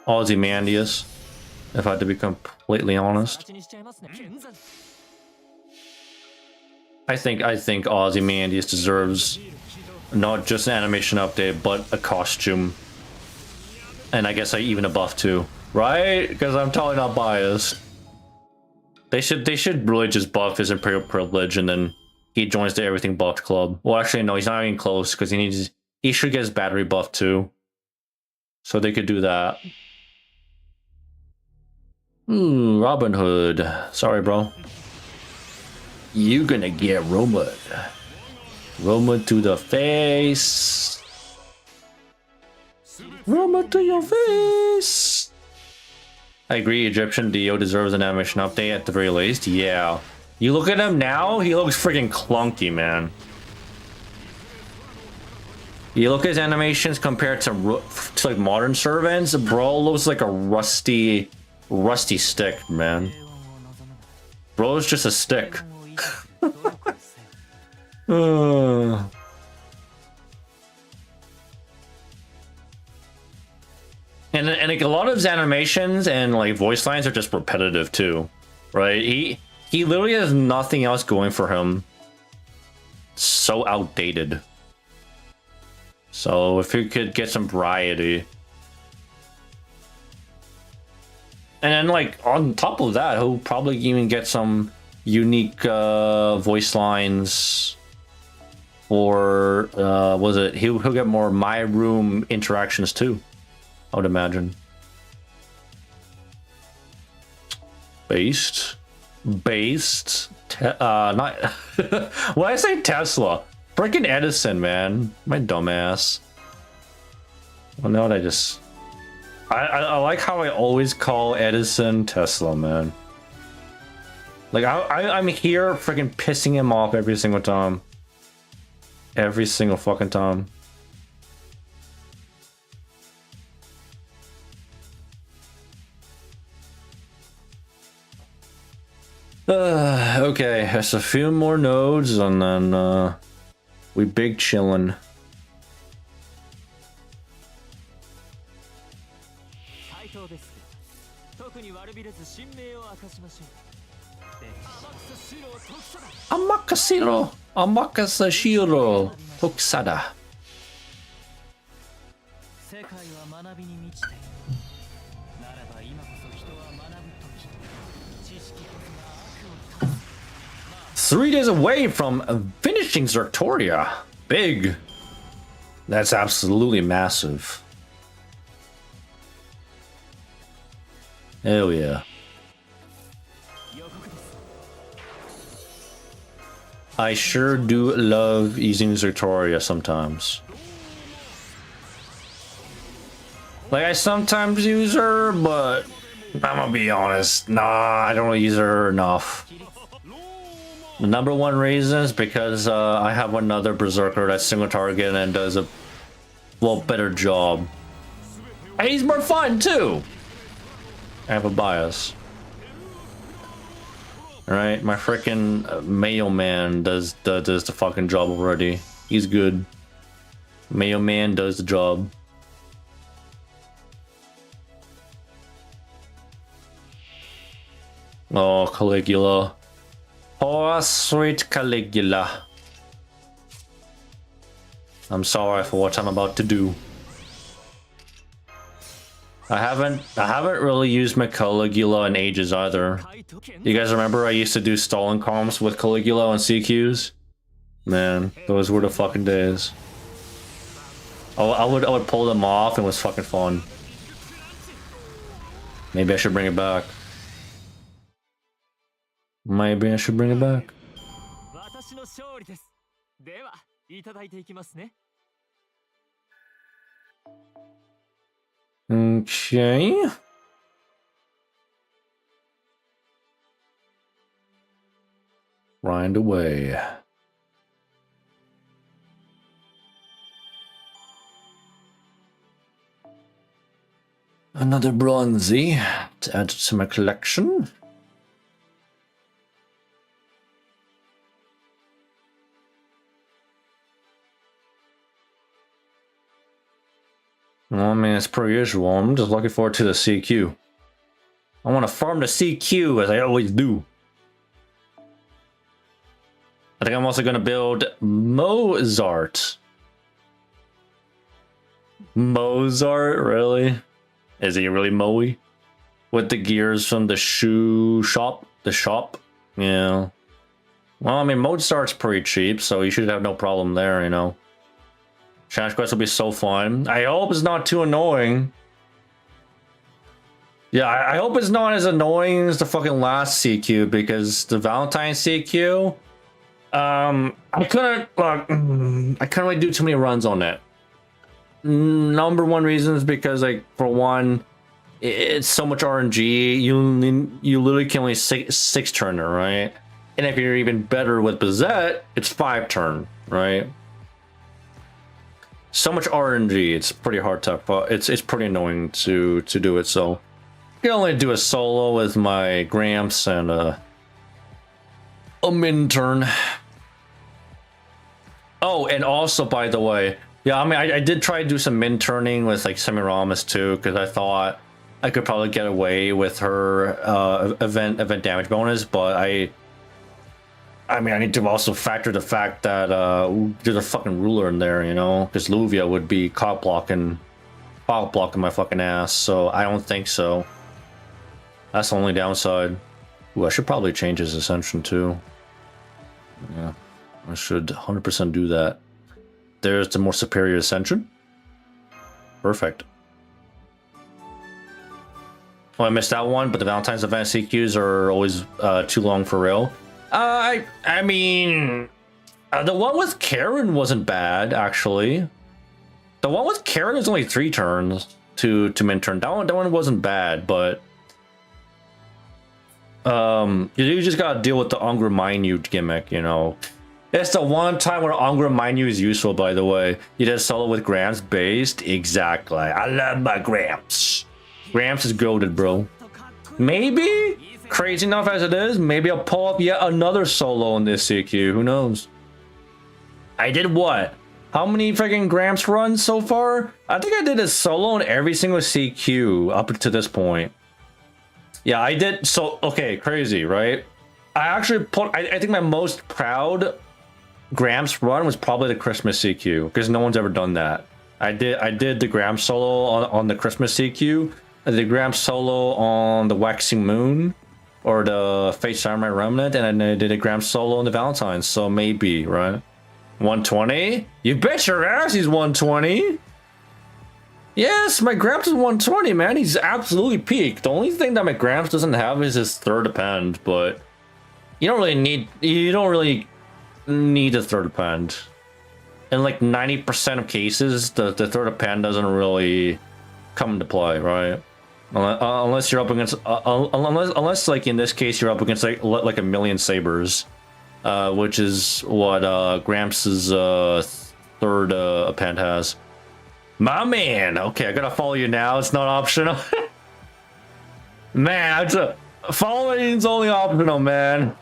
Ozymandias, if I had to be completely honest. I think Ozymandias deserves not just an animation update, but a costume. And I guess even a buff too, right? Because I'm totally not biased. They should really just buff his Imperial Privilege and then he joins the Everything Buffed Club. Well, actually, no, he's not even close because he should get his battery buff too. So they could do that. Robin Hood. Sorry, bro. You gonna get Roma. Roma to the face. Roma to your face. I agree, Egyptian Dio deserves an animation update at the very least. Yeah. You look at him now, he looks freaking clunky, man. You look at his animations compared to like modern servants, bro looks like a rusty stick, man. Bro's just a stick. And like a lot of his animations and like voice lines are just repetitive too, right? He literally has nothing else going for him. So outdated. So if you could get some variety. And then like on top of that, he'll probably even get some unique voice lines. Or was it he'll get more My Room interactions too, I would imagine. Not why I say Tesla, freaking Edison, man, my dumbass. Well, no, I like how I always call Edison Tesla, man. Like I'm here freaking pissing him off every single time. Every single fucking time. Okay, there's a few more nodes and then we big chillin'. Amakasashiro Tokusada. 3 days away from finishing Zertoria. Big. That's absolutely massive. Hell yeah. I sure do love using Zertoria sometimes. Like, I sometimes use her, but I'm gonna be honest, nah, I don't use her enough. The number one reason is because I have another Berserker that's single target and does a better job. And he's more fun too. I have a bias. Alright, my freaking mailman does the fucking job already. He's good. Mailman does the job. Oh, Caligula. Oh, sweet Caligula. I'm sorry for what I'm about to do. I haven't really used my Caligula in ages either. You guys remember I used to do stalling comms with Caligula and CQs? Man, those were the fucking days. I would pull them off and it was fucking fun. Maybe I should bring it back. Maybe I should bring it back. Okay. Grind away. Another bronzy to add to my collection. Well, I mean, it's per usual. I'm just looking forward to the CQ. I want to farm the CQ as I always do. I think I'm also going to build Mozart. Mozart, really? Is he really Moe? With the gears from the shoe shop? The shop? Yeah. Well, I mean, Mozart's pretty cheap, so you should have no problem there, you know. Challenge quest will be so fun. I hope it's not too annoying. Yeah, I hope it's not as annoying as the fucking last CQ, because the Valentine's CQ, I couldn't really do too many runs on it. Number one reason is because, like, for one, it's so much RNG. You literally can only six turner, right? And if you're even better with Bazette, it's 5 turn, right? So much RNG, it's pretty hard to, it's pretty annoying to do it. So I can only do a solo with my Gramps and a min turn. Oh, and also, by the way, yeah, I mean, I did try to do some min turning with like Semiramis too, because I thought I could probably get away with her event damage bonus, but I mean, I need to also factor the fact that there's a fucking ruler in there, you know, because Luvia would be cock blocking my fucking ass, so I don't think so. That's the only downside. Ooh, I should probably change his ascension too. Yeah, I should 100% do that. There's the more superior ascension. Perfect. Oh, I missed that one, but the Valentine's event CQs are always too long for real. I mean, the one with Karen wasn't bad, actually. The one with Karen is only 3 turns to min turn. That one wasn't bad, but you just gotta deal with the Angra Minute gimmick, you know. It's the one time where Angra Minute is useful, by the way. You did solo with Gramps based? Exactly. I love my Gramps. Gramps is goated, bro. Maybe? Crazy enough as it is, maybe I'll pull up yet another solo in this CQ. Who knows? I did what? How many freaking Gramps runs so far? I think I did a solo in every single CQ up to this point. Yeah, I did. So, okay, crazy, right? I actually put, I think my most proud Gramps run was probably the Christmas CQ, because no one's ever done that. I did the Gramps solo on the Christmas CQ, I did the Gramps solo on the Waxing Moon, or the Fate Samurai Remnant, and I did a Gramps solo on the Valentine's, so maybe, right? 120? You bet your ass he's 120! Yes, my Gramps is 120, man. He's absolutely peaked. The only thing that my Gramps doesn't have is his third append, but you don't really need a third append. In like 90% of cases, the third append doesn't really come into play, right? Unless you're up against, unless like in this case you're up against like a million sabers, which is what Gramps' third append has. My man, okay, I gotta follow you now. It's not optional. Man, following's only optional, man.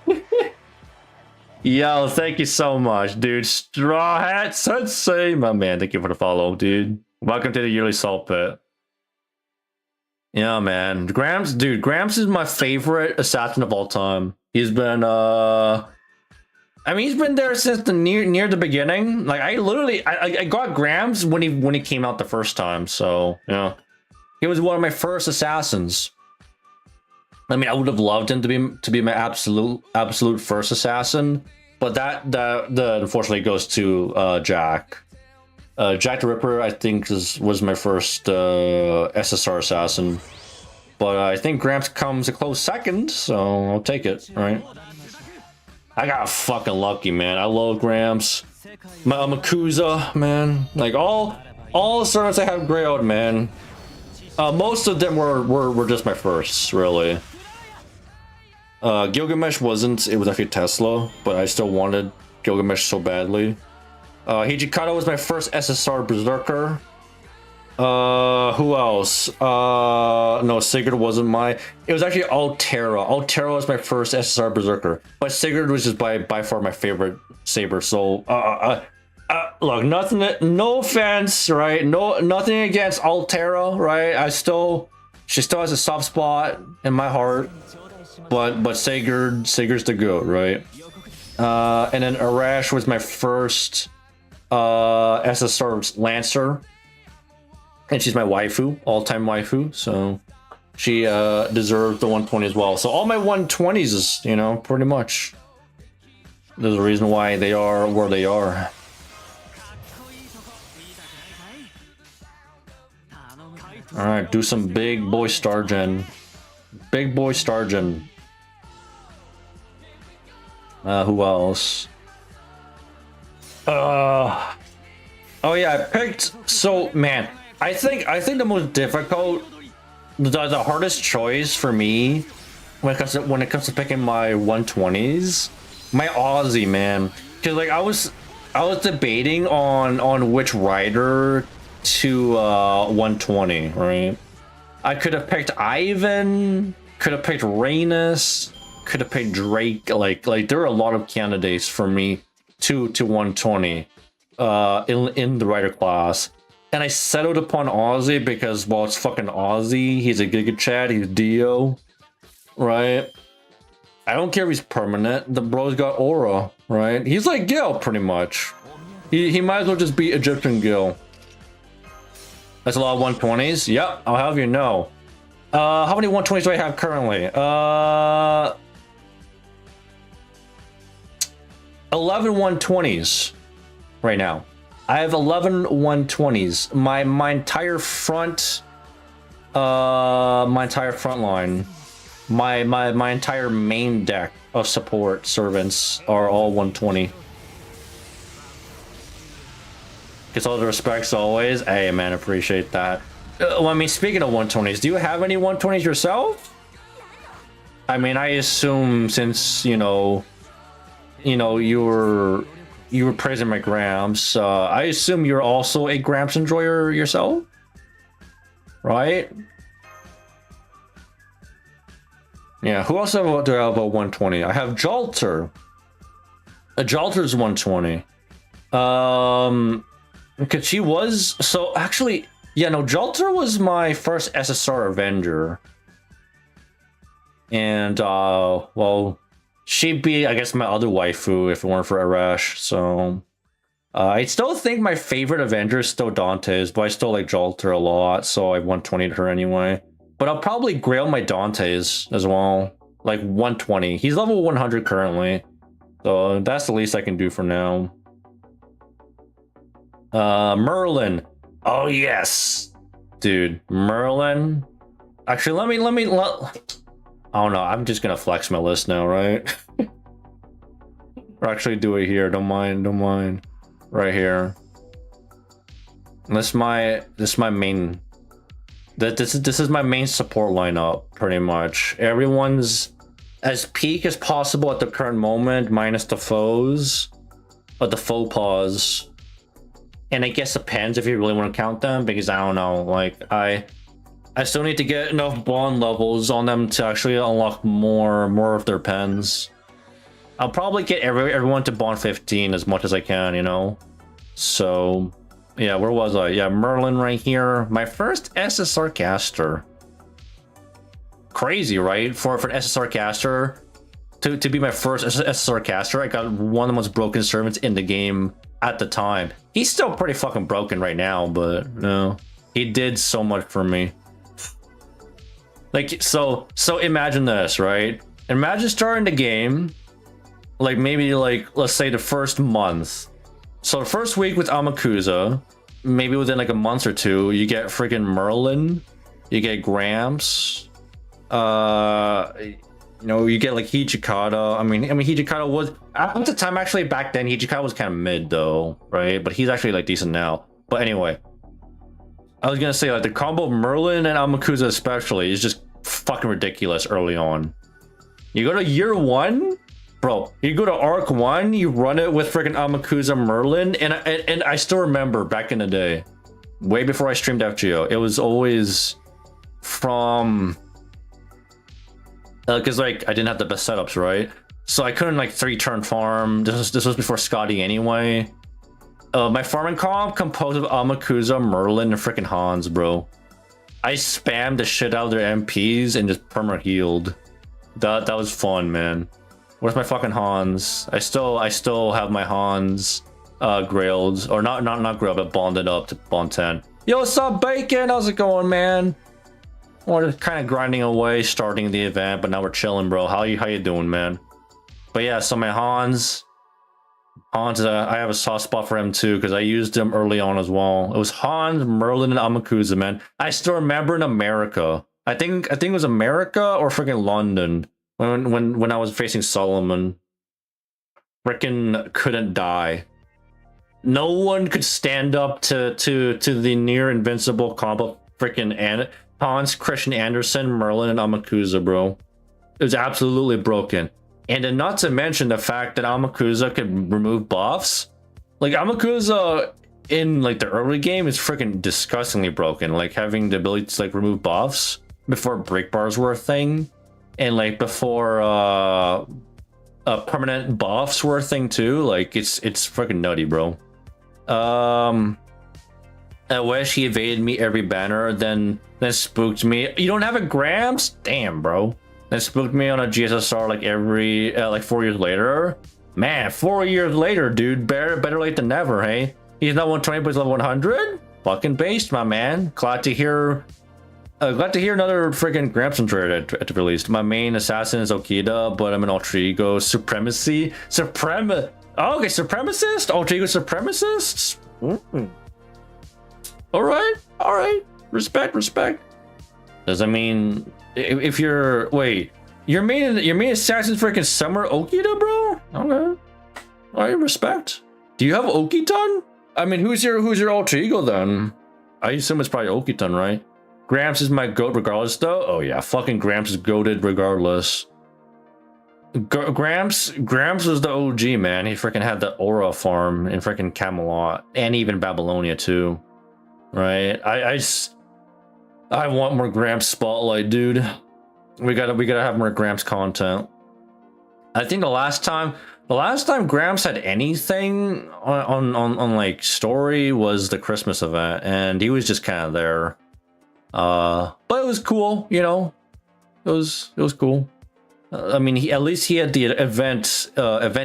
Yo, thank you so much, dude. Straw Hat Sensei, my man. Thank you for the follow, dude. Welcome to the yearly salt pit. Yeah, man. Gramps, dude, Gramps is my favorite assassin of all time. He's been, I mean, he's been there since the near the beginning. Like, I got Gramps when he came out the first time. So, yeah. He was one of my first assassins. I mean, I would have loved him to be my absolute first assassin, but that unfortunately goes to Jack. Jack the Ripper, I think, was my first SSR assassin, but I think Gramps comes a close second, so I'll take it. Right? I got fucking lucky, man. I love Gramps. My Makuza, man. Like all the servants I have grailed, man. Most of them were just my firsts, really. Gilgamesh wasn't. It was actually Tesla, but I still wanted Gilgamesh so badly. Hijikata was my first SSR Berserker. Who else? No, Sigurd wasn't my. It was actually Altera. Altera was my first SSR Berserker, but Sigurd was just by far my favorite saber. So, look, no offense, right? Nothing against Altera, right? She still has a soft spot in my heart, but Sigurd's the goat, right? And then Arash was my first SSR Lancer. And she's my waifu, all-time waifu, so she deserves the 120 as well. So all my 120s is, you know, pretty much. There's a reason why they are where they are. Alright, do some big boy star gen. Big boy star gen. Who else? Oh yeah, I picked, so man, I think the most difficult, the hardest choice for me when it comes to picking my 120s, my Aussie, man. Cause like I was debating on which rider to 120, right? I could have picked Ivan, could have picked Rhaenys, could have picked Drake. Like there are a lot of candidates for me to 120 in the rider class. And I settled upon Aussie because, well, it's fucking Aussie. He's a Giga Chad. He's Dio, right? I don't care if he's permanent. The bro's got aura, right? He's like Gil, pretty much. He might as well just be Egyptian Gil. That's a lot of 120s. Yep, I'll have you know. How many 120s do I have currently? 11 120s right now. I have 11 120s. My entire front, line, my entire main deck of support servants are all 120. Gets all the respects always. Hey man, appreciate that. Well, I mean, speaking of 120s, do you have any 120s yourself? I mean, I assume since you were praising my Gramps, I assume you're also a Gramps enjoyer yourself, right? Yeah, who else do I have about 120? I have Jalter. Jalter's 120. Because she was, so actually, yeah, no, Jalter was my first SSR Avenger. And, well, she'd be, I guess, my other waifu if it weren't for Arash. So I still think my favorite Avenger is still Dante's, but I still like Jalter a lot, so I 120'd her anyway. But I'll probably grail my Dante's as well, like 120. He's level 100 currently, so that's the least I can do for now. Merlin. Oh yes, dude, Merlin. Actually, let me. Oh no, I'm just gonna flex my list now, right? Or actually do it here. Don't mind. Right here. This is my main. This is my main support lineup, pretty much. Everyone's as peak as possible at the current moment, minus the foes, but the faux pas. And I guess it depends if you really want to count them, because I don't know. Like I still need to get enough bond levels on them to actually unlock more of their pens. I'll probably get everyone to bond 15 as much as I can, you know? So, yeah, where was I? Yeah, Merlin right here. My first SSR caster. Crazy, right? For an SSR caster, to be my first SSR caster, I got one of the most broken servants in the game at the time. He's still pretty fucking broken right now, but no. He did so much for me. Like, so imagine this, right? Imagine starting the game, like maybe like, let's say the first month. So the first week with Amakusa, maybe within like a month or two, you get freaking Merlin, you get Gramps, you know, you get like Hijikata. I mean, Hijikata was at the time, actually back then, Hijikata was kind of mid though, right? But he's actually like decent now. But anyway, I was gonna say like the combo of Merlin and Amakusa especially is just fucking ridiculous early on. You go to year one, bro. You go to arc one, you run it with freaking Amakusa Merlin, and I still remember back in the day, way before I streamed FGO, it was always from because like I didn't have the best setups, right? So I couldn't like 3-turn farm. This was before Scotty anyway. My farming comp composed of Amakusa, Merlin, and freaking Hans, bro. I spammed the shit out of their MPs and just perma healed. That was fun, man. Where's my fucking Hans? I still have my Hans grailed, or not grailed, but bonded up to bond 10. Yo, what's up, Bacon? How's it going, man? We're just kind of grinding away, starting the event, but now we're chilling, bro. How you doing, man? But yeah, so my Hans, I have a soft spot for him too, because I used him early on as well. It was Hans, Merlin, and Amakusa, man. I still remember in America. I think it was America or freaking London when I was facing Solomon. Freaking couldn't die. No one could stand up to the near invincible combo. Freaking Hans, Christian Andersen, Merlin, and Amakusa, bro. It was absolutely broken. And then not to mention the fact that Amakusa could remove buffs. Like Amakusa in like the early game is freaking disgustingly broken. Like having the ability to like remove buffs before break bars were a thing, and like before permanent buffs were a thing too. Like it's freaking nutty, bro. I wish he evaded me every banner, then spooked me. You don't have a Gramps? Damn, bro. Then spooked me on a GSSR like every like 4 years later. Man, 4 years later, dude. Better late than never, hey? He's not 120, but he's level 100. Fucking based, my man. Glad to hear another freaking Gramps trade at the release. My main assassin is Okida, but I'm an alter ego supremacy. Oh, okay, supremacist. Alter ego supremacists. All right. Respect. Does that mean if you're your main assassin's freaking Summer Okita, bro? Okay. All right, respect. Do you have Okiton? I mean, who's your alter ego then? I assume it's probably Okiton, right? Gramps is my goat regardless, though. Oh yeah, fucking Gramps is goated regardless. Gramps was the OG, man. He freaking had the aura farm in freaking Camelot and even Babylonia too, right? I want more Gramps spotlight, dude. We gotta have more Gramps content. I think the last time Gramps had anything on like story was the Christmas event, and he was just kind of there. But it was cool, you know. It was cool. I mean, at least he had the event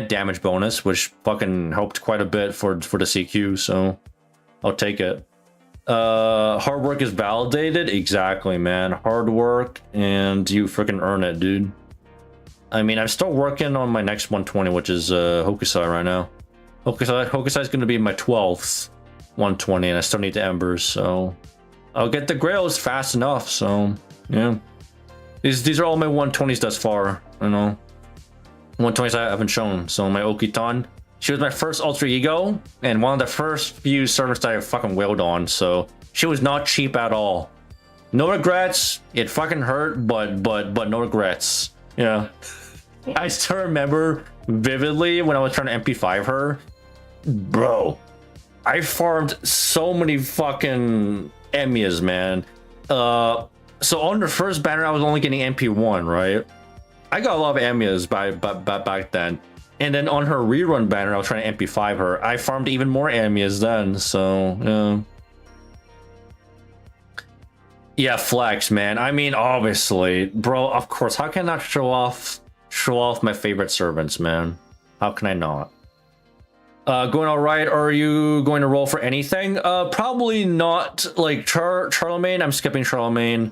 damage bonus, which fucking helped quite a bit for the CQ. So I'll take it. Hard work is validated. Exactly, man. Hard work, and you freaking earn it, dude. I mean, I'm still working on my next 120, which is Hokusai right now. Hokusai is going to be my 12th 120, and I still need the embers, so I'll get the grails fast enough. So yeah, these are all my 120s thus far. You know, 120s I haven't shown. So my Okiton, she was my first alter ego and one of the first few servers that I fucking wailed on. So she was not cheap at all. No regrets. It fucking hurt, but no regrets. Yeah. I still remember vividly when I was trying to MP5 her. Bro, I farmed so many fucking Emias, man. So on the first banner, I was only getting MP1, right? I got a lot of Emias back then. And then on her rerun banner, I was trying to MP5 her. I farmed even more Emias then, so yeah. Yeah, flex, man. I mean, obviously, bro, of course. How can I not show off my favorite servants, man? How can I not? Going all right. Are you going to roll for anything? Probably not. Like Charlemagne. I'm skipping Charlemagne.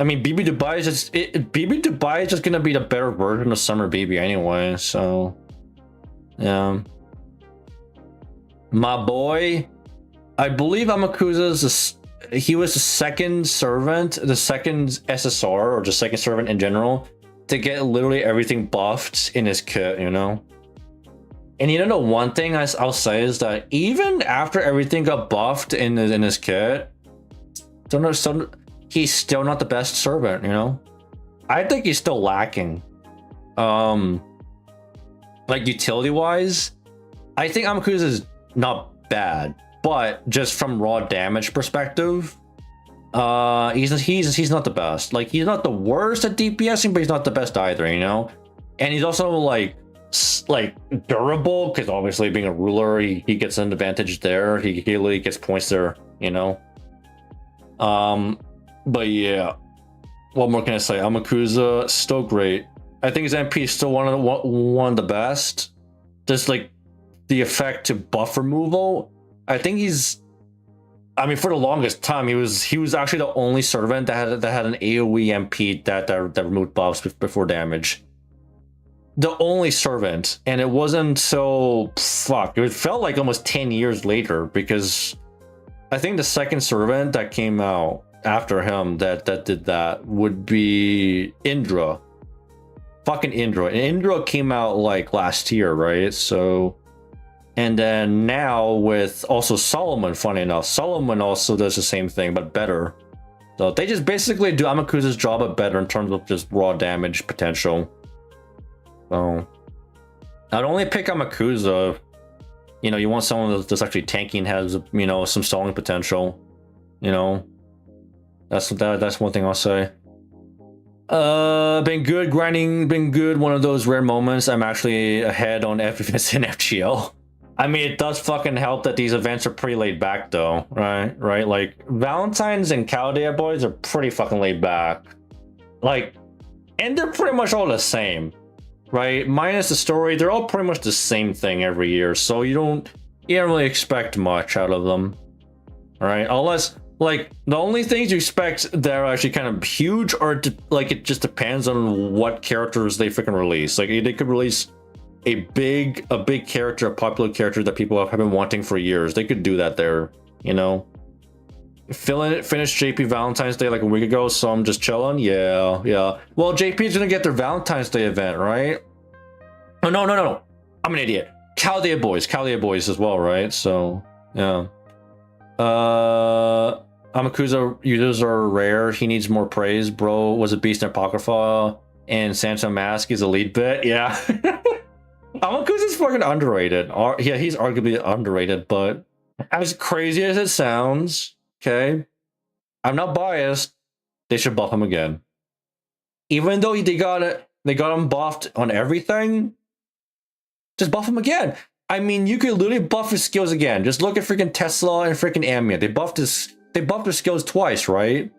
I mean, BB Dubai is just BB Dubai is just gonna be the better version of Summer BB anyway. So, yeah. My boy, I believe Amakusa's he was the second servant, the second SSR, or just second servant in general, to get literally everything buffed in his kit, you know? And you know the one thing I'll say is that even after everything got buffed in his kit, he's still not the best servant, you know? I think he's still lacking. Like utility-wise, I think Amakusa is not bad, but just from raw damage perspective, he's not the best. Like, he's not the worst at DPSing, but he's not the best either, you know? And he's also like durable, because obviously being a ruler, he gets an advantage there. He really gets points there, you know? But yeah, what more can I say? Amakusa, still great. I think his MP is still one of the best. Just like the effect to buff removal, I think he's, I mean, for the longest time, he was actually the only servant that had an AoE MP that removed buffs before damage. The only servant, and it wasn't so it felt like almost 10 years later, because I think the second servant that came out after him that did that would be Indra. Fucking Indra. And Indra came out like last year, right? So, and then now with also Solomon, funny enough, Solomon also does the same thing, but better. So they just basically do Amakusa's job but better in terms of just raw damage potential. So I'd only pick Amakusa. You know, you want someone that's actually tanky and has, you know, some stalling potential. You know, that's one thing I'll say. Been good grinding, been good. One of those rare moments. I'm actually ahead on FFS and FGL. I mean, it does fucking help that these events are pretty laid back, though, right? Right? Like Valentine's and Chaldea boys are pretty fucking laid back. Like, and they're pretty much all the same, right? Minus the story, they're all pretty much the same thing every year. So you don't really expect much out of them, all right? Unless, like, the only things you expect that are actually kind of huge are like, it just depends on what characters they freaking release. Like, they could release a big character, a popular character that people have been wanting for years. They could do that there, you know? Finished JP Valentine's Day like a week ago, so I'm just chilling. Yeah. Well, JP's gonna get their Valentine's Day event, right? Oh, no. I'm an idiot. Chaldea boys as well, right? So, yeah. Amakusa users are rare. He needs more praise. Bro was a beast in Apocrypha, and Sansa Mask is a lead bit. Yeah. Amakusa's fucking underrated. Yeah, he's arguably underrated, but as crazy as it sounds, okay, I'm not biased. They should buff him again. Even though they got him buffed on everything, just buff him again. I mean, you could literally buff his skills again. Just look at freaking Tesla and freaking Amia. They buffed their skills twice, right?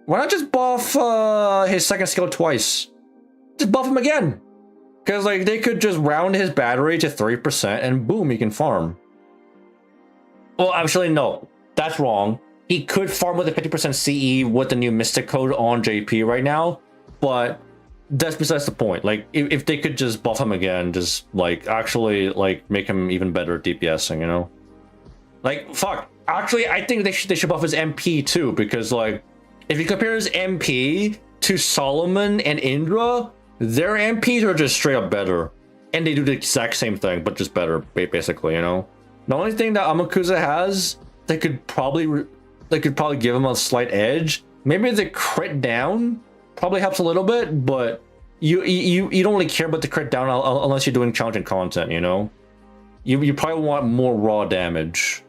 Why not just buff his second skill twice? Just buff him again. Because, like, they could just round his battery to 3% and boom, he can farm. Well, actually, no. That's wrong. He could farm with a 50% CE with the new Mystic code on JP right now, but that's besides the point. Like, if they could just buff him again, just, like, actually, like, make him even better at DPSing, you know? Like, fuck. Actually, I think they should buff his MP, too, because, like, if you compare his MP to Solomon and Indra, their MPs are just straight up better, and they do the exact same thing, but just better, basically, you know? The only thing that Amakusa has, they could probably give him a slight edge. Maybe the crit down probably helps a little bit, but you don't really care about the crit down unless you're doing challenging content, you know? You probably want more raw damage,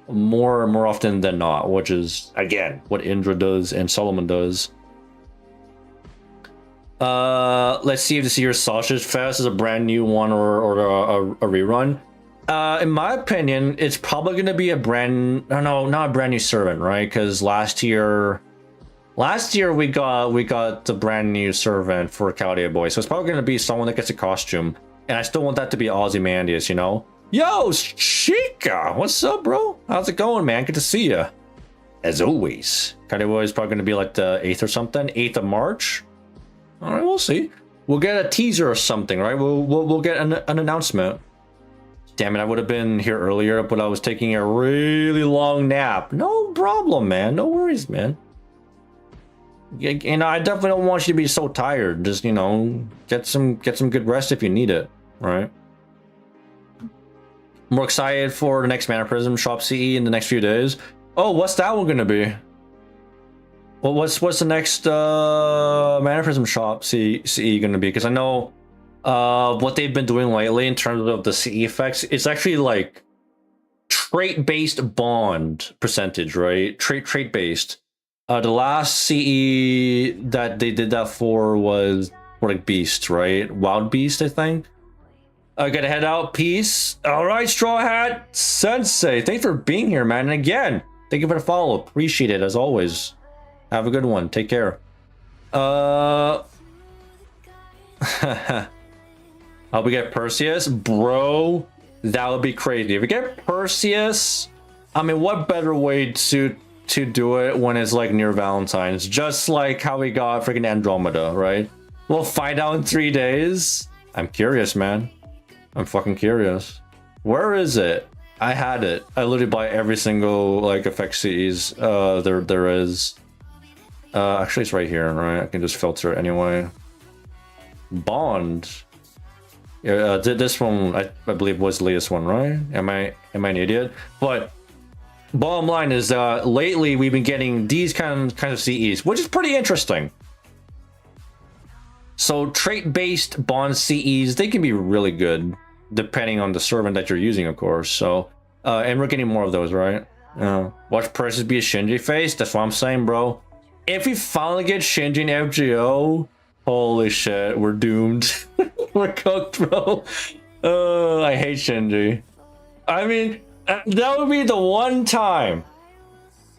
more often than not, which is, again, what Indra does and Solomon does. Let's see if this year's Sausage Fest is a brand new one or a rerun. In my opinion, it's probably going to be not a brand new servant, right? Because last year we got the brand new servant for Chaldea Boy, so it's probably going to be someone that gets a costume, and I still want that to be Ozymandias, you know? Yo, Chica, what's up, bro? How's it going, man? Good to see you. as always. Carnival is probably going to be like the 8th or something, 8th of March. All right, we'll see. We'll get a teaser or something, right? We'll get an announcement. Damn it, I would have been here earlier, but I was taking a really long nap. No problem, man. No worries, man. You know, I definitely don't want you to be so tired. Just, you know, get some good rest if you need it, right? More excited for the next Mana Prism Shop CE in the next few days. Oh, what's that one gonna be? Well, what's the next Mana Prism Shop CE gonna be? Because I know what they've been doing lately in terms of the CE effects. It's actually like trait-based bond percentage, right? Trait-based. The last CE that they did that for was for like Beast, right? Wild Beast, I think. I gotta head out. Peace. All right, Straw Hat Sensei. Thanks for being here, man. And again, thank you for the follow. Appreciate it as always. Have a good one. Take care. How we get Perseus, bro? That would be crazy. If we get Perseus, I mean, what better way to do it when it's like near Valentine's? Just like how we got freaking Andromeda, right? We'll find out in 3 days. I'm curious, man. I'm fucking curious. Where is it? I had it. I literally buy every single like effect CEs there is. Actually, it's right here, right? I can just filter it anyway. Bond. Yeah, this one I believe was the latest one, right? Am I an idiot? But bottom line is lately we've been getting these kinds of CEs, which is pretty interesting. So trait-based bond CEs, they can be really good depending on the servant that you're using, of course. So and we're getting more of those, right? Watch Perseus be a Shinji face. That's what I'm saying, bro. If we finally get Shinji in FGO, holy shit, we're doomed. We're cooked, bro. I hate Shinji. I mean, that would be the one time.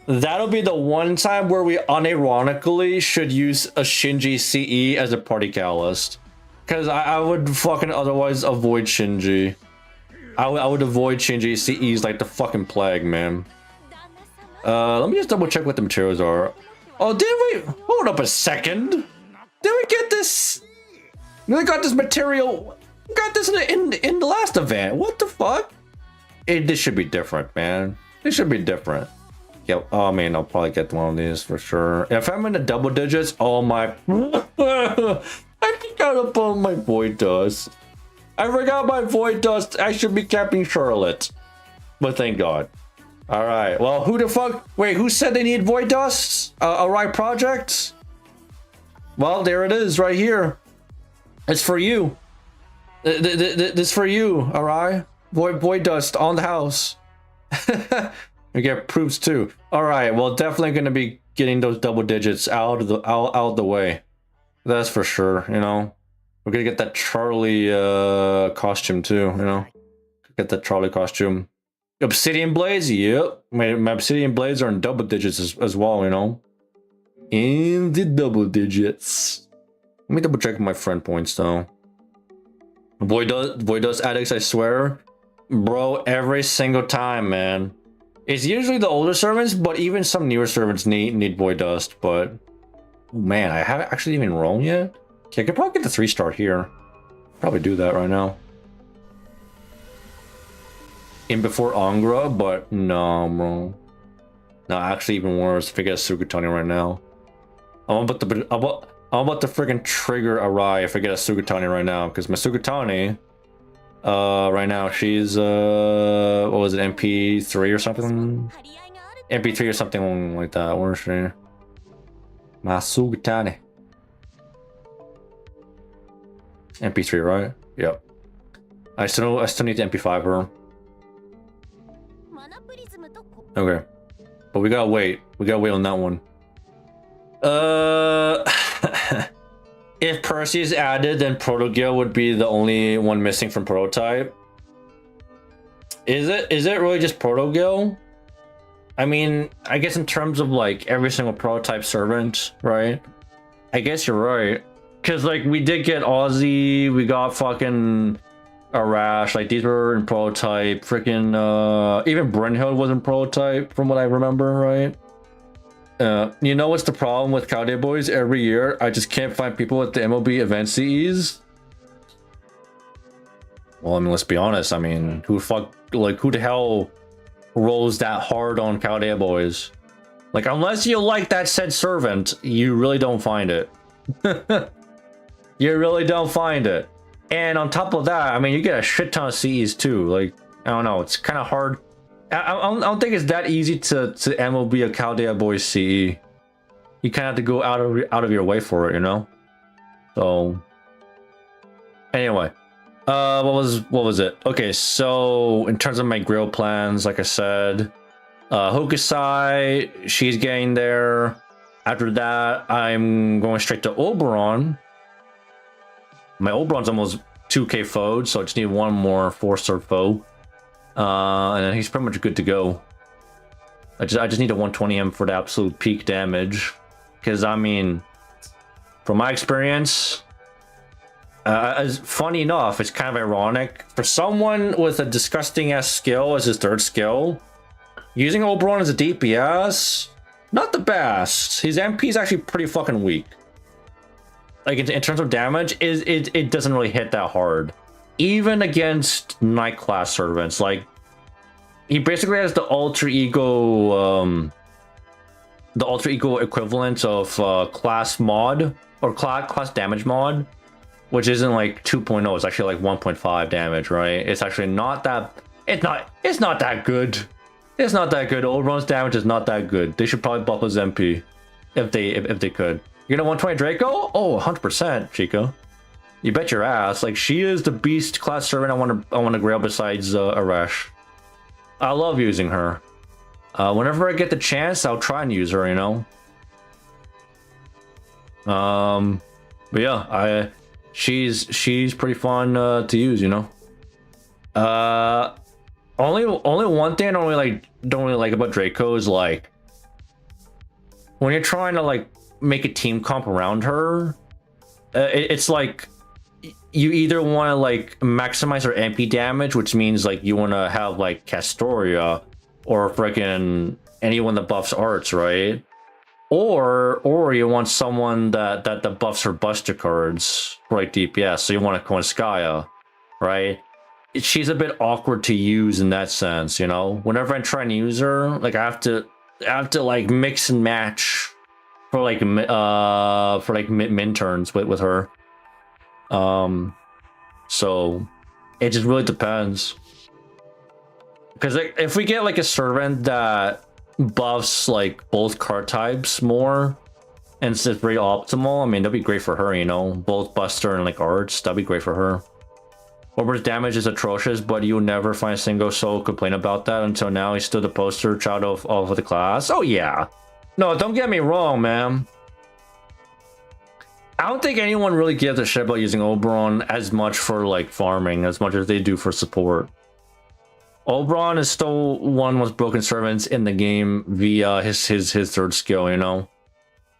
That'll be the one time where we unironically should use a Shinji CE as a party catalyst. Because I would fucking otherwise avoid Shinji. I would avoid Shinji CEs like the fucking plague, man. Let me just double check what the materials are. Oh, did we? Hold up a second. Did we get this? We got this material. We got this in the last event. What the fuck? This should be different, man. This should be different. Yep. Oh man, I'll probably get one of these for sure. If I'm in the double digits, oh my. I forgot about my Void Dust. I forgot my Void Dust. I should be capping Charlotte. But thank God. Alright, well, who the fuck? Wait, who said they need Void Dust? A right project? Well, there it is, right here. It's for you. This for you, alright? Void Dust on the house. We get proofs too. Alright, well, definitely gonna be getting those double digits out of the way. That's for sure, you know. We're gonna get that Charlie costume too, you know. Get that Charlie costume. Obsidian Blades, yep. My Obsidian Blades are in double digits as well, you know. In the double digits. Let me double check my friend points though. Void Dust addicts, I swear. Bro, every single time, man. It's usually the older servants, but even some newer servants need Void Dust, but oh, man, I haven't actually even rolled yet. Okay, I could probably get the 3-star here. Probably do that right now. In before Angra, but no, bro. No, actually even worse. If I get a Sugutani right now. I'm about to freaking trigger a Arai if I get a Sugutani right now, because my Sugutani right now she's what was it, MP3 or something? MP3 or something like that. Where's she? My Sugutani. MP3, right? Yep. I still need to MP5 her. Okay, but we gotta wait. We gotta wait on that one. If Percy is added, then Protogil would be the only one missing from Prototype. Is it really just Protogil? I mean, I guess in terms of like every single Prototype servant, right? I guess you're right. Cause like we did get Aussie, we got fucking Arash, like these were in Prototype. Freaking even Brynhild was in Prototype from what I remember, right? You know what's the problem with Cowday Boys? Every year, I just can't find people with the MLB event CEs. Well, I mean, let's be honest. I mean, who the hell rolls that hard on Cowday Boys? Like, unless you like that said servant, you really don't find it. You really don't find it. And on top of that, I mean, you get a shit ton of CEs too. Like, I don't know, it's kind of hard. I don't think it's that easy to MLB a Caldea Boys CE. You kind of have to go out of your way for it, you know. So anyway, what was it? Okay, so in terms of my grill plans, like I said, Hokusai, she's getting there. After that, I'm going straight to Oberon. My Oberon's almost 2k foed, so I just need one more 4-star foe. And then he's pretty much good to go. I just need a 120M for the absolute peak damage. Because, I mean, from my experience, as funny enough, it's kind of ironic. For someone with a disgusting-ass skill as his third skill, using Oberon as a DPS, not the best. His MP is actually pretty fucking weak. Like, in terms of damage, it doesn't really hit that hard. Even against Night class servants, like, he basically has the alter ego equivalent of class mod, or class damage mod, which isn't like 2.0, it's actually like 1.5 damage, right? It's actually not that, it's not that good. It's not that good. Oberon's damage is not that good. They should probably buff his MP if they could. You're gonna 120 Draco? Oh, 100%, Chico. You bet your ass. Like, she is the beast class servant I want to grail besides Arash. I love using her. Whenever I get the chance, I'll try and use her, you know. But yeah, she's pretty fun to use, you know. Only one thing I don't really like about Draco is, like, when you're trying to like make a team comp around her, it's like you either want to like maximize her MP damage, which means like you want to have like Castoria or freaking anyone that buffs arts, right? Or you want someone that buffs her buster cards for like DPS, so you want to Konskaya, right? She's a bit awkward to use in that sense, you know. Whenever I try and use her, like I have to like mix and match for like min turns with her. So it just really depends. Because like, if we get like a servant that buffs like both card types more and it's very optimal, I mean, that'd be great for her, you know. Both buster and like arts, that'd be great for her. Ober's damage is atrocious, but you will never find a single soul complain about that until now. He's still the poster child of the class. Oh yeah. No, don't get me wrong, man. I don't think anyone really gives a shit about using Oberon as much for like farming as much as they do for support. Oberon is still one of the most broken servants in the game via his third skill, you know.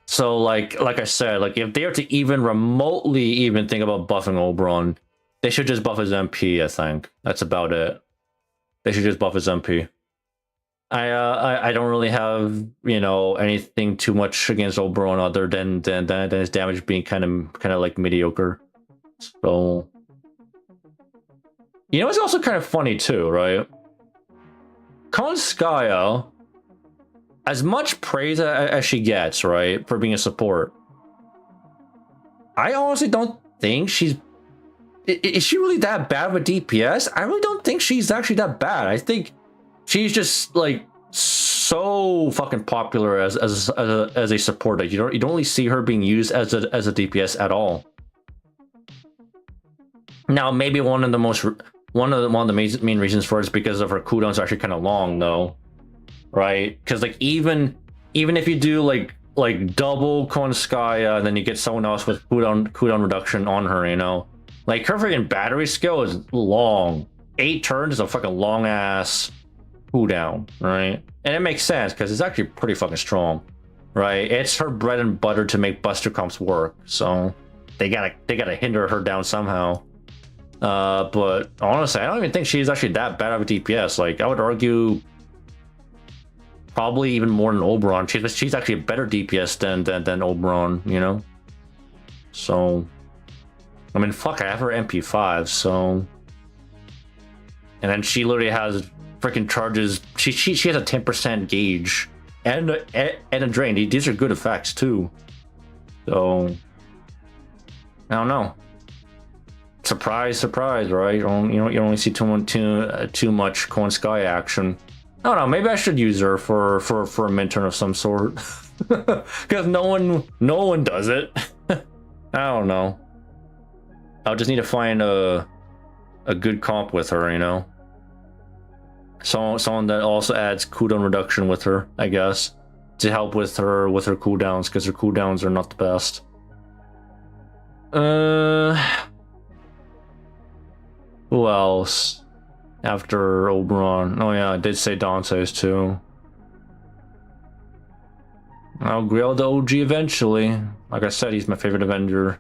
So like I said, like if they were to even remotely even think about buffing Oberon, they should just buff his MP, I think. That's about it. They should just buff his MP. I don't really have, you know, anything too much against Oberon other than his damage being kind of like mediocre. So, you know, it's also kind of funny too, right? Konskaya, as much praise as she gets, right, for being a support, I honestly don't think she's... Is she really that bad with DPS? I really don't think she's actually that bad. I think she's just like so fucking popular as a support that you don't really see her being used as a DPS at all. Now maybe one of the main reasons for it is because of her cooldowns are actually kind of long though, right? Because like even if you do like double Konskaya and then you get someone else with cooldown reduction on her, you know. Like, her freaking battery skill is long. 8 turns is a fucking long-ass cooldown, right? And it makes sense, because it's actually pretty fucking strong, right? It's her bread and butter to make buster comps work, so they gotta hinder her down somehow. But honestly, I don't even think she's actually that bad of a DPS. Like, I would argue Probably even more than Oberon. She's actually a better DPS than Oberon, you know? So, I mean, fuck, I have her MP5, so... And then she literally has freaking charges. She has a 10% gauge and a drain. These are good effects too. So I don't know. Surprise, surprise, right? You don't only see too much Corn Sky action. I don't know. Maybe I should use her for a Minturn of some sort, because no one does it. I don't know. I'll just need to find a good comp with her, you know. Someone that also adds cooldown reduction with her, I guess, to help with her cooldowns, because her cooldowns are not the best. Who else after Oberon? Oh yeah, I did say Dante's too. I'll grill the OG eventually. Like I said, he's my favorite Avenger.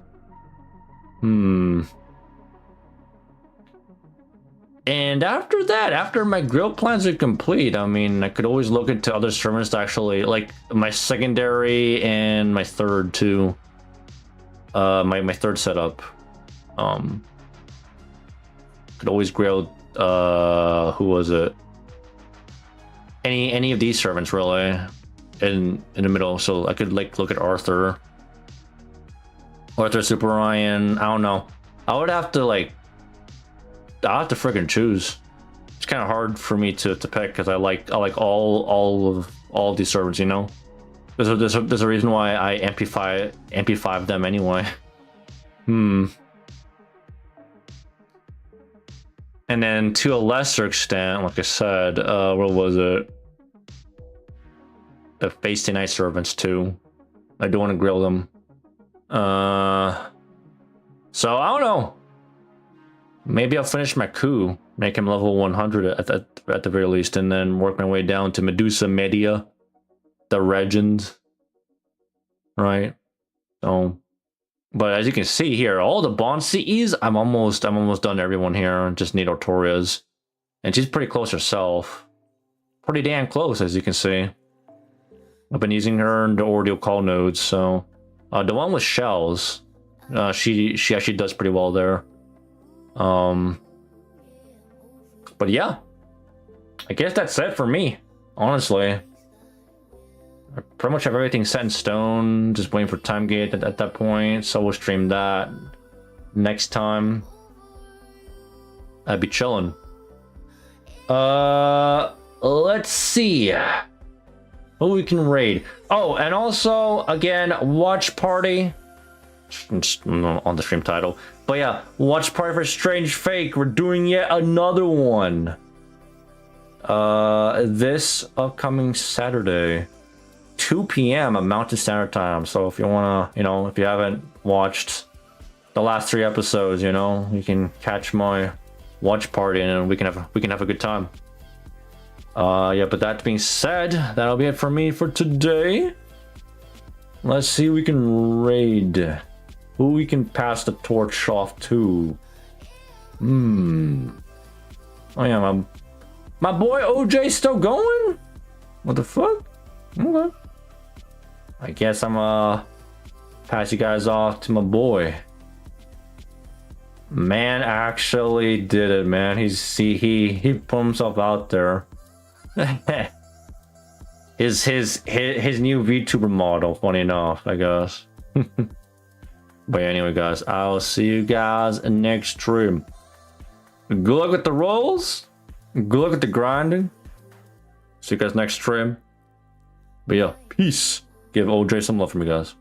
And after that, after my grill plans are complete, I mean, I could always look into other servants to actually, like my secondary and my third too. My third setup. Could always grill, who was it? Any of these servants really, in the middle. So I could like look at Arthur, Super Ryan. I don't know. I would have to like. I have to freaking choose. It's kind of hard for me to pick, because I like all of these servants, you know. There's a reason why I MP5 them anyway. And then to a lesser extent, like I said, what was it? The Face Day Night servants too. I do want to grill them. So I don't know. Maybe I'll finish my coup, make him level 100 at the very least, and then work my way down to Medusa Media, the Regent, right? So, but as you can see here, all the Bond CEs, I'm almost done everyone here. Just need Artorias, and she's pretty close herself, pretty damn close, as you can see. I've been using her in the Ordeal call nodes, so the one with shells, she actually does pretty well there. But yeah, I guess that's it for me, honestly. I pretty much have everything set in stone, just waiting for time gate at that point, so we'll stream that next time. I'd be chilling. Let's see who we can raid. Oh, and also again, watch party on the stream title. But yeah, watch party for Strange Fake. We're doing yet another one. This upcoming Saturday, 2 p.m. at Mountain Standard Time. So if you wanna, you know, if you haven't watched the last 3 episodes, you know, you can catch my watch party and we can have a good time. Yeah, but that being said, that'll be it for me for today. Let's see if we can raid. Who we can pass the torch off to? Oh yeah, my boy OJ still going? What the fuck? Okay. I guess I'm pass you guys off to my boy. Man actually did it, man. He put himself out there. his new VTuber model, funny enough, I guess. But anyway, guys, I'll see you guys in next stream. Good luck with the rolls. Good luck with the grinding. See you guys next stream. But yeah, peace. Give OJ some love from you guys.